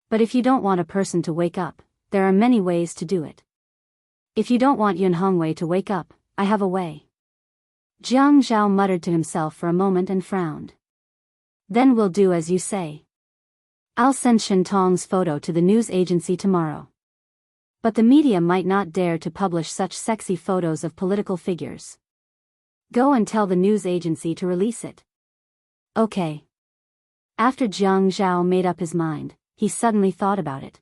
But if you don't want a person to wake up, there are many ways to do it. If you don't want Yun Hongwei to wake up, I have a way. Jiang Zhao muttered to himself for a moment and frowned. Then we'll do as you say. I'll send Shen Tong's photo to the news agency tomorrow. But the media might not dare to publish such sexy photos of political figures. Go and tell the news agency to release it. Okay. After Jiang Zhao made up his mind, he suddenly thought about it.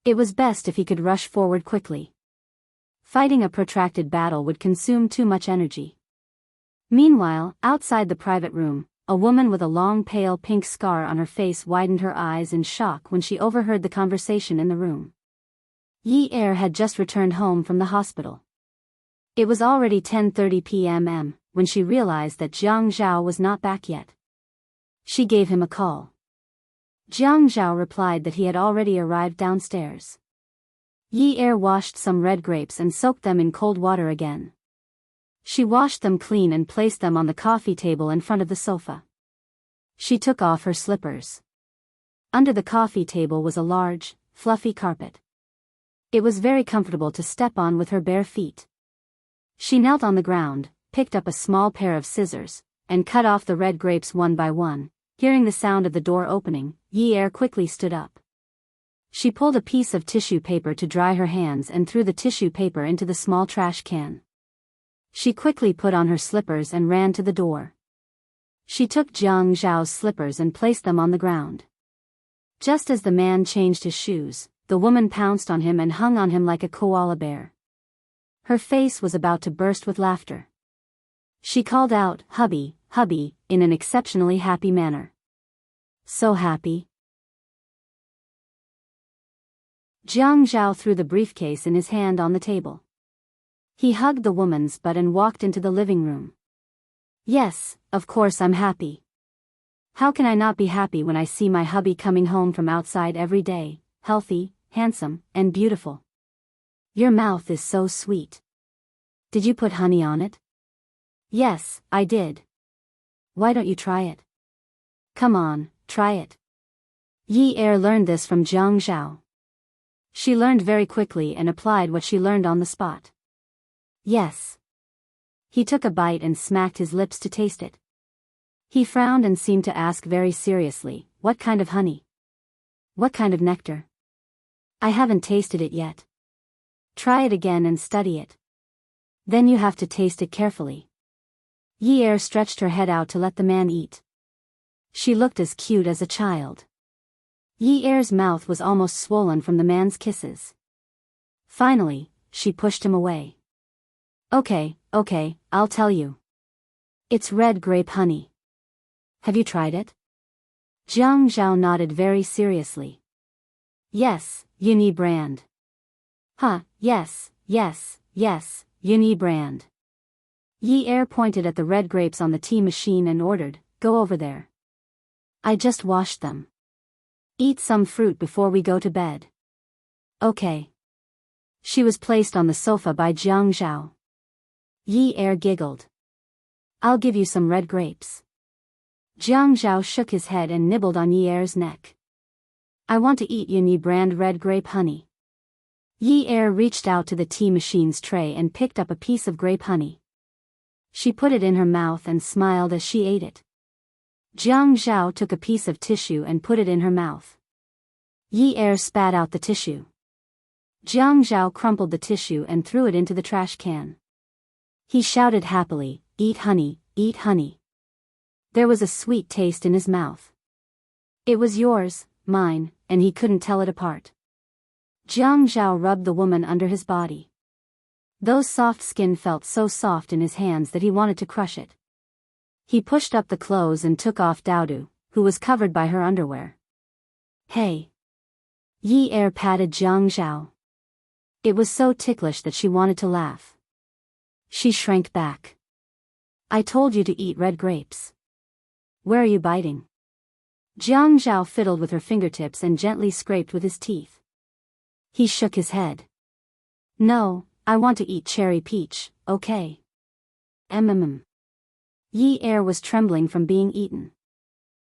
It was best if he could rush forward quickly. Fighting a protracted battle would consume too much energy. Meanwhile, outside the private room, a woman with a long pale pink scar on her face widened her eyes in shock when she overheard the conversation in the room. Yi Er had just returned home from the hospital. It was already 10:30 p.m. when she realized that Jiang Zhao was not back yet. She gave him a call. Jiang Zhao replied that he had already arrived downstairs. Yi Er washed some red grapes and soaked them in cold water again. She washed them clean and placed them on the coffee table in front of the sofa. She took off her slippers. Under the coffee table was a large, fluffy carpet. It was very comfortable to step on with her bare feet. She knelt on the ground, picked up a small pair of scissors, and cut off the red grapes one by one. Hearing the sound of the door opening, Yi Er quickly stood up. She pulled a piece of tissue paper to dry her hands and threw the tissue paper into the small trash can. She quickly put on her slippers and ran to the door. She took Jiang Zhao's slippers and placed them on the ground. Just as the man changed his shoes, the woman pounced on him and hung on him like a koala bear. Her face was about to burst with laughter. She called out, "Hubby, hubby," in an exceptionally happy manner. So happy. Jiang Zhao threw the briefcase in his hand on the table. He hugged the woman's butt and walked into the living room. Yes, of course I'm happy. How can I not be happy when I see my hubby coming home from outside every day, healthy, handsome, and beautiful? Your mouth is so sweet. Did you put honey on it? Yes, I did. Why don't you try it? Come on, try it. Yi Er learned this from Jiang Zhao. She learned very quickly and applied what she learned on the spot. Yes. He took a bite and smacked his lips to taste it. He frowned and seemed to ask very seriously, "What kind of honey? What kind of nectar? I haven't tasted it yet." Try it again and study it. Then you have to taste it carefully. Yi Er stretched her head out to let the man eat. She looked as cute as a child. Yi Er's mouth was almost swollen from the man's kisses. Finally, she pushed him away. Okay, I'll tell you. It's red grape honey. Have you tried it? Jiang Zhao nodded very seriously. Yes, Uni brand. Yes, Uni brand. Yi Er pointed at the red grapes on the tea machine and ordered, "Go over there. I just washed them. Eat some fruit before we go to bed." Okay. She was placed on the sofa by Jiang Zhao. Yi Er giggled. "I'll give you some red grapes." Jiang Zhao shook his head and nibbled on Yi Er's neck. "I want to eat Uni brand red grape honey." Yi Er reached out to the tea machine's tray and picked up a piece of grape honey. She put it in her mouth and smiled as she ate it. Jiang Zhao took a piece of tissue and put it in her mouth. Yi Er spat out the tissue. Jiang Zhao crumpled the tissue and threw it into the trash can. He shouted happily, "Eat honey, eat honey." There was a sweet taste in his mouth. It was yours, mine, and he couldn't tell it apart. Jiang Zhao rubbed the woman under his body. Those soft skin felt so soft in his hands that he wanted to crush it. He pushed up the clothes and took off Daodu, who was covered by her underwear. "Hey." Yi Er patted Jiang Zhao. It was so ticklish that she wanted to laugh. She shrank back. I told you to eat red grapes. Where are you biting? Jiang Zhao fiddled with her fingertips and gently scraped with his teeth. He shook his head. No, I want to eat cherry peach, okay? Yi Er was trembling from being eaten.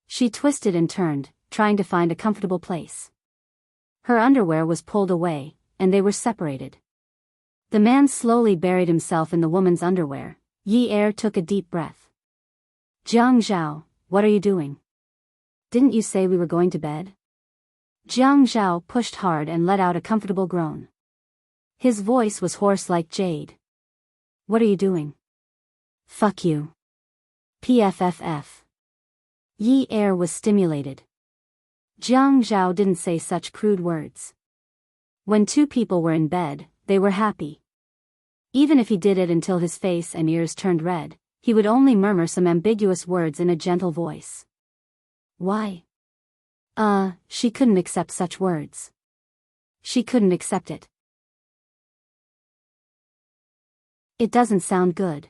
She twisted and turned, trying to find a comfortable place. Her underwear was pulled away, and they were separated. The man slowly buried himself in the woman's underwear. Yi Er took a deep breath. Jiang Zhao, what are you doing? Didn't you say we were going to bed? Jiang Zhao pushed hard and let out a comfortable groan. His voice was hoarse like jade. What are you doing? Fuck you. PFFF. Yi Er was stimulated. Jiang Zhao didn't say such crude words. When two people were in bed, they were happy. Even if he did it until his face and ears turned red, he would only murmur some ambiguous words in a gentle voice. Why? She couldn't accept such words. She couldn't accept it. It doesn't sound good.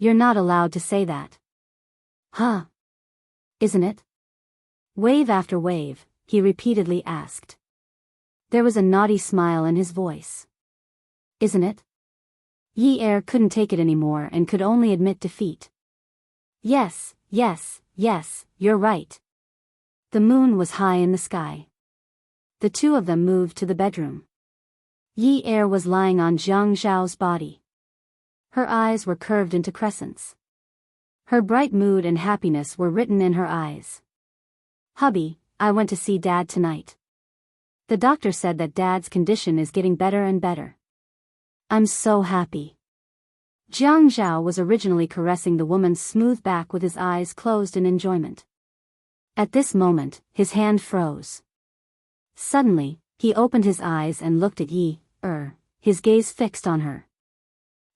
You're not allowed to say that. Huh? Isn't it? Wave after wave, he repeatedly asked. There was a naughty smile in his voice. Isn't it? Yi Er couldn't take it anymore and could only admit defeat. Yes, yes, yes, you're right. The moon was high in the sky. The two of them moved to the bedroom. Yi Er was lying on Jiang Zhao's body. Her eyes were curved into crescents. Her bright mood and happiness were written in her eyes. Hubby, I went to see Dad tonight. The doctor said that Dad's condition is getting better and better. I'm so happy. Jiang Zhao was originally caressing the woman's smooth back with his eyes closed in enjoyment. At this moment, his hand froze. Suddenly, he opened his eyes and looked at Yi Er, his gaze fixed on her.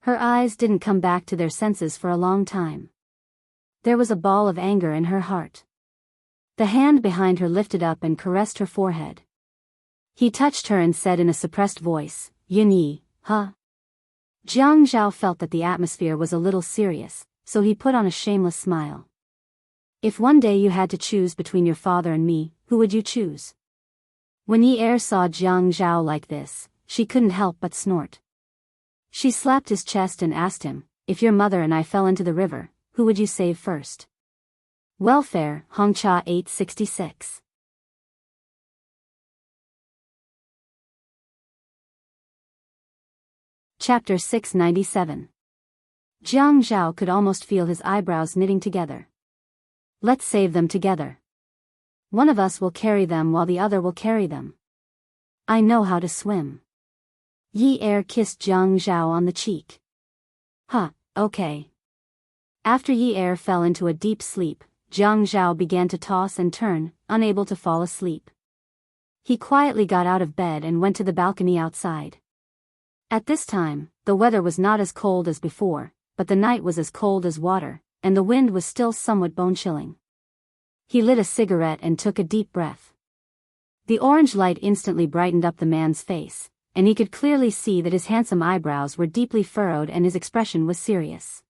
Her eyes didn't come back to their senses for a long time. There was a ball of anger in her heart. The hand behind her lifted up and caressed her forehead. He touched her and said in a suppressed voice, Yin Yi, huh? Jiang Zhao felt that the atmosphere was a little serious, so he put on a shameless smile. If one day you had to choose between your father and me, who would you choose? When Yi Er saw Jiang Zhao like this, she couldn't help but snort. She slapped his chest and asked him, if your mother and I fell into the river, who would you save first? Welfare, Hongcha 866. Chapter 697. Jiang Zhao could almost feel his eyebrows knitting together. Let's save them together. One of us will carry them while the other will carry them. I know how to swim. Yi Er kissed Jiang Zhao on the cheek. Huh, okay. After Yi Er fell into a deep sleep, Jiang Zhao began to toss and turn, unable to fall asleep. He quietly got out of bed and went to the balcony outside. At this time, the weather was not as cold as before, but the night was as cold as water, and the wind was still somewhat bone-chilling. He lit a cigarette and took a deep breath. The orange light instantly brightened up the man's face, and he could clearly see that his handsome eyebrows were deeply furrowed and his expression was serious.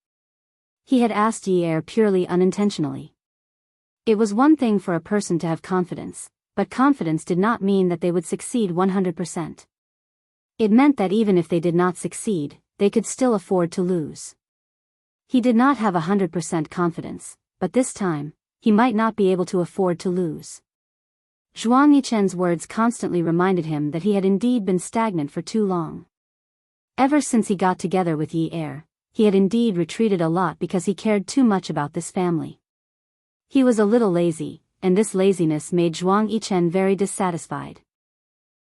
He had asked Yi Er purely unintentionally. It was one thing for a person to have confidence, but confidence did not mean that they would succeed 100%. It meant that even if they did not succeed, they could still afford to lose. He did not have 100% confidence, but this time, he might not be able to afford to lose. Zhuang Yichen's words constantly reminded him that he had indeed been stagnant for too long. Ever since he got together with Yi Er, he had indeed retreated a lot because he cared too much about this family. He was a little lazy, and this laziness made Zhuang Yichen very dissatisfied.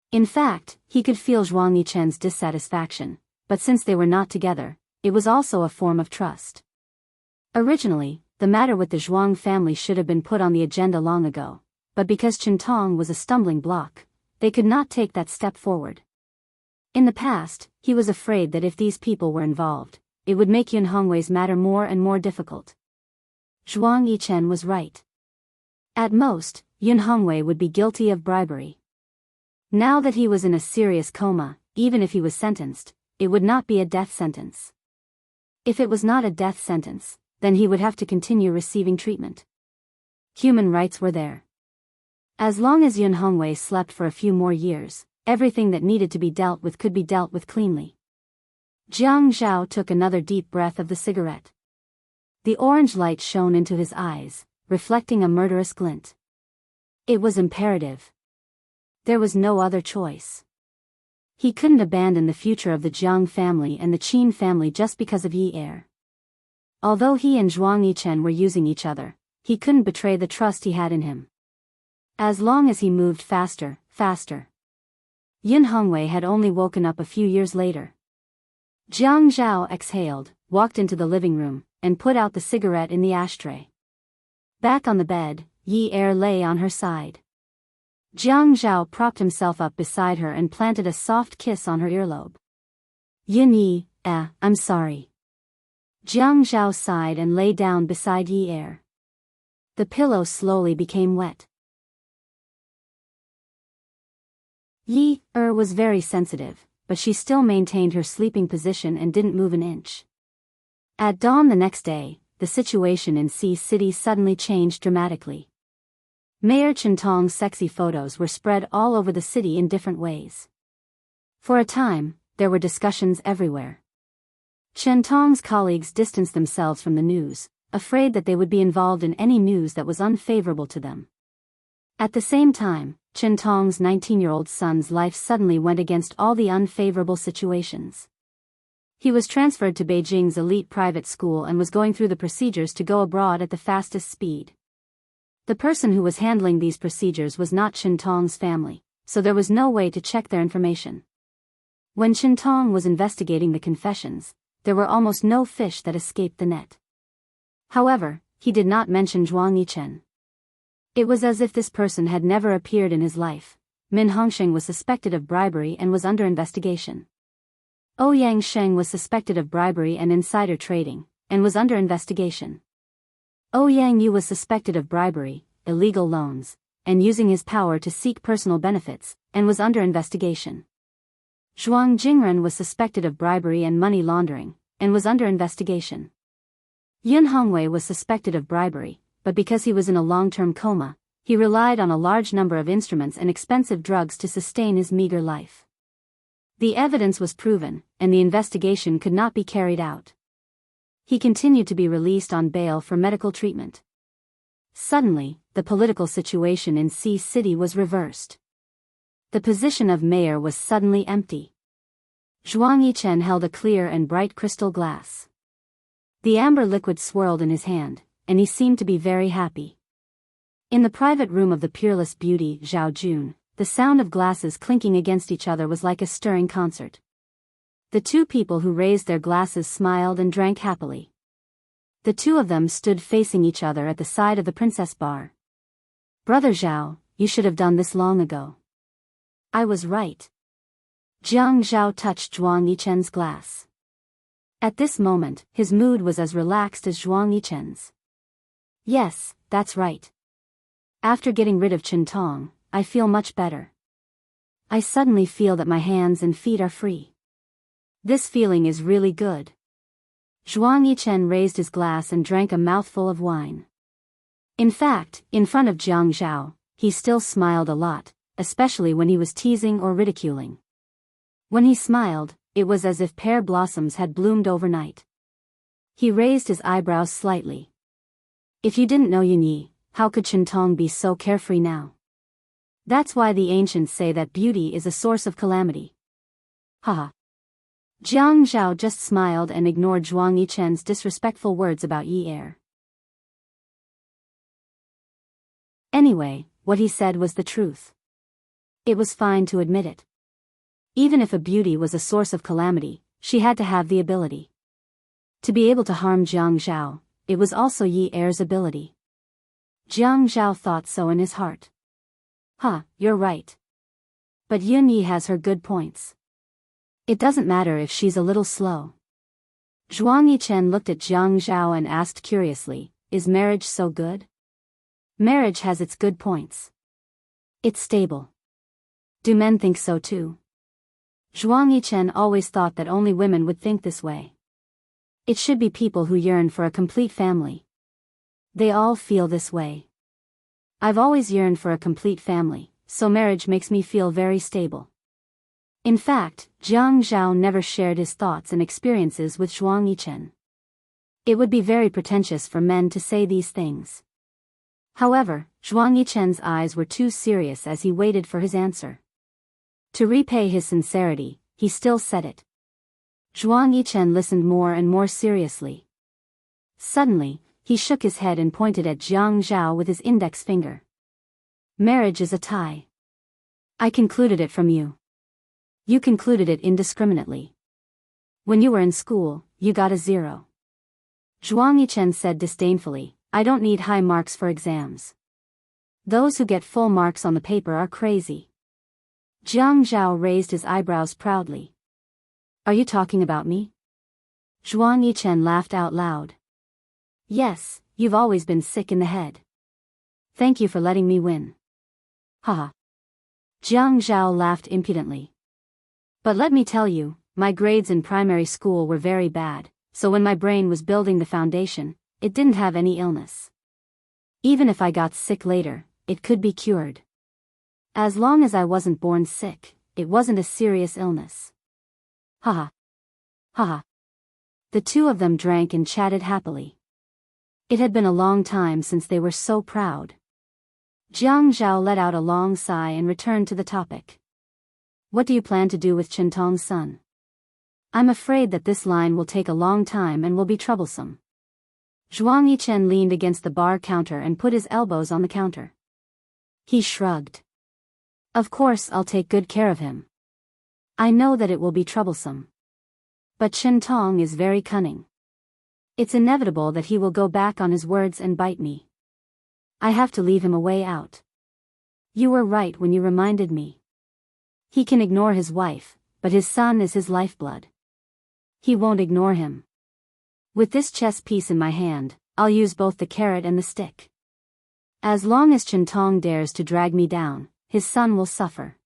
In fact, he could feel Zhuang Yichen's dissatisfaction, but since they were not together, it was also a form of trust. Originally, the matter with the Zhuang family should have been put on the agenda long ago, but because Qintong was a stumbling block, they could not take that step forward. In the past, he was afraid that if these people were involved, it would make Yun Hongwei's matter more and more difficult. Zhuang Yichen was right. At most, Yun Hongwei would be guilty of bribery. Now that he was in a serious coma, even if he was sentenced, it would not be a death sentence. If it was not a death sentence, then he would have to continue receiving treatment. Human rights were there. As long as Yun Hongwei slept for a few more years, everything that needed to be dealt with could be dealt with cleanly. Jiang Zhao took another deep breath of the cigarette. The orange light shone into his eyes, reflecting a murderous glint. It was imperative. There was no other choice. He couldn't abandon the future of the Jiang family and the Qin family just because of Yi Er. Although he and Zhuang Yichen were using each other, he couldn't betray the trust he had in him. As long as he moved faster. Yun Hongwei had only woken up a few years later. Jiang Zhao exhaled, walked into the living room, and put out the cigarette in the ashtray. Back on the bed, Yi Er lay on her side. Jiang Zhao propped himself up beside her and planted a soft kiss on her earlobe. Yin Yi, I'm sorry. Jiang Zhao sighed and lay down beside Yi Er. The pillow slowly became wet. Yi Er was very sensitive, but she still maintained her sleeping position and didn't move an inch. At dawn the next day, the situation in Sea City suddenly changed dramatically. Mayor Chintong's sexy photos were spread all over the city in different ways. For a time, there were discussions everywhere. Chintong's colleagues distanced themselves from the news, afraid that they would be involved in any news that was unfavorable to them. At the same time, Chintong's 19-year-old son's life suddenly went against all the unfavorable situations. He was transferred to Beijing's elite private school and was going through the procedures to go abroad at the fastest speed. The person who was handling these procedures was not Chintong's family, so there was no way to check their information. When Chintong was investigating the confessions, there were almost no fish that escaped the net. However, he did not mention Zhuang Yichen. It was as if this person had never appeared in his life. Min Hongsheng was suspected of bribery and was under investigation. Ouyang Sheng was suspected of bribery and insider trading, and was under investigation. Ouyang Yu was suspected of bribery, illegal loans, and using his power to seek personal benefits, and was under investigation. Zhuang Jingren was suspected of bribery and money laundering, and was under investigation. Yun Hongwei was suspected of bribery, but because he was in a long-term coma, he relied on a large number of instruments and expensive drugs to sustain his meager life. The evidence was proven, and the investigation could not be carried out. He continued to be released on bail for medical treatment. Suddenly, the political situation in Sea City was reversed. The position of mayor was suddenly empty. Zhuang Yichen held a clear and bright crystal glass. The amber liquid swirled in his hand, and he seemed to be very happy. In the private room of the peerless beauty Zhao Jun, the sound of glasses clinking against each other was like a stirring concert. The two people who raised their glasses smiled and drank happily. The two of them stood facing each other at the side of the princess bar. Brother Zhao, you should have done this long ago. I was right. Jiang Zhao touched Zhuang Yichen's glass. At this moment, his mood was as relaxed as Zhuang Yichen's. Yes, that's right. After getting rid of Chintong, I feel much better. I suddenly feel that my hands and feet are free. This feeling is really good. Zhuang Yichen raised his glass and drank a mouthful of wine. In fact, in front of Jiang Zhao, he still smiled a lot, especially when he was teasing or ridiculing. When he smiled, it was as if pear blossoms had bloomed overnight. He raised his eyebrows slightly. If you didn't know Yin Yi, how could Chintong be so carefree now? That's why the ancients say that beauty is a source of calamity. Haha. Jiang Zhao just smiled and ignored Zhuang Yichen's disrespectful words about Yi Er. Anyway, what he said was the truth. It was fine to admit it. Even if a beauty was a source of calamity, she had to have the ability. To be able to harm Jiang Zhao, it was also Yi Er's ability. Jiang Zhao thought so in his heart. You're right. But Yun Yi has her good points. It doesn't matter if she's a little slow. Zhuang Yichen looked at Jiang Zhao and asked curiously, is marriage so good? Marriage has its good points. It's stable. Do men think so too? Zhuang Yichen always thought that only women would think this way. It should be people who yearn for a complete family. They all feel this way. I've always yearned for a complete family, so marriage makes me feel very stable. In fact, Jiang Zhao never shared his thoughts and experiences with Zhuang Yichen. It would be very pretentious for men to say these things. However, Zhuang Yichen's eyes were too serious as he waited for his answer. To repay his sincerity, he still said it. Zhuang Yichen listened more and more seriously. Suddenly, he shook his head and pointed at Jiang Zhao with his index finger. Marriage is a tie. I concluded it from you. You concluded it indiscriminately. When you were in school, you got a 0. Zhuang Yichen said disdainfully, I don't need high marks for exams. Those who get full marks on the paper are crazy. Jiang Zhao raised his eyebrows proudly. Are you talking about me? Zhuang Yichen laughed out loud. Yes, you've always been sick in the head. Thank you for letting me win. Haha. Jiang Zhao laughed impudently. But let me tell you, my grades in primary school were very bad, so when my brain was building the foundation, it didn't have any illness. Even if I got sick later, it could be cured. As long as I wasn't born sick, it wasn't a serious illness. Haha. Haha. The two of them drank and chatted happily. It had been a long time since they were so proud. Jiang Zhao let out a long sigh and returned to the topic. What do you plan to do with Chintong's son? I'm afraid that this line will take a long time and will be troublesome. Zhuang Yichen leaned against the bar counter and put his elbows on the counter. He shrugged. Of course I'll take good care of him. I know that it will be troublesome. But Chintong is very cunning. It's inevitable that he will go back on his words and bite me. I have to leave him a way out. You were right when you reminded me. He can ignore his wife, but his son is his lifeblood. He won't ignore him. With this chess piece in my hand, I'll use both the carrot and the stick. As long as Chintong dares to drag me down, his son will suffer.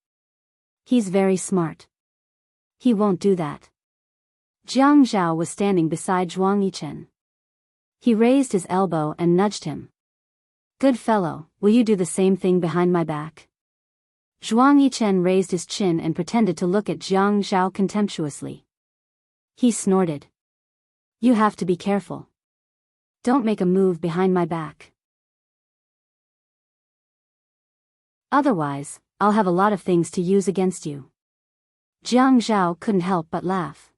He's very smart. He won't do that. Jiang Zhao was standing beside Zhuang Yichen. He raised his elbow and nudged him. Good fellow, will you do the same thing behind my back? Zhuang Yichen raised his chin and pretended to look at Jiang Zhao contemptuously. He snorted. You have to be careful. Don't make a move behind my back. Otherwise, I'll have a lot of things to use against you. Jiang Zhao couldn't help but laugh.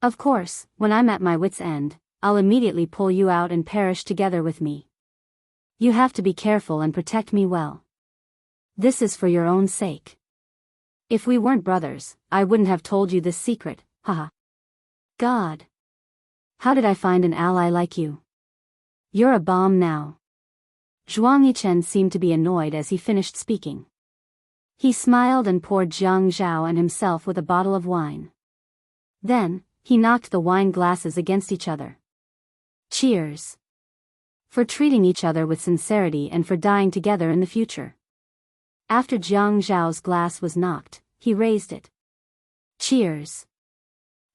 Of course, when I'm at my wit's end, I'll immediately pull you out and perish together with me. You have to be careful and protect me well. This is for your own sake. If we weren't brothers, I wouldn't have told you this secret, haha. God. How did I find an ally like you? You're a bomb now. Zhuang Yichen seemed to be annoyed as he finished speaking. He smiled and poured Jiang Zhao and himself with a bottle of wine. Then, he knocked the wine glasses against each other. Cheers. For treating each other with sincerity and for dying together in the future. After Jiang Zhao's glass was knocked, he raised it. Cheers.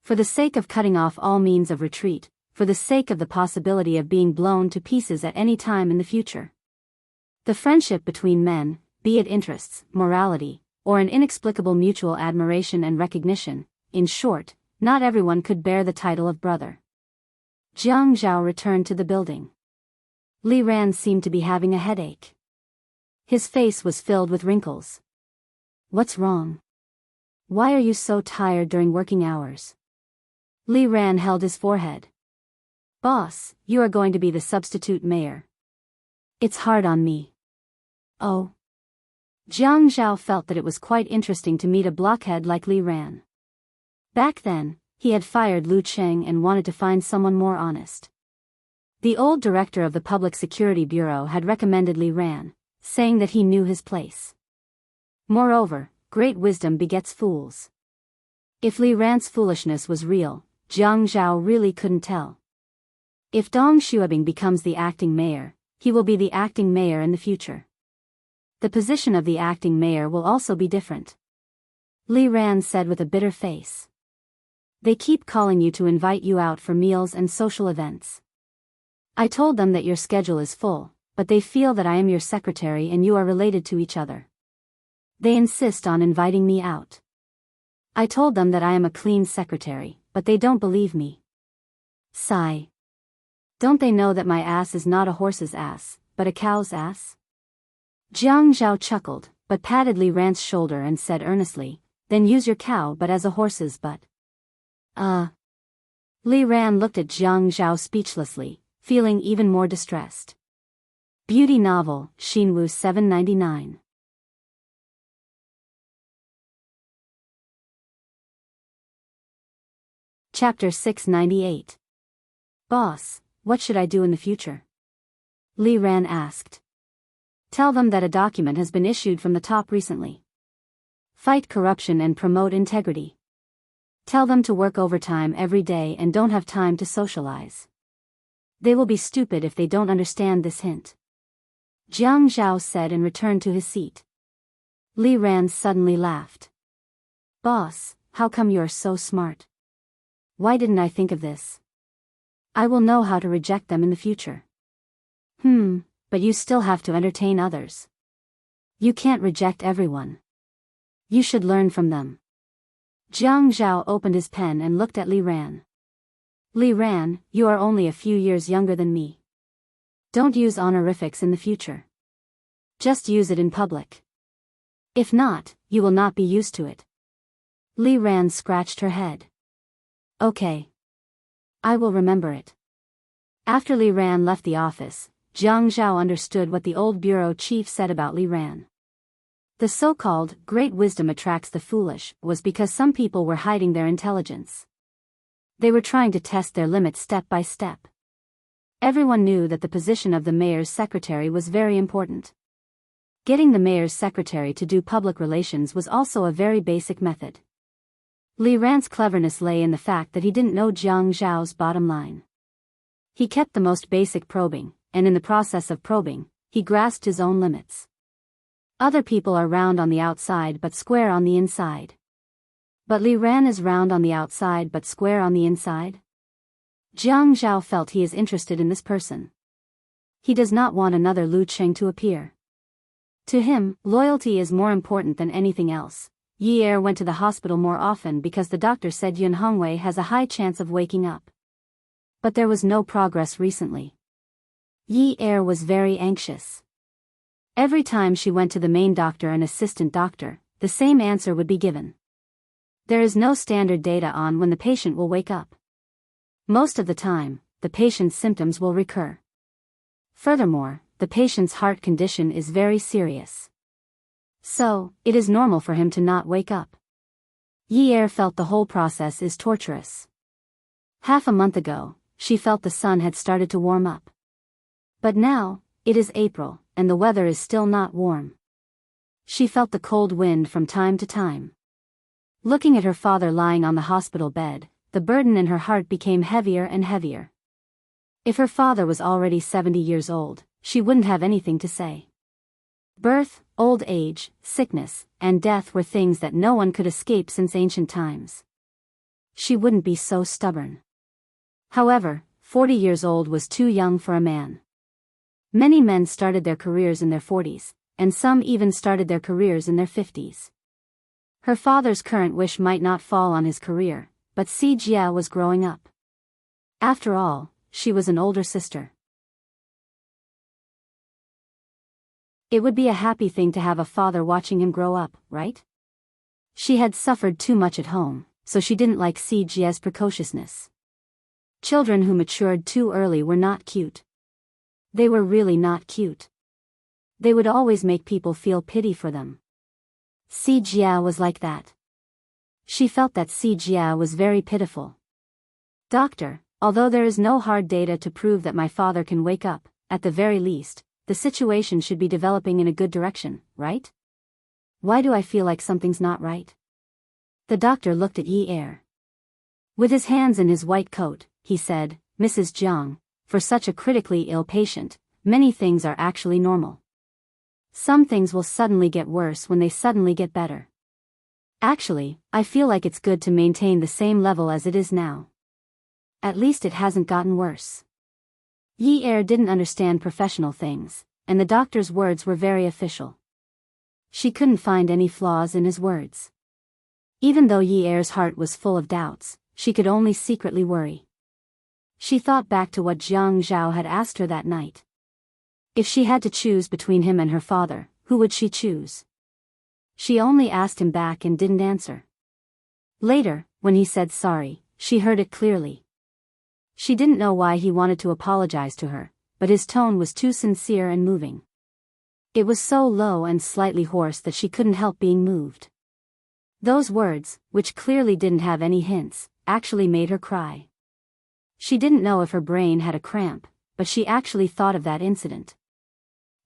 For the sake of cutting off all means of retreat, for the sake of the possibility of being blown to pieces at any time in the future. The friendship between men, be it interests, morality, or an inexplicable mutual admiration and recognition, in short, not everyone could bear the title of brother. Jiang Zhao returned to the building. Li Ran seemed to be having a headache. His face was filled with wrinkles. What's wrong? Why are you so tired during working hours? Li Ran held his forehead. Boss, you are going to be the substitute mayor. It's hard on me. Oh. Jiang Zhao felt that it was quite interesting to meet a blockhead like Li Ran. Back then, he had fired Lu Cheng and wanted to find someone more honest. The old director of the Public Security Bureau had recommended Li Ran, saying that he knew his place. Moreover, great wisdom begets fools. If Li Ran's foolishness was real, Jiang Zhao really couldn't tell. If Dong Xuebing becomes the acting mayor, he will be the acting mayor in the future. The position of the acting mayor will also be different. Li Ran said with a bitter face. They keep calling you to invite you out for meals and social events. I told them that your schedule is full, but they feel that I am your secretary and you are related to each other. They insist on inviting me out. I told them that I am a clean secretary, but they don't believe me. Sigh. Don't they know that my ass is not a horse's ass, but a cow's ass? Jiang Zhao chuckled, but patted Li Ran's shoulder and said earnestly, then use your cow but as a horse's butt. Li Ran looked at Jiang Zhao speechlessly, feeling even more distressed. Beauty novel, Xinwu 799. Chapter 698. Boss, what should I do in the future? Li Ran asked. Tell them that a document has been issued from the top recently. Fight corruption and promote integrity. Tell them to work overtime every day and don't have time to socialize. They will be stupid if they don't understand this hint. Jiang Zhao said and returned to his seat. Li Ran suddenly laughed. Boss, how come you're so smart? Why didn't I think of this? I will know how to reject them in the future. But you still have to entertain others. You can't reject everyone. You should learn from them. Jiang Zhao opened his pen and looked at Li Ran. Li Ran, you are only a few years younger than me. Don't use honorifics in the future. Just use it in public. If not, you will not be used to it. Li Ran scratched her head. Okay. I will remember it. After Li Ran left the office, Jiang Zhao understood what the old bureau chief said about Li Ran. The so-called great wisdom attracts the foolish was because some people were hiding their intelligence. They were trying to test their limits step by step. Everyone knew that the position of the mayor's secretary was very important. Getting the mayor's secretary to do public relations was also a very basic method. Li Ran's cleverness lay in the fact that he didn't know Jiang Zhao's bottom line. He kept the most basic probing, and in the process of probing, he grasped his own limits. Other people are round on the outside but square on the inside. But Li Ran is round on the outside but square on the inside? Jiang Zhao felt he is interested in this person. He does not want another Lu Cheng to appear. To him, loyalty is more important than anything else. Yi Er went to the hospital more often because the doctor said Yun Hongwei has a high chance of waking up. But there was no progress recently. Yi Er was very anxious. Every time she went to the main doctor and assistant doctor, the same answer would be given. There is no standard data on when the patient will wake up. Most of the time, the patient's symptoms will recur. Furthermore, the patient's heart condition is very serious. So, it is normal for him to not wake up. Yi Er felt the whole process is torturous. Half a month ago, she felt the sun had started to warm up. But now, it is April, and the weather is still not warm. She felt the cold wind from time to time. Looking at her father lying on the hospital bed, the burden in her heart became heavier and heavier. If her father was already 70 years old, she wouldn't have anything to say. Birth, old age, sickness, and death were things that no one could escape since ancient times. She wouldn't be so stubborn. However, 40 years old was too young for a man. Many men started their careers in their 40s, and some even started their careers in their 50s. Her father's current wish might not fall on his career, but Si Jia was growing up. After all, she was an older sister. It would be a happy thing to have a father watching him grow up, right? She had suffered too much at home, so she didn't like Si Jia's precociousness. Children who matured too early were not cute. They were really not cute. They would always make people feel pity for them. Si Jia was like that. She felt that Si Jia was very pitiful. Doctor, although there is no hard data to prove that my father can wake up, at the very least, the situation should be developing in a good direction, right? Why do I feel like something's not right? The doctor looked at Yi Er. With his hands in his white coat, he said, Mrs. Jiang, for such a critically ill patient, many things are actually normal. Some things will suddenly get worse when they suddenly get better. Actually, I feel like it's good to maintain the same level as it is now. At least it hasn't gotten worse. Yi Er didn't understand professional things, and the doctor's words were very official. She couldn't find any flaws in his words. Even though Yi Er's heart was full of doubts, she could only secretly worry. She thought back to what Jiang Zhao had asked her that night. If she had to choose between him and her father, who would she choose? She only asked him back and didn't answer. Later, when he said sorry, she heard it clearly. She didn't know why he wanted to apologize to her, but his tone was too sincere and moving. It was so low and slightly hoarse that she couldn't help being moved. Those words, which clearly didn't have any hints, actually made her cry. She didn't know if her brain had a cramp, but she actually thought of that incident.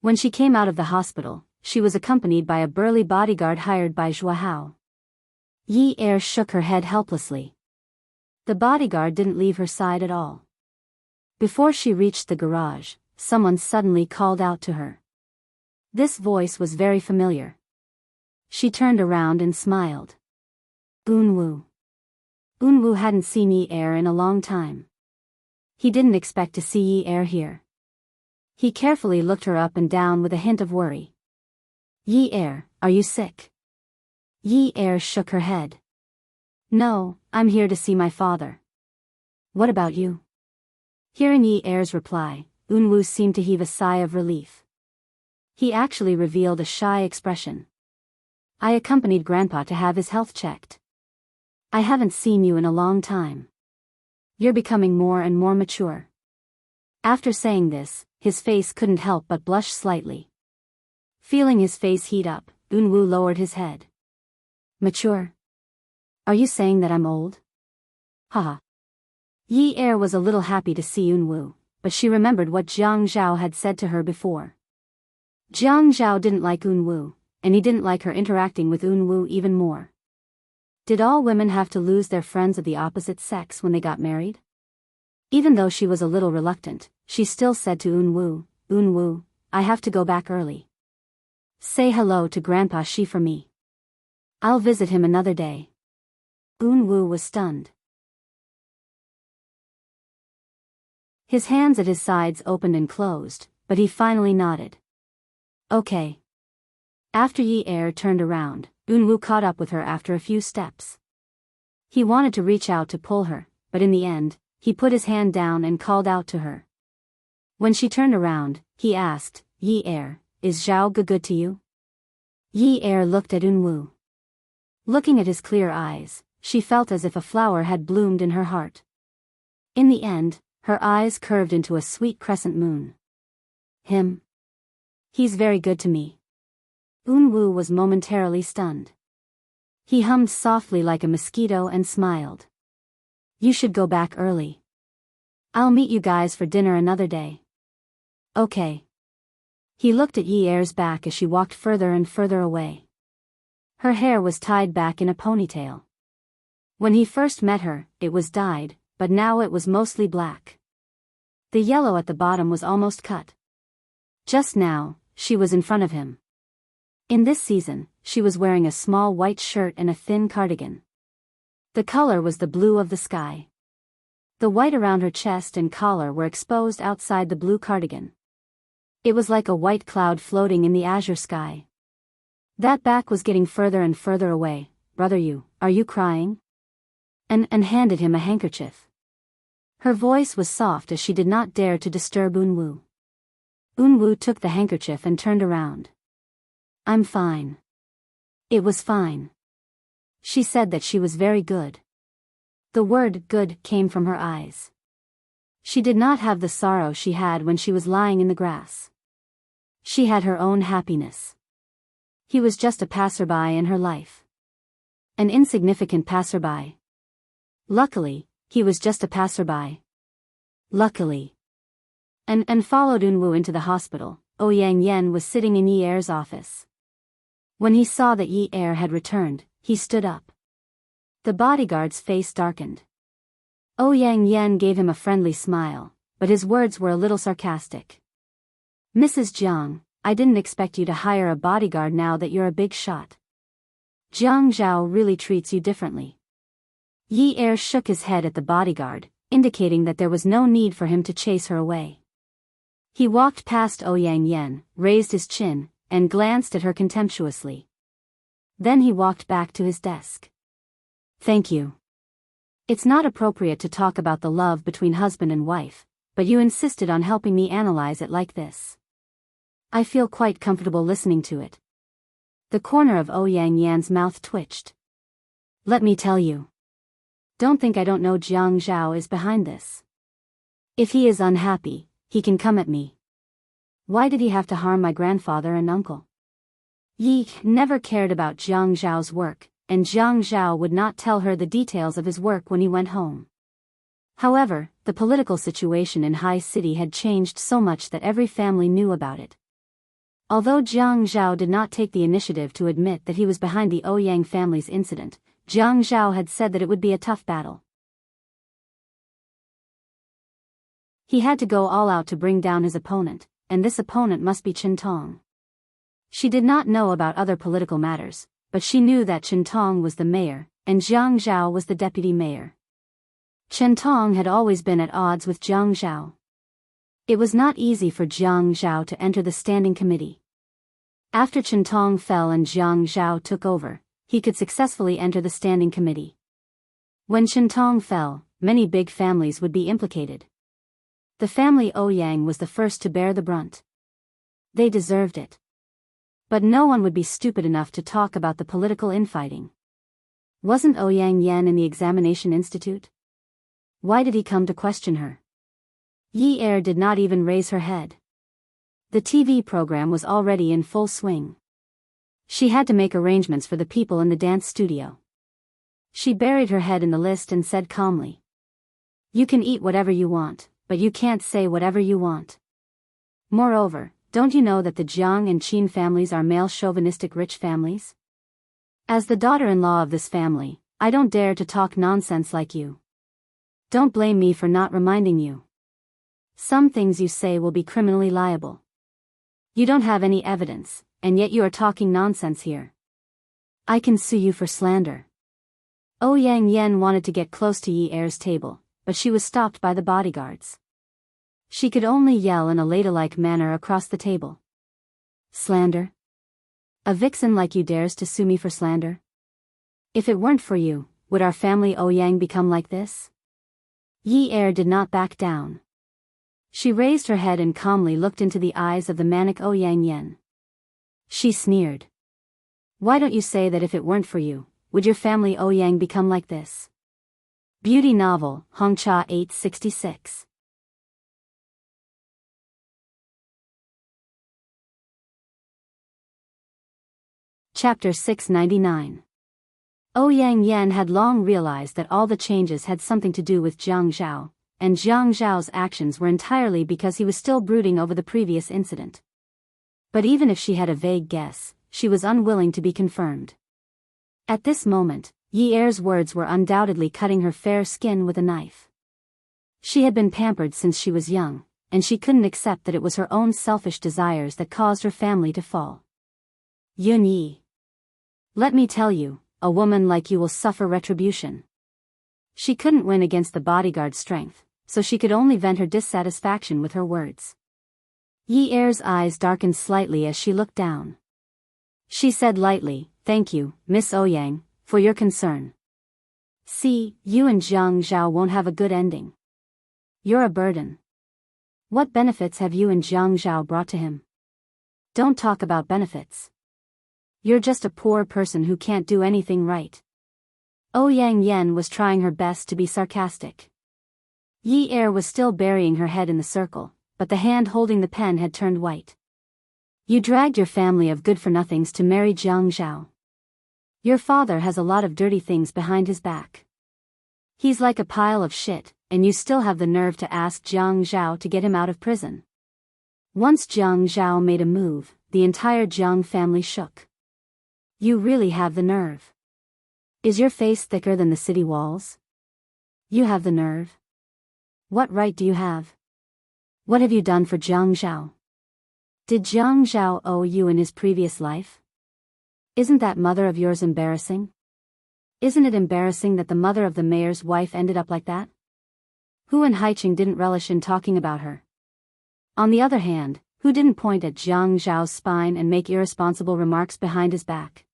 When she came out of the hospital, she was accompanied by a burly bodyguard hired by Zhua Hao. Yi Er shook her head helplessly. The bodyguard didn't leave her side at all. Before she reached the garage, someone suddenly called out to her. This voice was very familiar. She turned around and smiled. Unwu. Unwu hadn't seen Yi Er in a long time. He didn't expect to see Yi Er here. He carefully looked her up and down with a hint of worry. Yi Er, are you sick? Yi Er shook her head. No, I'm here to see my father. What about you? Hearing Yi Er's reply, Unwu seemed to heave a sigh of relief. He actually revealed a shy expression. I accompanied Grandpa to have his health checked. I haven't seen you in a long time. You're becoming more and more mature. After saying this, his face couldn't help but blush slightly. Feeling his face heat up, Unwu lowered his head. Mature? Are you saying that I'm old? Haha. Yi Er was a little happy to see Unwu, but she remembered what Jiang Zhao had said to her before. Jiang Zhao didn't like Unwu, and he didn't like her interacting with Unwu even more. Did all women have to lose their friends of the opposite sex when they got married? Even though she was a little reluctant, she still said to Unwu, Unwu, I have to go back early. Say hello to Grandpa Shi for me. I'll visit him another day. Unwu was stunned. His hands at his sides opened and closed, but he finally nodded. Okay. After Yi Er turned around, Unwu caught up with her after a few steps. He wanted to reach out to pull her, but in the end, he put his hand down and called out to her. When she turned around, he asked, Yi Er, is Zhao good to you? Yi Er looked at Unwu. Looking at his clear eyes, she felt as if a flower had bloomed in her heart. In the end, her eyes curved into a sweet crescent moon. Him? He's very good to me. Unwu was momentarily stunned. He hummed softly like a mosquito and smiled. You should go back early. I'll meet you guys for dinner another day. Okay. He looked at Yi Er's back as she walked further and further away. Her hair was tied back in a ponytail. When he first met her, it was dyed, but now it was mostly black. The yellow at the bottom was almost cut. Just now, she was in front of him. In this season, she was wearing a small white shirt and a thin cardigan. The color was the blue of the sky. The white around her chest and collar were exposed outside the blue cardigan. It was like a white cloud floating in the azure sky. That back was getting further and further away. Brother, are you crying? And handed him a handkerchief. Her voice was soft as she did not dare to disturb Unwu. Unwu took the handkerchief and turned around. I'm fine. It was fine. She said that she was very good. The word good came from her eyes. She did not have the sorrow she had when she was lying in the grass. She had her own happiness. He was just a passerby in her life. An insignificant passerby. Luckily, he was just a passerby. Luckily. And followed Unwu into the hospital. Ouyang Yen was sitting in Yi Er's office. When he saw that Yi Er had returned, he stood up. The bodyguard's face darkened. Ouyang Yen gave him a friendly smile, but his words were a little sarcastic. Mrs. Jiang, I didn't expect you to hire a bodyguard now that you're a big shot. Jiang Zhao really treats you differently. Yi Er shook his head at the bodyguard, indicating that there was no need for him to chase her away. He walked past Ouyang Yan, raised his chin, and glanced at her contemptuously. Then he walked back to his desk. Thank you. It's not appropriate to talk about the love between husband and wife, but you insisted on helping me analyze it like this. I feel quite comfortable listening to it. The corner of Ouyang Yan's mouth twitched. Let me tell you. Don't think I don't know Jiang Zhao is behind this. If he is unhappy, he can come at me. Why did he have to harm my grandfather and uncle? Yi never cared about Jiang Zhao's work, and Jiang Zhao would not tell her the details of his work when he went home. However, the political situation in High City had changed so much that every family knew about it. Although Jiang Zhao did not take the initiative to admit that he was behind the Ouyang family's incident, Jiang Zhao had said that it would be a tough battle. He had to go all out to bring down his opponent, and this opponent must be Chen Tong. She did not know about other political matters, but she knew that Chen Tong was the mayor, and Jiang Zhao was the deputy mayor. Chen Tong had always been at odds with Jiang Zhao. It was not easy for Jiang Zhao to enter the standing committee. After Chen Tong fell and Jiang Zhao took over, he could successfully enter the standing committee. When Chen Tong fell, many big families would be implicated. The family Ouyang was the first to bear the brunt. They deserved it. But no one would be stupid enough to talk about the political infighting. Wasn't Ouyang Yan in the examination institute? Why did he come to question her? Yi Er did not even raise her head. The TV program was already in full swing. She had to make arrangements for the people in the dance studio. She buried her head in the list and said calmly, "You can eat whatever you want, but you can't say whatever you want. Moreover, don't you know that the Jiang and Qin families are male chauvinistic rich families? As the daughter-in-law of this family, I don't dare to talk nonsense like you. Don't blame me for not reminding you. Some things you say will be criminally liable. You don't have any evidence, and yet you are talking nonsense here. I can sue you for slander." Ouyang Yan wanted to get close to Yi Er's table, but she was stopped by the bodyguards. She could only yell in a ladylike manner across the table. "Slander? A vixen like you dares to sue me for slander? If it weren't for you, would our family Ouyang become like this?" Yi Er did not back down. She raised her head and calmly looked into the eyes of the manic Ouyang Yan. She sneered. "Why don't you say that if it weren't for you, would your family Ouyang become like this?" Beauty novel, Hongcha 866. Chapter 699. Ouyang Yan had long realized that all the changes had something to do with Jiang Zhao, and Jiang Zhao's actions were entirely because he was still brooding over the previous incident. But even if she had a vague guess, she was unwilling to be confirmed. At this moment, Yi Er's words were undoubtedly cutting her fair skin with a knife. She had been pampered since she was young, and she couldn't accept that it was her own selfish desires that caused her family to fall. "Yun Yi. Let me tell you, a woman like you will suffer retribution." She couldn't win against the bodyguard's strength, so she could only vent her dissatisfaction with her words. Yi Er's eyes darkened slightly as she looked down. She said lightly, "Thank you, Miss Ouyang, for your concern. See, you and Jiang Zhao won't have a good ending. You're a burden. What benefits have you and Jiang Zhao brought to him? Don't talk about benefits. You're just a poor person who can't do anything right." Ouyang Yan was trying her best to be sarcastic. Yi Er was still burying her head in the circle, but the hand holding the pen had turned white. "You dragged your family of good-for-nothings to marry Jiang Zhao. Your father has a lot of dirty things behind his back. He's like a pile of shit, and you still have the nerve to ask Jiang Zhao to get him out of prison." Once Jiang Zhao made a move, the entire Jiang family shook. "You really have the nerve. Is your face thicker than the city walls? You have the nerve. What right do you have? What have you done for Jiang Zhao? Did Jiang Zhao owe you in his previous life? Isn't that mother of yours embarrassing? Isn't it embarrassing that the mother of the mayor's wife ended up like that? Hu and Haiqing didn't relish in talking about her. On the other hand, Hu didn't point at Jiang Zhao's spine and make irresponsible remarks behind his back.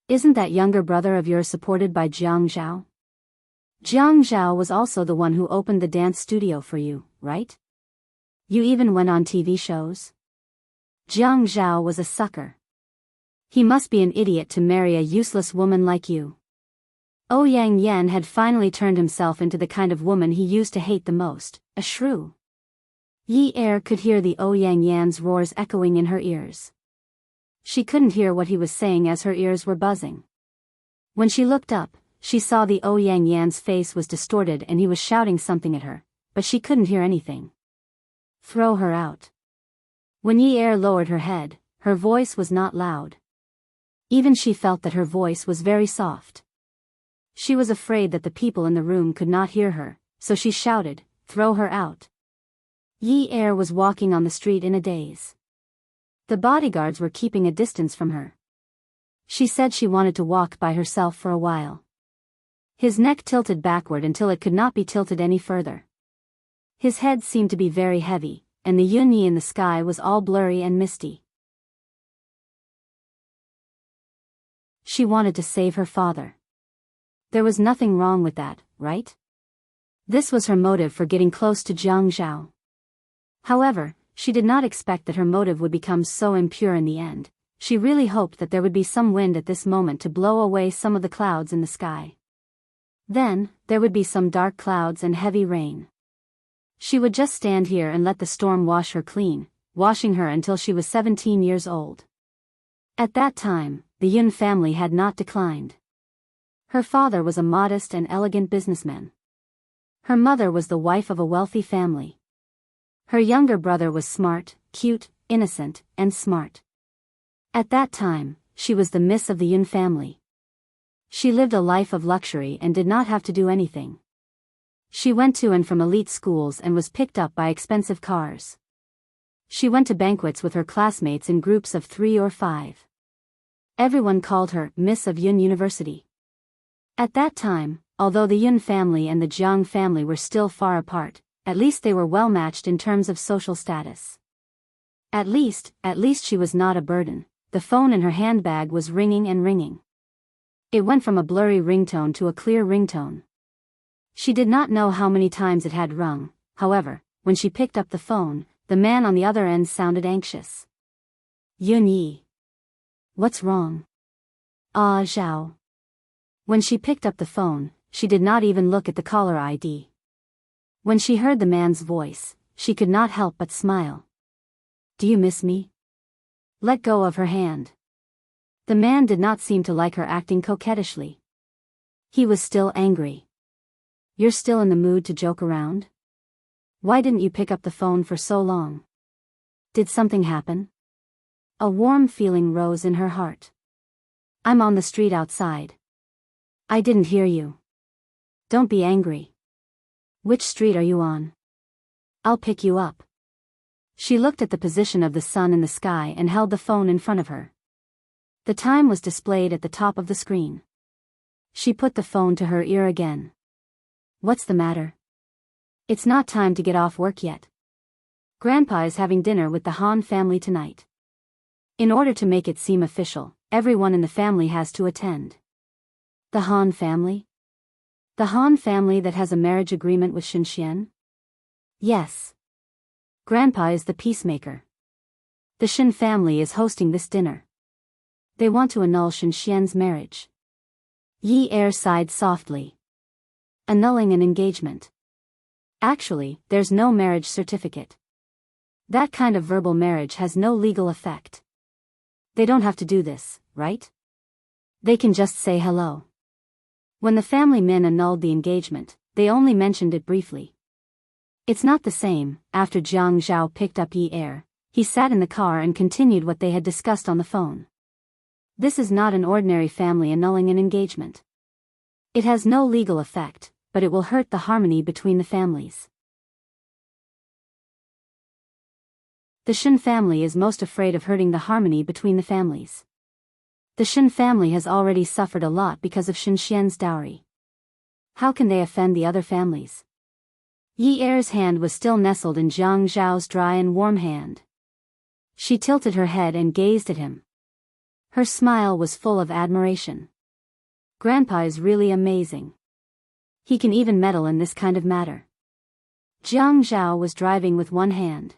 Isn't that younger brother of yours supported by Jiang Zhao? Jiang Zhao was also the one who opened the dance studio for you, right? You even went on TV shows? Jiang Zhao was a sucker. He must be an idiot to marry a useless woman like you. Ouyang Yan had finally turned himself into the kind of woman he used to hate the most, a shrew. Yi Er could hear the Ouyang Yan's roars echoing in her ears. She couldn't hear what he was saying as her ears were buzzing. When she looked up, she saw the Ouyang Yan's face was distorted and he was shouting something at her, but she couldn't hear anything. Throw her out. When Yi Er lowered her head, her voice was not loud. Even she felt that her voice was very soft. She was afraid that the people in the room could not hear her, so she shouted, "Throw her out." Yi Er was walking on the street in a daze. The bodyguards were keeping a distance from her. She said she wanted to walk by herself for a while. His neck tilted backward until it could not be tilted any further. His head seemed to be very heavy, and the Yunyi in the sky was all blurry and misty. She wanted to save her father. There was nothing wrong with that, right? This was her motive for getting close to Jiang Zhao. However, she did not expect that her motive would become so impure in the end. She really hoped that there would be some wind at this moment to blow away some of the clouds in the sky. Then, there would be some dark clouds and heavy rain. She would just stand here and let the storm wash her clean, washing her until she was 17 years old. At that time, the Yun family had not declined. Her father was a modest and elegant businessman. Her mother was the wife of a wealthy family. Her younger brother was smart, cute, innocent, and smart. At that time, she was the miss of the Yun family. She lived a life of luxury and did not have to do anything. She went to and from elite schools and was picked up by expensive cars. She went to banquets with her classmates in groups of 3 or 5. Everyone called her Miss of Yun University. At that time, although the Yun family and the Jiang family were still far apart, at least they were well matched in terms of social status. At least she was not a burden. The phone in her handbag was ringing and ringing. It went from a blurry ringtone to a clear ringtone. She did not know how many times it had rung. However, when she picked up the phone, the man on the other end sounded anxious. Yun Yi. What's wrong? Ah, Zhao. When she picked up the phone, she did not even look at the caller ID. When she heard the man's voice, she could not help but smile. Do you miss me? Let go of her hand. The man did not seem to like her acting coquettishly. He was still angry. You're still in the mood to joke around? Why didn't you pick up the phone for so long? Did something happen? A warm feeling rose in her heart. I'm on the street outside. I didn't hear you. Don't be angry. Which street are you on? I'll pick you up. She looked at the position of the sun in the sky and held the phone in front of her. The time was displayed at the top of the screen. She put the phone to her ear again. What's the matter? It's not time to get off work yet. Grandpa is having dinner with the Han family tonight. In order to make it seem official, everyone in the family has to attend. The Han family? The Han family that has a marriage agreement with Shenxian? Yes. Grandpa is the peacemaker. The Shen family is hosting this dinner. They want to annul Shenxian's marriage. Yi Er sighed softly. Annulling an engagement. Actually, there's no marriage certificate. That kind of verbal marriage has no legal effect. They don't have to do this, right? They can just say hello. When the family men annulled the engagement, they only mentioned it briefly. It's not the same. After Jiang Zhao picked up Yi Er, he sat in the car and continued what they had discussed on the phone. This is not an ordinary family annulling an engagement. It has no legal effect, but it will hurt the harmony between the families. The Shen family is most afraid of hurting the harmony between the families. The Shen family has already suffered a lot because of Shen Xian's dowry. How can they offend the other families? Yi Er's hand was still nestled in Jiang Zhao's dry and warm hand. She tilted her head and gazed at him. Her smile was full of admiration. Grandpa is really amazing. He can even meddle in this kind of matter. Jiang Zhao was driving with one hand.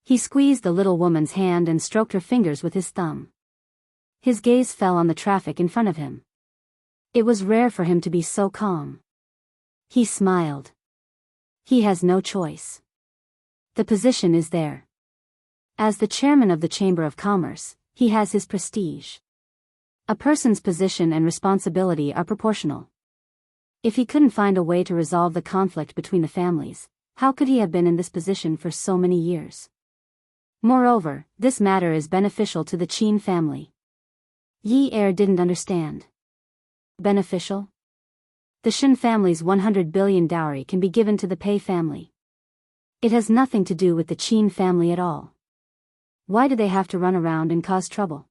He squeezed the little woman's hand and stroked her fingers with his thumb. His gaze fell on the traffic in front of him. It was rare for him to be so calm. He smiled. He has no choice. The position is there. As the chairman of the Chamber of Commerce, he has his prestige. A person's position and responsibility are proportional. If he couldn't find a way to resolve the conflict between the families, how could he have been in this position for so many years? Moreover, this matter is beneficial to the Qin family. Yi Er didn't understand. Beneficial? The Shen family's 100 billion dowry can be given to the Pei family. It has nothing to do with the Qin family at all. Why do they have to run around and cause trouble?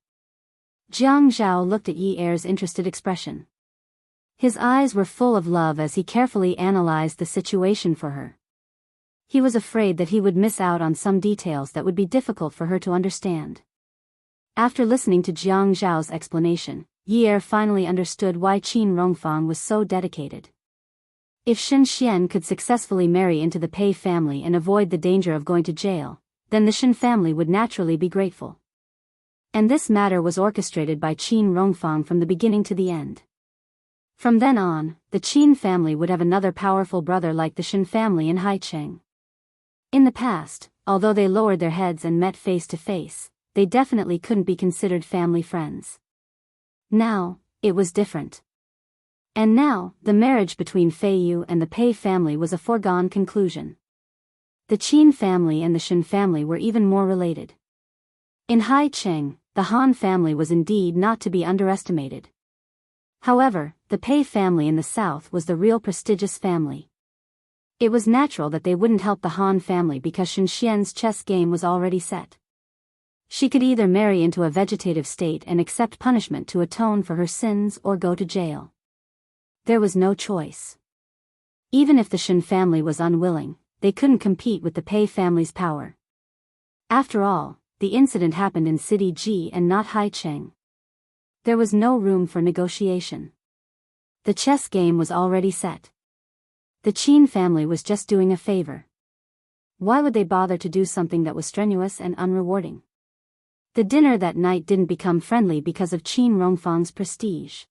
Jiang Zhao looked at Yi Er's interested expression. His eyes were full of love as he carefully analyzed the situation for her. He was afraid that he would miss out on some details that would be difficult for her to understand. After listening to Jiang Zhao's explanation, Yi Er finally understood why Qin Rongfang was so dedicated. If Shen Xian could successfully marry into the Pei family and avoid the danger of going to jail, then the Shen family would naturally be grateful. And this matter was orchestrated by Qin Rongfang from the beginning to the end. From then on, the Qin family would have another powerful brother like the Shen family in Haicheng. In the past, although they lowered their heads and met face to face, they definitely couldn't be considered family friends. Now, it was different. And now, the marriage between Fei Yu and the Pei family was a foregone conclusion. The Qin family and the Shen family were even more related. In Haicheng, the Han family was indeed not to be underestimated. However, the Pei family in the south was the real prestigious family. It was natural that they wouldn't help the Han family because Shen Xian's chess game was already set. She could either marry into a vegetative state and accept punishment to atone for her sins or go to jail. There was no choice. Even if the Shen family was unwilling, they couldn't compete with the Pei family's power. After all, the incident happened in City Ji and not Haicheng. There was no room for negotiation. The chess game was already set. The Qin family was just doing a favor. Why would they bother to do something that was strenuous and unrewarding? The dinner that night didn't become friendly because of Qin Rongfang's prestige.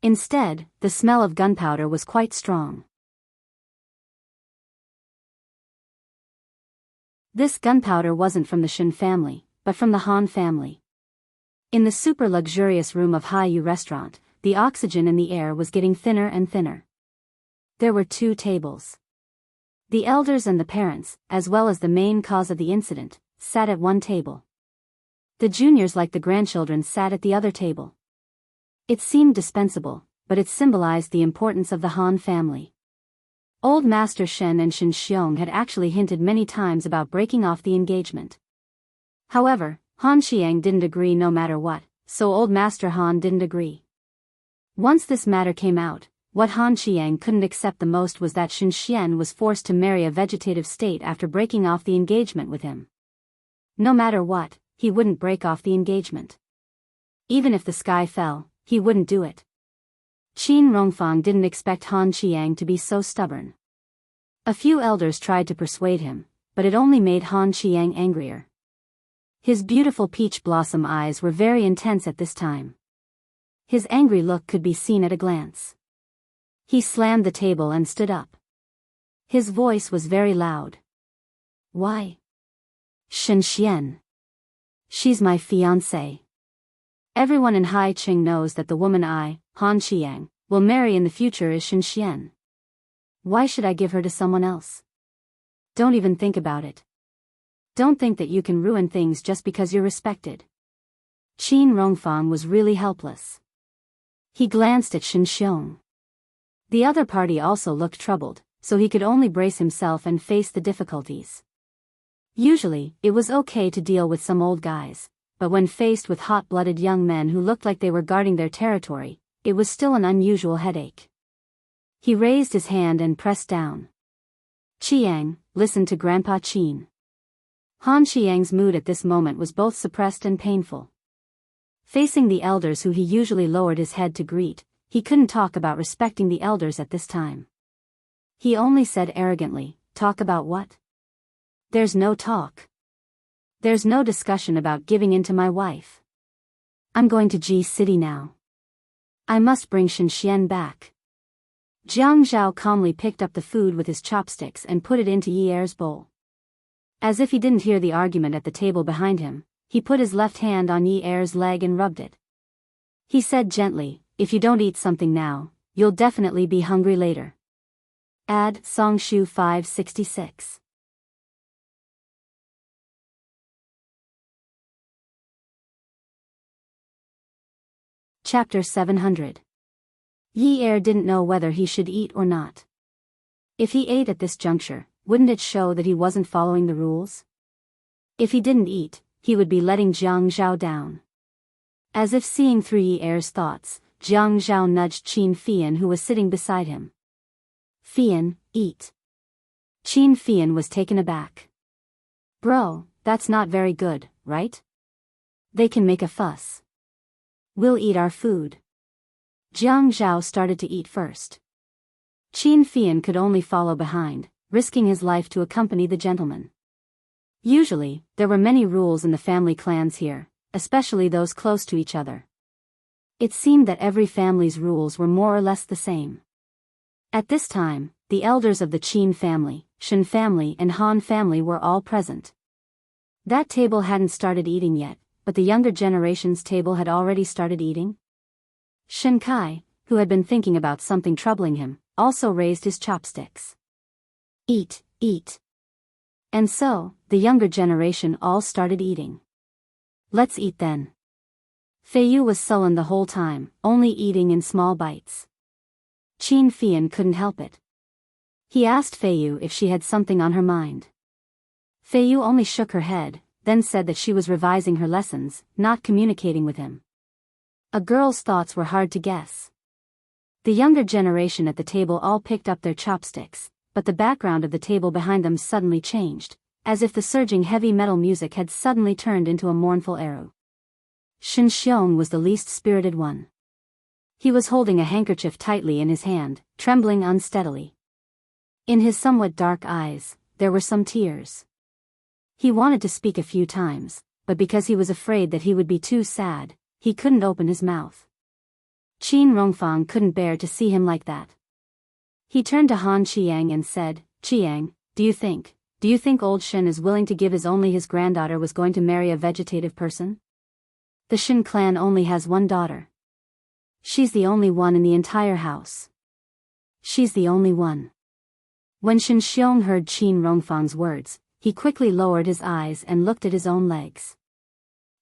Instead, the smell of gunpowder was quite strong. This gunpowder wasn't from the Shen family, but from the Han family. In the super luxurious room of Haiyu restaurant, the oxygen in the air was getting thinner and thinner. There were 2 tables. The elders and the parents, as well as the main cause of the incident, sat at one table. The juniors like the grandchildren sat at the other table. It seemed dispensable, but it symbolized the importance of the Han family. Old Master Shen and Shen Xiong had actually hinted many times about breaking off the engagement. However, Han Xiang didn't agree no matter what, so Old Master Han didn't agree. Once this matter came out, what Han Xiang couldn't accept the most was that Shen Xian was forced to marry a vegetative state after breaking off the engagement with him. No matter what, he wouldn't break off the engagement. Even if the sky fell, he wouldn't do it. Qin Rongfang didn't expect Han Xiang to be so stubborn. A few elders tried to persuade him, but it only made Han Xiang angrier. His beautiful peach blossom eyes were very intense at this time. His angry look could be seen at a glance. He slammed the table and stood up. His voice was very loud. Why? Shen Xian. She's my fiancée. Everyone in Haicheng knows that the woman I, Han Xiang, will marry in the future is Shen Xian. Why should I give her to someone else? Don't even think about it. Don't think that you can ruin things just because you're respected. Qin Rongfang was really helpless. He glanced at Shen Xiong. The other party also looked troubled, so he could only brace himself and face the difficulties. Usually, it was okay to deal with some old guys, but when faced with hot-blooded young men who looked like they were guarding their territory, it was still an unusual headache. He raised his hand and pressed down. Chiang, listen to Grandpa Qin. Han Chiang's mood at this moment was both suppressed and painful. Facing the elders who he usually lowered his head to greet, he couldn't talk about respecting the elders at this time. He only said arrogantly, talk about what? There's no talk. There's no discussion about giving in to my wife. I'm going to Ji City now. I must bring Shenxian back. Jiang Zhao calmly picked up the food with his chopsticks and put it into Yi Er's bowl. As if he didn't hear the argument at the table behind him, he put his left hand on Yi Er's leg and rubbed it. He said gently, if you don't eat something now, you'll definitely be hungry later. Add Songshu 566. Chapter 700. Yi Er didn't know whether he should eat or not. If he ate at this juncture, wouldn't it show that he wasn't following the rules? If he didn't eat, he would be letting Jiang Zhao down. As if seeing through Yi Er's thoughts, Jiang Zhao nudged Qin Fian who was sitting beside him. Fian, eat. Qin Fian was taken aback. Bro, that's not very good, right? They can make a fuss. We'll eat our food. Jiang Zhao started to eat first. Qin Fian could only follow behind, risking his life to accompany the gentleman. Usually, there were many rules in the family clans here, especially those close to each other. It seemed that every family's rules were more or less the same. At this time, the elders of the Qin family, Shen family and Han family were all present. That table hadn't started eating yet, but the younger generation's table had already started eating. Shen Kai, who had been thinking about something troubling him, also raised his chopsticks. Eat, eat. And so, the younger generation all started eating. Let's eat then. Fei Yu was sullen the whole time, only eating in small bites. Qin Fian couldn't help it. He asked Fei Yu if she had something on her mind. Fei Yu only shook her head, then said that she was revising her lessons, not communicating with him. A girl's thoughts were hard to guess. The younger generation at the table all picked up their chopsticks, but the background of the table behind them suddenly changed, as if the surging heavy metal music had suddenly turned into a mournful arrow. Shen Xiong was the least spirited one. He was holding a handkerchief tightly in his hand, trembling unsteadily. In his somewhat dark eyes, there were some tears. He wanted to speak a few times, but because he was afraid that he would be too sad, he couldn't open his mouth. Qin Rongfang couldn't bear to see him like that. He turned to Han Chiang and said, Chiang, do you think old Shen is willing to give his granddaughter was going to marry a vegetative person? The Shen clan only has one daughter. She's the only one in the entire house. She's the only one. When Shen Xiong heard Qin Rongfang's words, he quickly lowered his eyes and looked at his own legs.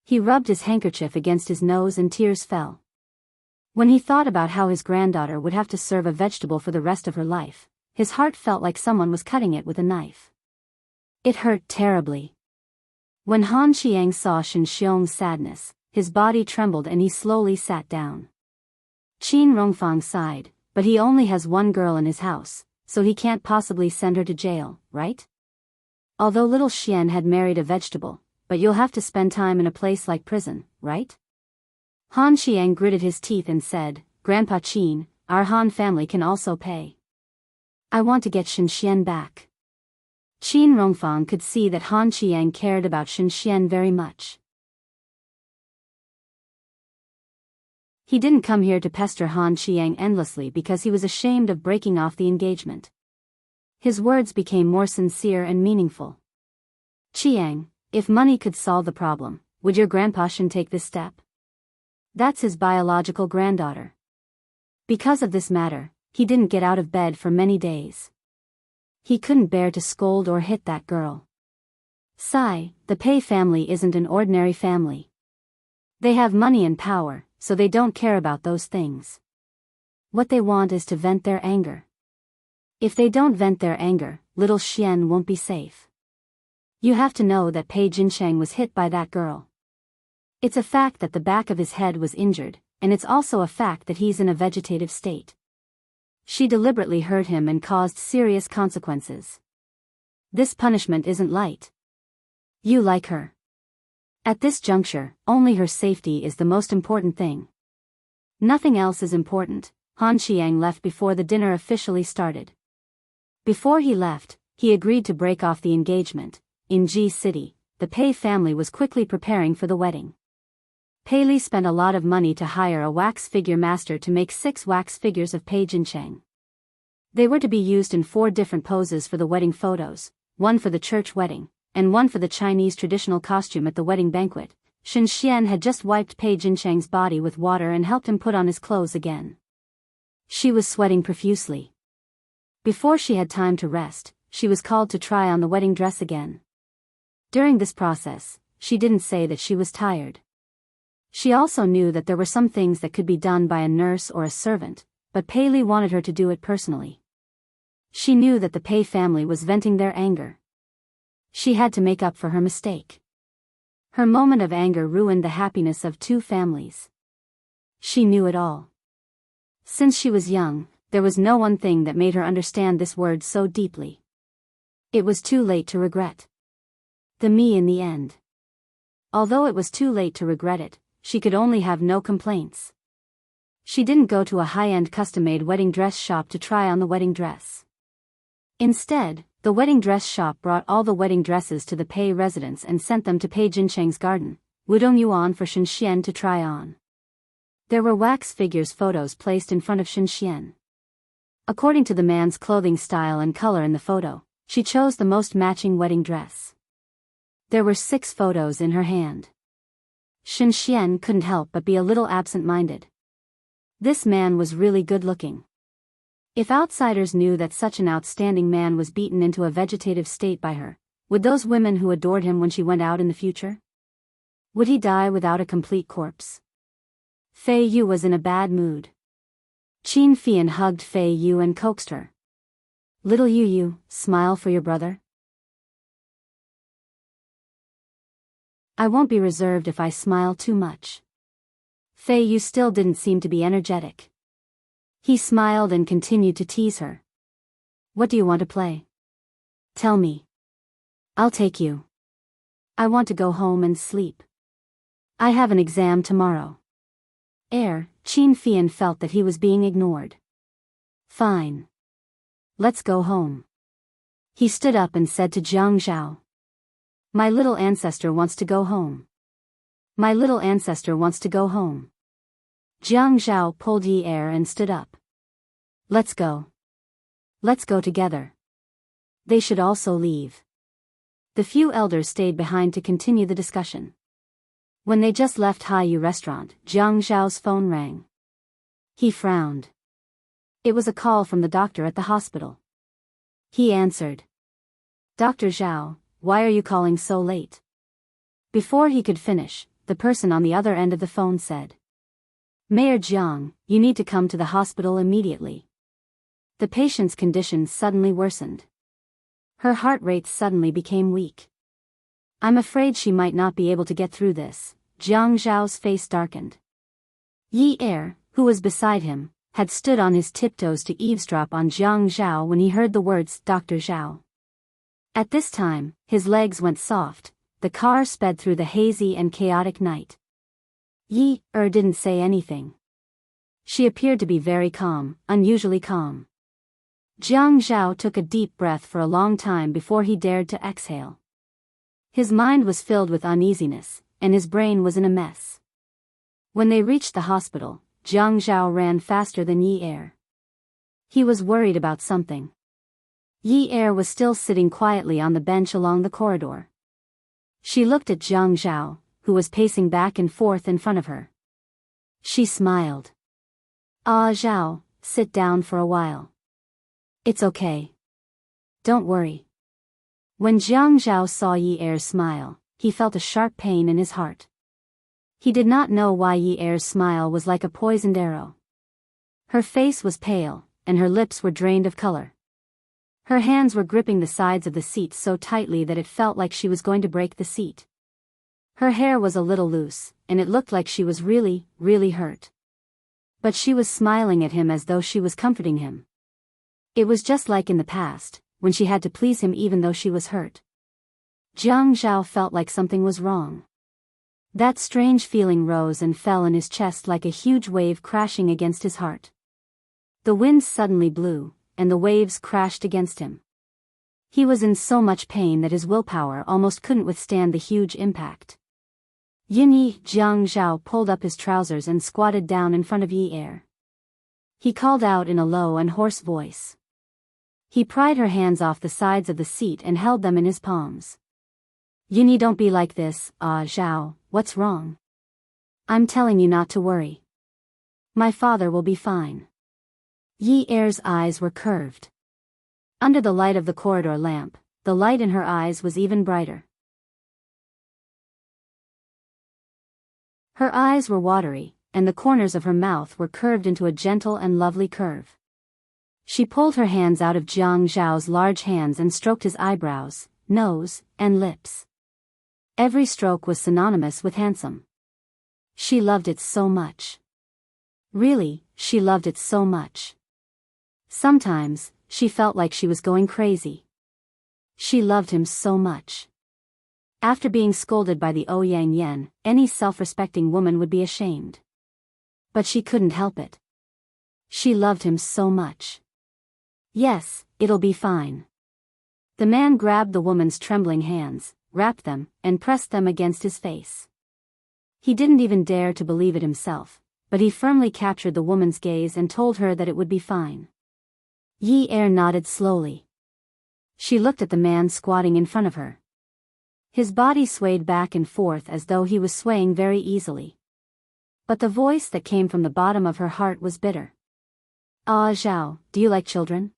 He rubbed his handkerchief against his nose and tears fell. When he thought about how his granddaughter would have to serve a vegetable for the rest of her life, his heart felt like someone was cutting it with a knife. It hurt terribly. When Han Chiang saw Shen Xiong's sadness, his body trembled and he slowly sat down. Qin Rongfang sighed, but he only has one girl in his house, so he can't possibly send her to jail, right? Although little Xian had married a vegetable, but you'll have to spend time in a place like prison, right? Han Chiang gritted his teeth and said, Grandpa Qin, our Han family can also pay. I want to get Shen Xian back. Qin Rongfang could see that Han Chiang cared about Shen Xian very much. He didn't come here to pester Han Chiang endlessly because he was ashamed of breaking off the engagement. His words became more sincere and meaningful. Chiang, if money could solve the problem, would your grandpa Shen take this step? That's his biological granddaughter. Because of this matter, he didn't get out of bed for many days. He couldn't bear to scold or hit that girl. Sigh, the Pei family isn't an ordinary family. They have money and power, so they don't care about those things. What they want is to vent their anger. If they don't vent their anger, little Xian won't be safe. You have to know that Pei Jincheng was hit by that girl. It's a fact that the back of his head was injured, and it's also a fact that he's in a vegetative state. She deliberately hurt him and caused serious consequences. This punishment isn't light. You like her. At this juncture, only her safety is the most important thing. Nothing else is important. Han Qiang left before the dinner officially started. Before he left, he agreed to break off the engagement. In Ji City, the Pei family was quickly preparing for the wedding. Pei Li spent a lot of money to hire a wax figure master to make 6 wax figures of Pei Jincheng. They were to be used in 4 different poses for the wedding photos, 1 for the church wedding, and 1 for the Chinese traditional costume at the wedding banquet. Shen Xian had just wiped Pei Jincheng's body with water and helped him put on his clothes again. She was sweating profusely. Before she had time to rest, she was called to try on the wedding dress again. During this process, she didn't say that she was tired. She also knew that there were some things that could be done by a nurse or a servant, but Pei Li wanted her to do it personally. She knew that the Pei family was venting their anger. She had to make up for her mistake. Her moment of anger ruined the happiness of 2 families. She knew it all. Since she was young, there was no one thing that made her understand this word so deeply. It was too late to regret. The me in the end. Although it was too late to regret it, she could only have no complaints. She didn't go to a high-end custom-made wedding dress shop to try on the wedding dress. Instead, the wedding dress shop brought all the wedding dresses to the Pei residence and sent them to Pei Jincheng's garden, Wudong Yuan, for Shen Xian to try on. There were wax figures photos placed in front of Shen Xian. According to the man's clothing style and color in the photo, she chose the most matching wedding dress. There were 6 photos in her hand. Shen Xian couldn't help but be a little absent-minded. This man was really good-looking. If outsiders knew that such an outstanding man was beaten into a vegetative state by her, would those women who adored him when she went out in the future? Would he die without a complete corpse? Fei Yu was in a bad mood. Qin Fian hugged Fei Yu and coaxed her. Little Yu, smile for your brother. I won't be reserved if I smile too much. Fei Yu still didn't seem to be energetic. He smiled and continued to tease her. What do you want to play? Tell me. I'll take you. I want to go home and sleep. I have an exam tomorrow. Qin Fian felt that he was being ignored. Fine. Let's go home. He stood up and said to Jiang Zhao. My little ancestor wants to go home. My little ancestor wants to go home. Jiang Zhao pulled Yi Er and stood up. Let's go. Let's go together. They should also leave. The few elders stayed behind to continue the discussion. When they just left Haiyu restaurant, Jiang Zhao's phone rang. He frowned. It was a call from the doctor at the hospital. He answered. Dr. Zhao, why are you calling so late? Before he could finish, the person on the other end of the phone said. Mayor Jiang, you need to come to the hospital immediately. The patient's condition suddenly worsened. Her heart rate suddenly became weak. I'm afraid she might not be able to get through this. Jiang Zhao's face darkened. Yi Er, who was beside him, had stood on his tiptoes to eavesdrop on Jiang Zhao when he heard the words Dr. Zhao. At this time, his legs went soft, the car sped through the hazy and chaotic night. Yi Er didn't say anything. She appeared to be very calm, unusually calm. Jiang Zhao took a deep breath for a long time before he dared to exhale. His mind was filled with uneasiness, and his brain was in a mess. When they reached the hospital, Jiang Zhao ran faster than Yi Er. He was worried about something. Yi Er was still sitting quietly on the bench along the corridor. She looked at Jiang Zhao, who was pacing back and forth in front of her. She smiled. Ah, Zhao, sit down for a while. It's okay. Don't worry. When Jiang Zhao saw Yi Er's smile, he felt a sharp pain in his heart. He did not know why Yi Er's smile was like a poisoned arrow. Her face was pale, and her lips were drained of color. Her hands were gripping the sides of the seat so tightly that it felt like she was going to break the seat. Her hair was a little loose, and it looked like she was really, really hurt. But she was smiling at him as though she was comforting him. It was just like in the past, when she had to please him even though she was hurt. Jiang Zhao felt like something was wrong. That strange feeling rose and fell in his chest like a huge wave crashing against his heart. The wind suddenly blew, and the waves crashed against him. He was in so much pain that his willpower almost couldn't withstand the huge impact. Jiang Zhao pulled up his trousers and squatted down in front of Yi Er. He called out in a low and hoarse voice. He pried her hands off the sides of the seat and held them in his palms. Yi, don't be like this, Zhao, what's wrong? I'm telling you not to worry. My father will be fine. Yi Er's eyes were curved. Under the light of the corridor lamp, the light in her eyes was even brighter. Her eyes were watery, and the corners of her mouth were curved into a gentle and lovely curve. She pulled her hands out of Jiang Zhao's large hands and stroked his eyebrows, nose, and lips. Every stroke was synonymous with handsome. She loved it so much. Really, she loved it so much. Sometimes, she felt like she was going crazy. She loved him so much. After being scolded by the Ouyang Yen, any self-respecting woman would be ashamed. But she couldn't help it. She loved him so much. Yes, it'll be fine. The man grabbed the woman's trembling hands, wrapped them, and pressed them against his face. He didn't even dare to believe it himself, but he firmly captured the woman's gaze and told her that it would be fine. Yi Er nodded slowly. She looked at the man squatting in front of her. His body swayed back and forth as though he was swaying very easily. But the voice that came from the bottom of her heart was bitter. Ah, Zhao, do you like children?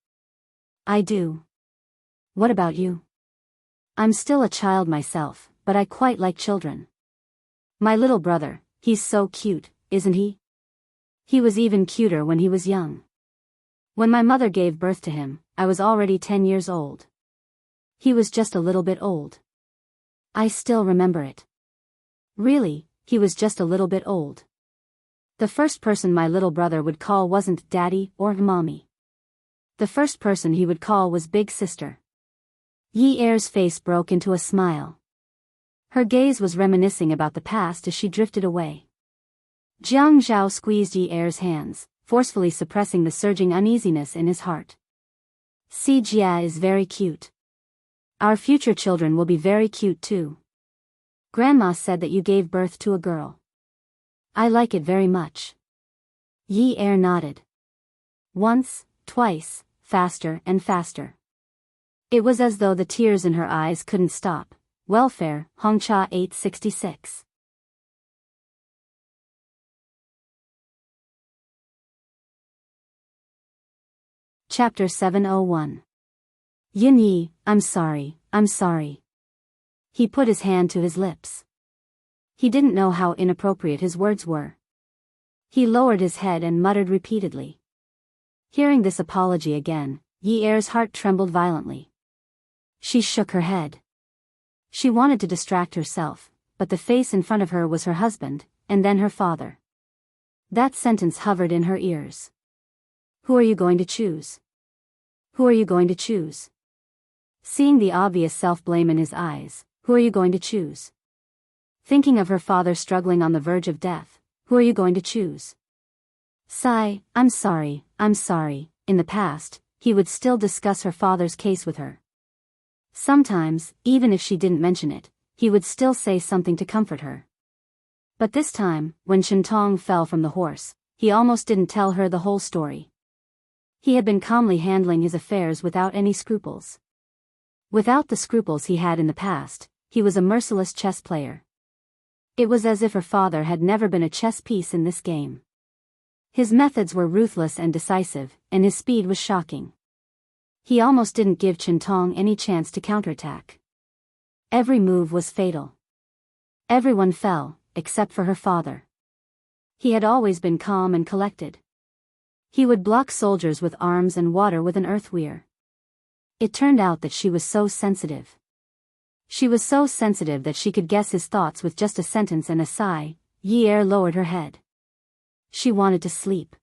I do. What about you? I'm still a child myself, but I quite like children. My little brother, he's so cute, isn't he? He was even cuter when he was young. When my mother gave birth to him, I was already 10 years old. He was just a little bit old. I still remember it. Really, he was just a little bit old. The first person my little brother would call wasn't Daddy or Mommy. The first person he would call was Big Sister. Yi Er's face broke into a smile. Her gaze was reminiscing about the past as she drifted away. Jiang Zhao squeezed Yi Er's hands, forcefully suppressing the surging uneasiness in his heart. Si Jia is very cute. Our future children will be very cute too. Grandma said that you gave birth to a girl. I like it very much. Yi Er nodded. Once, twice, faster and faster. It was as though the tears in her eyes couldn't stop. Welfare, Hongcha 866. Chapter 701. Yin Yi, I'm sorry. He put his hand to his lips. He didn't know how inappropriate his words were. He lowered his head and muttered repeatedly. Hearing this apology again, Yi Er's heart trembled violently. She shook her head. She wanted to distract herself, but the face in front of her was her husband, and then her father. That sentence hovered in her ears. Who are you going to choose? Who are you going to choose? Seeing the obvious self-blame in his eyes, who are you going to choose? Thinking of her father struggling on the verge of death, who are you going to choose? Sigh, I'm sorry. In the past, he would still discuss her father's case with her. Sometimes, even if she didn't mention it, he would still say something to comfort her. But this time, when Shentong fell from the horse, he almost didn't tell her the whole story. He had been calmly handling his affairs without any scruples. Without the scruples he had in the past, he was a merciless chess player. It was as if her father had never been a chess piece in this game. His methods were ruthless and decisive, and his speed was shocking. He almost didn't give Shentong any chance to counterattack. Every move was fatal. Everyone fell, except for her father. He had always been calm and collected. He would block soldiers with arms and water with an earth weir. It turned out that she was so sensitive. She was so sensitive that she could guess his thoughts with just a sentence and a sigh. Yi lowered her head. She wanted to sleep.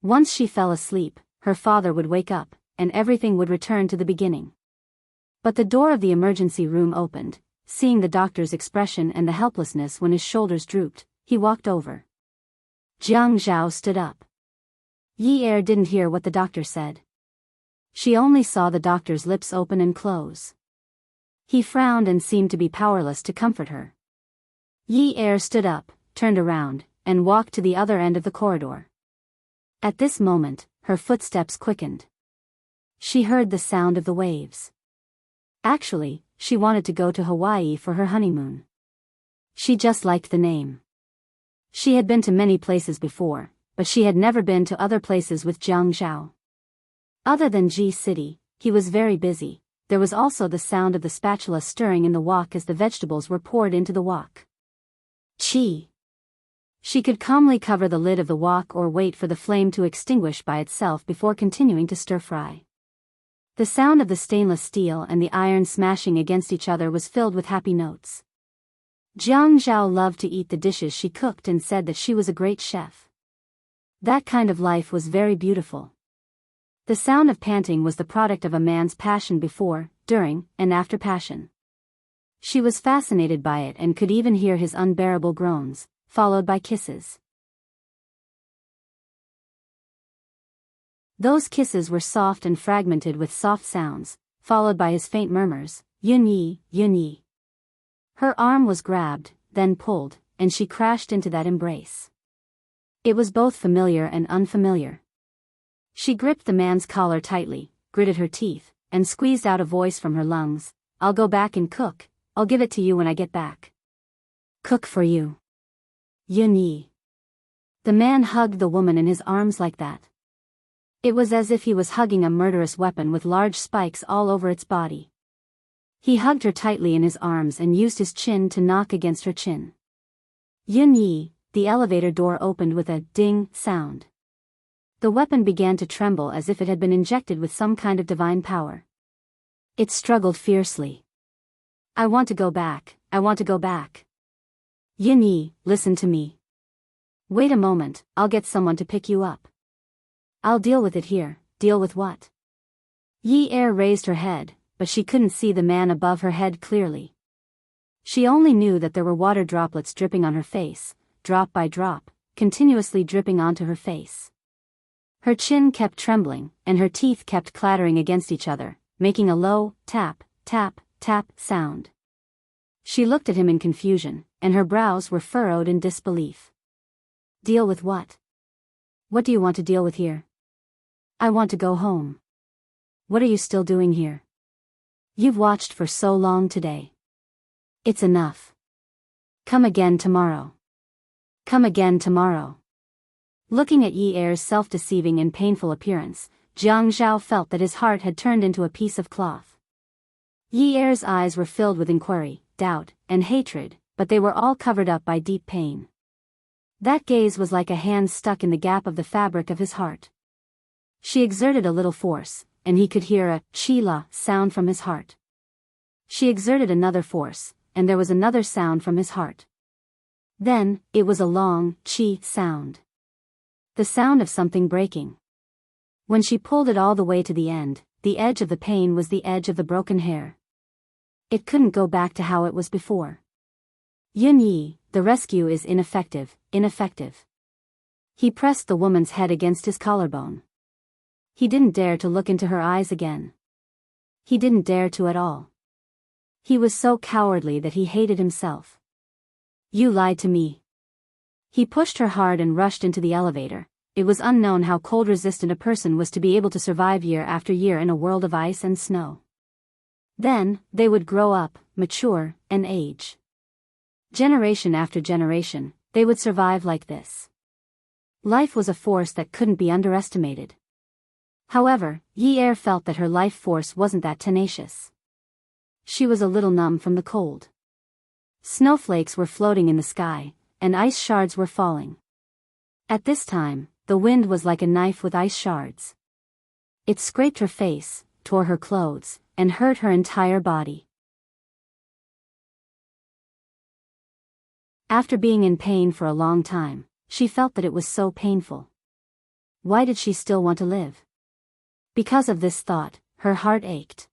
Once she fell asleep, her father would wake up, and everything would return to the beginning. But the door of the emergency room opened. Seeing the doctor's expression and the helplessness when his shoulders drooped, he walked over. Jiang Zhao stood up. Yi didn't hear what the doctor said. She only saw the doctor's lips open and close. He frowned and seemed to be powerless to comfort her. Yi stood up, turned around, and walked to the other end of the corridor. At this moment, her footsteps quickened. She heard the sound of the waves. Actually, she wanted to go to Hawaii for her honeymoon. She just liked the name. She had been to many places before, but she had never been to other places with Jiang Zhao. Other than Ji City, he was very busy. There was also the sound of the spatula stirring in the wok as the vegetables were poured into the wok. Chi. She could calmly cover the lid of the wok or wait for the flame to extinguish by itself before continuing to stir-fry. The sound of the stainless steel and the iron smashing against each other was filled with happy notes. Jiang Zhao loved to eat the dishes she cooked and said that she was a great chef. That kind of life was very beautiful. The sound of panting was the product of a man's passion before, during, and after passion. She was fascinated by it and could even hear his unbearable groans, followed by kisses. Those kisses were soft and fragmented with soft sounds, followed by his faint murmurs, Yun Yi, Yun Yi. Her arm was grabbed, then pulled, and she crashed into that embrace. It was both familiar and unfamiliar. She gripped the man's collar tightly, gritted her teeth, and squeezed out a voice from her lungs. I'll go back and cook, I'll give it to you when I get back. Cook for you. Yun Yi. The man hugged the woman in his arms like that. It was as if he was hugging a murderous weapon with large spikes all over its body. He hugged her tightly in his arms and used his chin to knock against her chin. Yun Yi, the elevator door opened with a ding sound. The weapon began to tremble as if it had been injected with some kind of divine power. It struggled fiercely. I want to go back, I want to go back. Yun Yi, listen to me. Wait a moment, I'll get someone to pick you up. I'll deal with it here. Deal with what? Yi raised her head, but she couldn't see the man above her head clearly. She only knew that there were water droplets dripping on her face, drop by drop, continuously dripping onto her face. Her chin kept trembling, and her teeth kept clattering against each other, making a low, tap, tap, tap sound. She looked at him in confusion, and her brows were furrowed in disbelief. Deal with what? What do you want to deal with here? I want to go home. What are you still doing here? You've watched for so long today. It's enough. Come again tomorrow. Come again tomorrow. Looking at Yi self-deceiving and painful appearance, Jiang Zhao felt that his heart had turned into a piece of cloth. Yi's eyes were filled with inquiry, doubt, and hatred, but they were all covered up by deep pain. That gaze was like a hand stuck in the gap of the fabric of his heart. She exerted a little force, and he could hear a chi-la sound from his heart. She exerted another force, and there was another sound from his heart. Then, it was a long chi sound. The sound of something breaking. When she pulled it all the way to the end, the edge of the pain was the edge of the broken hair. It couldn't go back to how it was before. Yun Yi, the rescue is ineffective, ineffective. He pressed the woman's head against his collarbone. He didn't dare to look into her eyes again. He didn't dare to at all. He was so cowardly that he hated himself. You lied to me. He pushed her hard and rushed into the elevator. It was unknown how cold-resistant a person was to be able to survive year after year in a world of ice and snow. Then, they would grow up, mature, and age. Generation after generation, they would survive like this. Life was a force that couldn't be underestimated. However, Yi felt that her life force wasn't that tenacious. She was a little numb from the cold. Snowflakes were floating in the sky, and ice shards were falling. At this time, the wind was like a knife with ice shards. It scraped her face, tore her clothes, and hurt her entire body. After being in pain for a long time, she felt that it was so painful. Why did she still want to live? Because of this thought, her heart ached.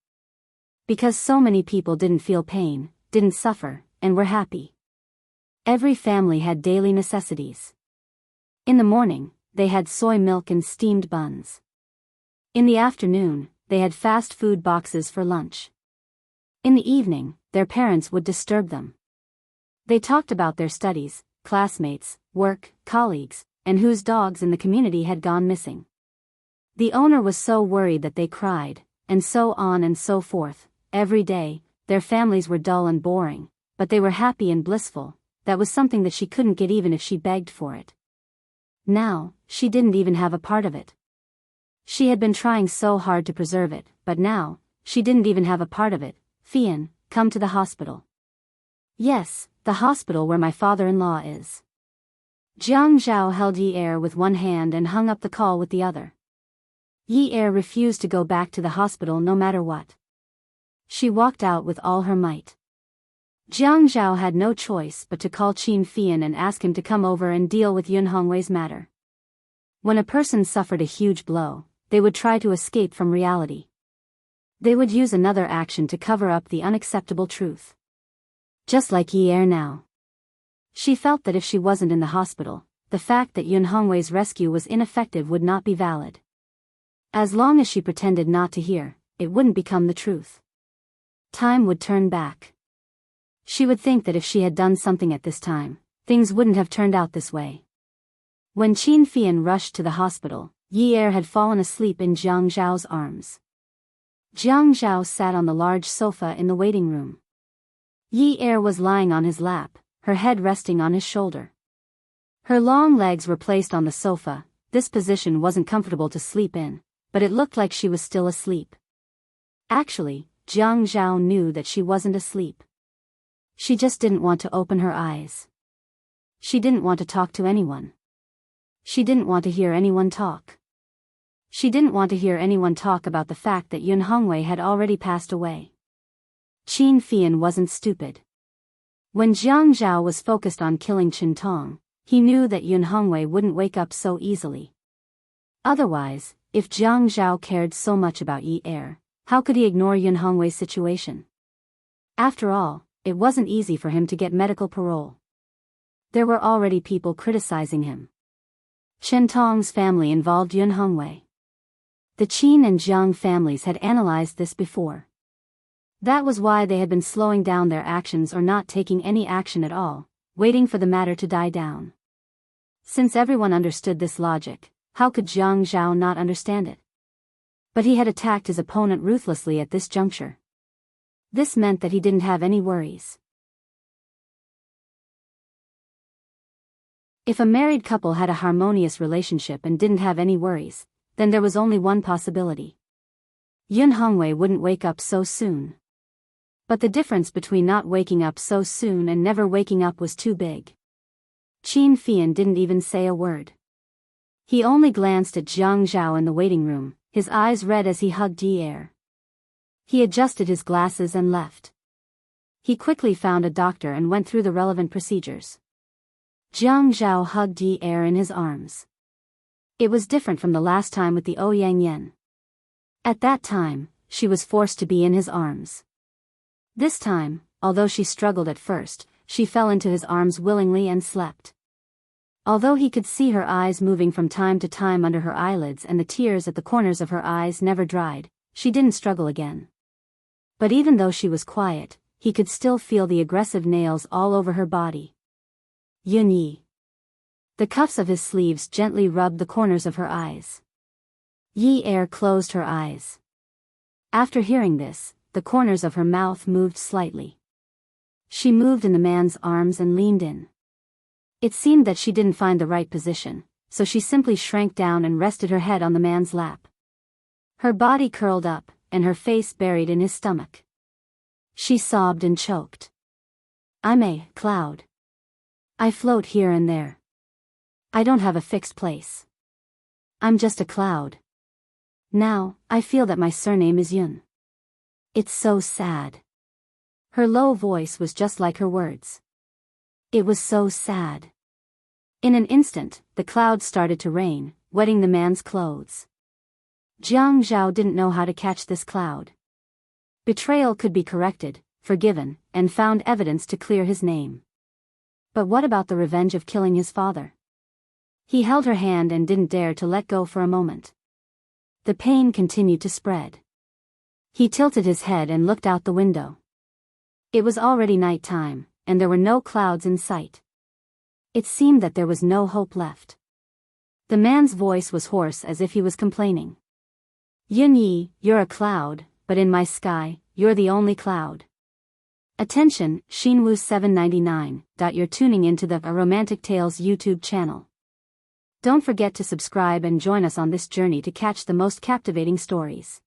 Because so many people didn't feel pain, didn't suffer, and were happy. Every family had daily necessities. In the morning, they had soy milk and steamed buns. In the afternoon, they had fast food boxes for lunch. In the evening, their parents would disturb them. They talked about their studies, classmates, work, colleagues, and whose dogs in the community had gone missing. The owner was so worried that they cried, and so on and so forth. Every day, their families were dull and boring, but they were happy and blissful. That was something that she couldn't get even if she begged for it. Now, she didn't even have a part of it. She had been trying so hard to preserve it, but now, she didn't even have a part of it. Fian, come to the hospital. Yes, the hospital where my father-in-law is. Jiang Zhao held Yi Er with one hand and hung up the call with the other. Yi Er refused to go back to the hospital no matter what. She walked out with all her might. Jiang Zhao had no choice but to call Qin Fian and ask him to come over and deal with Yun Hongwei's matter. When a person suffered a huge blow, they would try to escape from reality. They would use another action to cover up the unacceptable truth. Just like Yi Er now. She felt that if she wasn't in the hospital, the fact that Yun Hongwei's rescue was ineffective would not be valid. As long as she pretended not to hear, it wouldn't become the truth. Time would turn back. She would think that if she had done something at this time, things wouldn't have turned out this way. When Qin Fian rushed to the hospital, Yi Er had fallen asleep in Jiang Zhao's arms. Jiang Zhao sat on the large sofa in the waiting room. Yi Er was lying on his lap, her head resting on his shoulder. Her long legs were placed on the sofa. This position wasn't comfortable to sleep in, but it looked like she was still asleep. Actually, Jiang Zhao knew that she wasn't asleep. She just didn't want to open her eyes. She didn't want to talk to anyone. She didn't want to hear anyone talk. She didn't want to hear anyone talk about the fact that Yun Hongwei had already passed away. Qin Fian wasn't stupid. When Jiang Zhao was focused on killing Chen Tong, he knew that Yun Hongwei wouldn't wake up so easily. Otherwise, if Jiang Zhao cared so much about Yi Er, how could he ignore Yun Hongwei's situation? After all, it wasn't easy for him to get medical parole. There were already people criticizing him. Chen Tong's family involved Yun Hongwei. The Qin and Jiang families had analyzed this before. That was why they had been slowing down their actions or not taking any action at all, waiting for the matter to die down. Since everyone understood this logic, how could Jiang Zhao not understand it? But he had attacked his opponent ruthlessly at this juncture. This meant that he didn't have any worries. If a married couple had a harmonious relationship and didn't have any worries, then there was only one possibility. Yun Hongwei wouldn't wake up so soon. But the difference between not waking up so soon and never waking up was too big. Qin Fian didn't even say a word. He only glanced at Jiang Zhao in the waiting room, his eyes red as he hugged Yi Er. He adjusted his glasses and left. He quickly found a doctor and went through the relevant procedures. Jiang Zhao hugged Yi Er in his arms. It was different from the last time with the Ouyang Yen. At that time, she was forced to be in his arms. This time, although she struggled at first, she fell into his arms willingly and slept. Although he could see her eyes moving from time to time under her eyelids and the tears at the corners of her eyes never dried, she didn't struggle again. But even though she was quiet, he could still feel the aggressive nails all over her body. Yun Yi. The cuffs of his sleeves gently rubbed the corners of her eyes. Yi Er closed her eyes. After hearing this, the corners of her mouth moved slightly. She moved in the man's arms and leaned in. It seemed that she didn't find the right position, so she simply shrank down and rested her head on the man's lap. Her body curled up, and her face buried in his stomach. She sobbed and choked. I'm a cloud. I float here and there. I don't have a fixed place. I'm just a cloud. Now, I feel that my surname is Yun. It's so sad. Her low voice was just like her words. It was so sad. In an instant, the clouds started to rain, wetting the man's clothes. Jiang Zhao didn't know how to catch this cloud. Betrayal could be corrected, forgiven, and found evidence to clear his name. But what about the revenge of killing his father? He held her hand and didn't dare to let go for a moment. The pain continued to spread. He tilted his head and looked out the window. It was already night time, and there were no clouds in sight. It seemed that there was no hope left. The man's voice was hoarse as if he was complaining. Yun Yi, you're a cloud, but in my sky, you're the only cloud. Attention, Xinwu 799. You're tuning into the A Romantic Tales YouTube channel. Don't forget to subscribe and join us on this journey to catch the most captivating stories.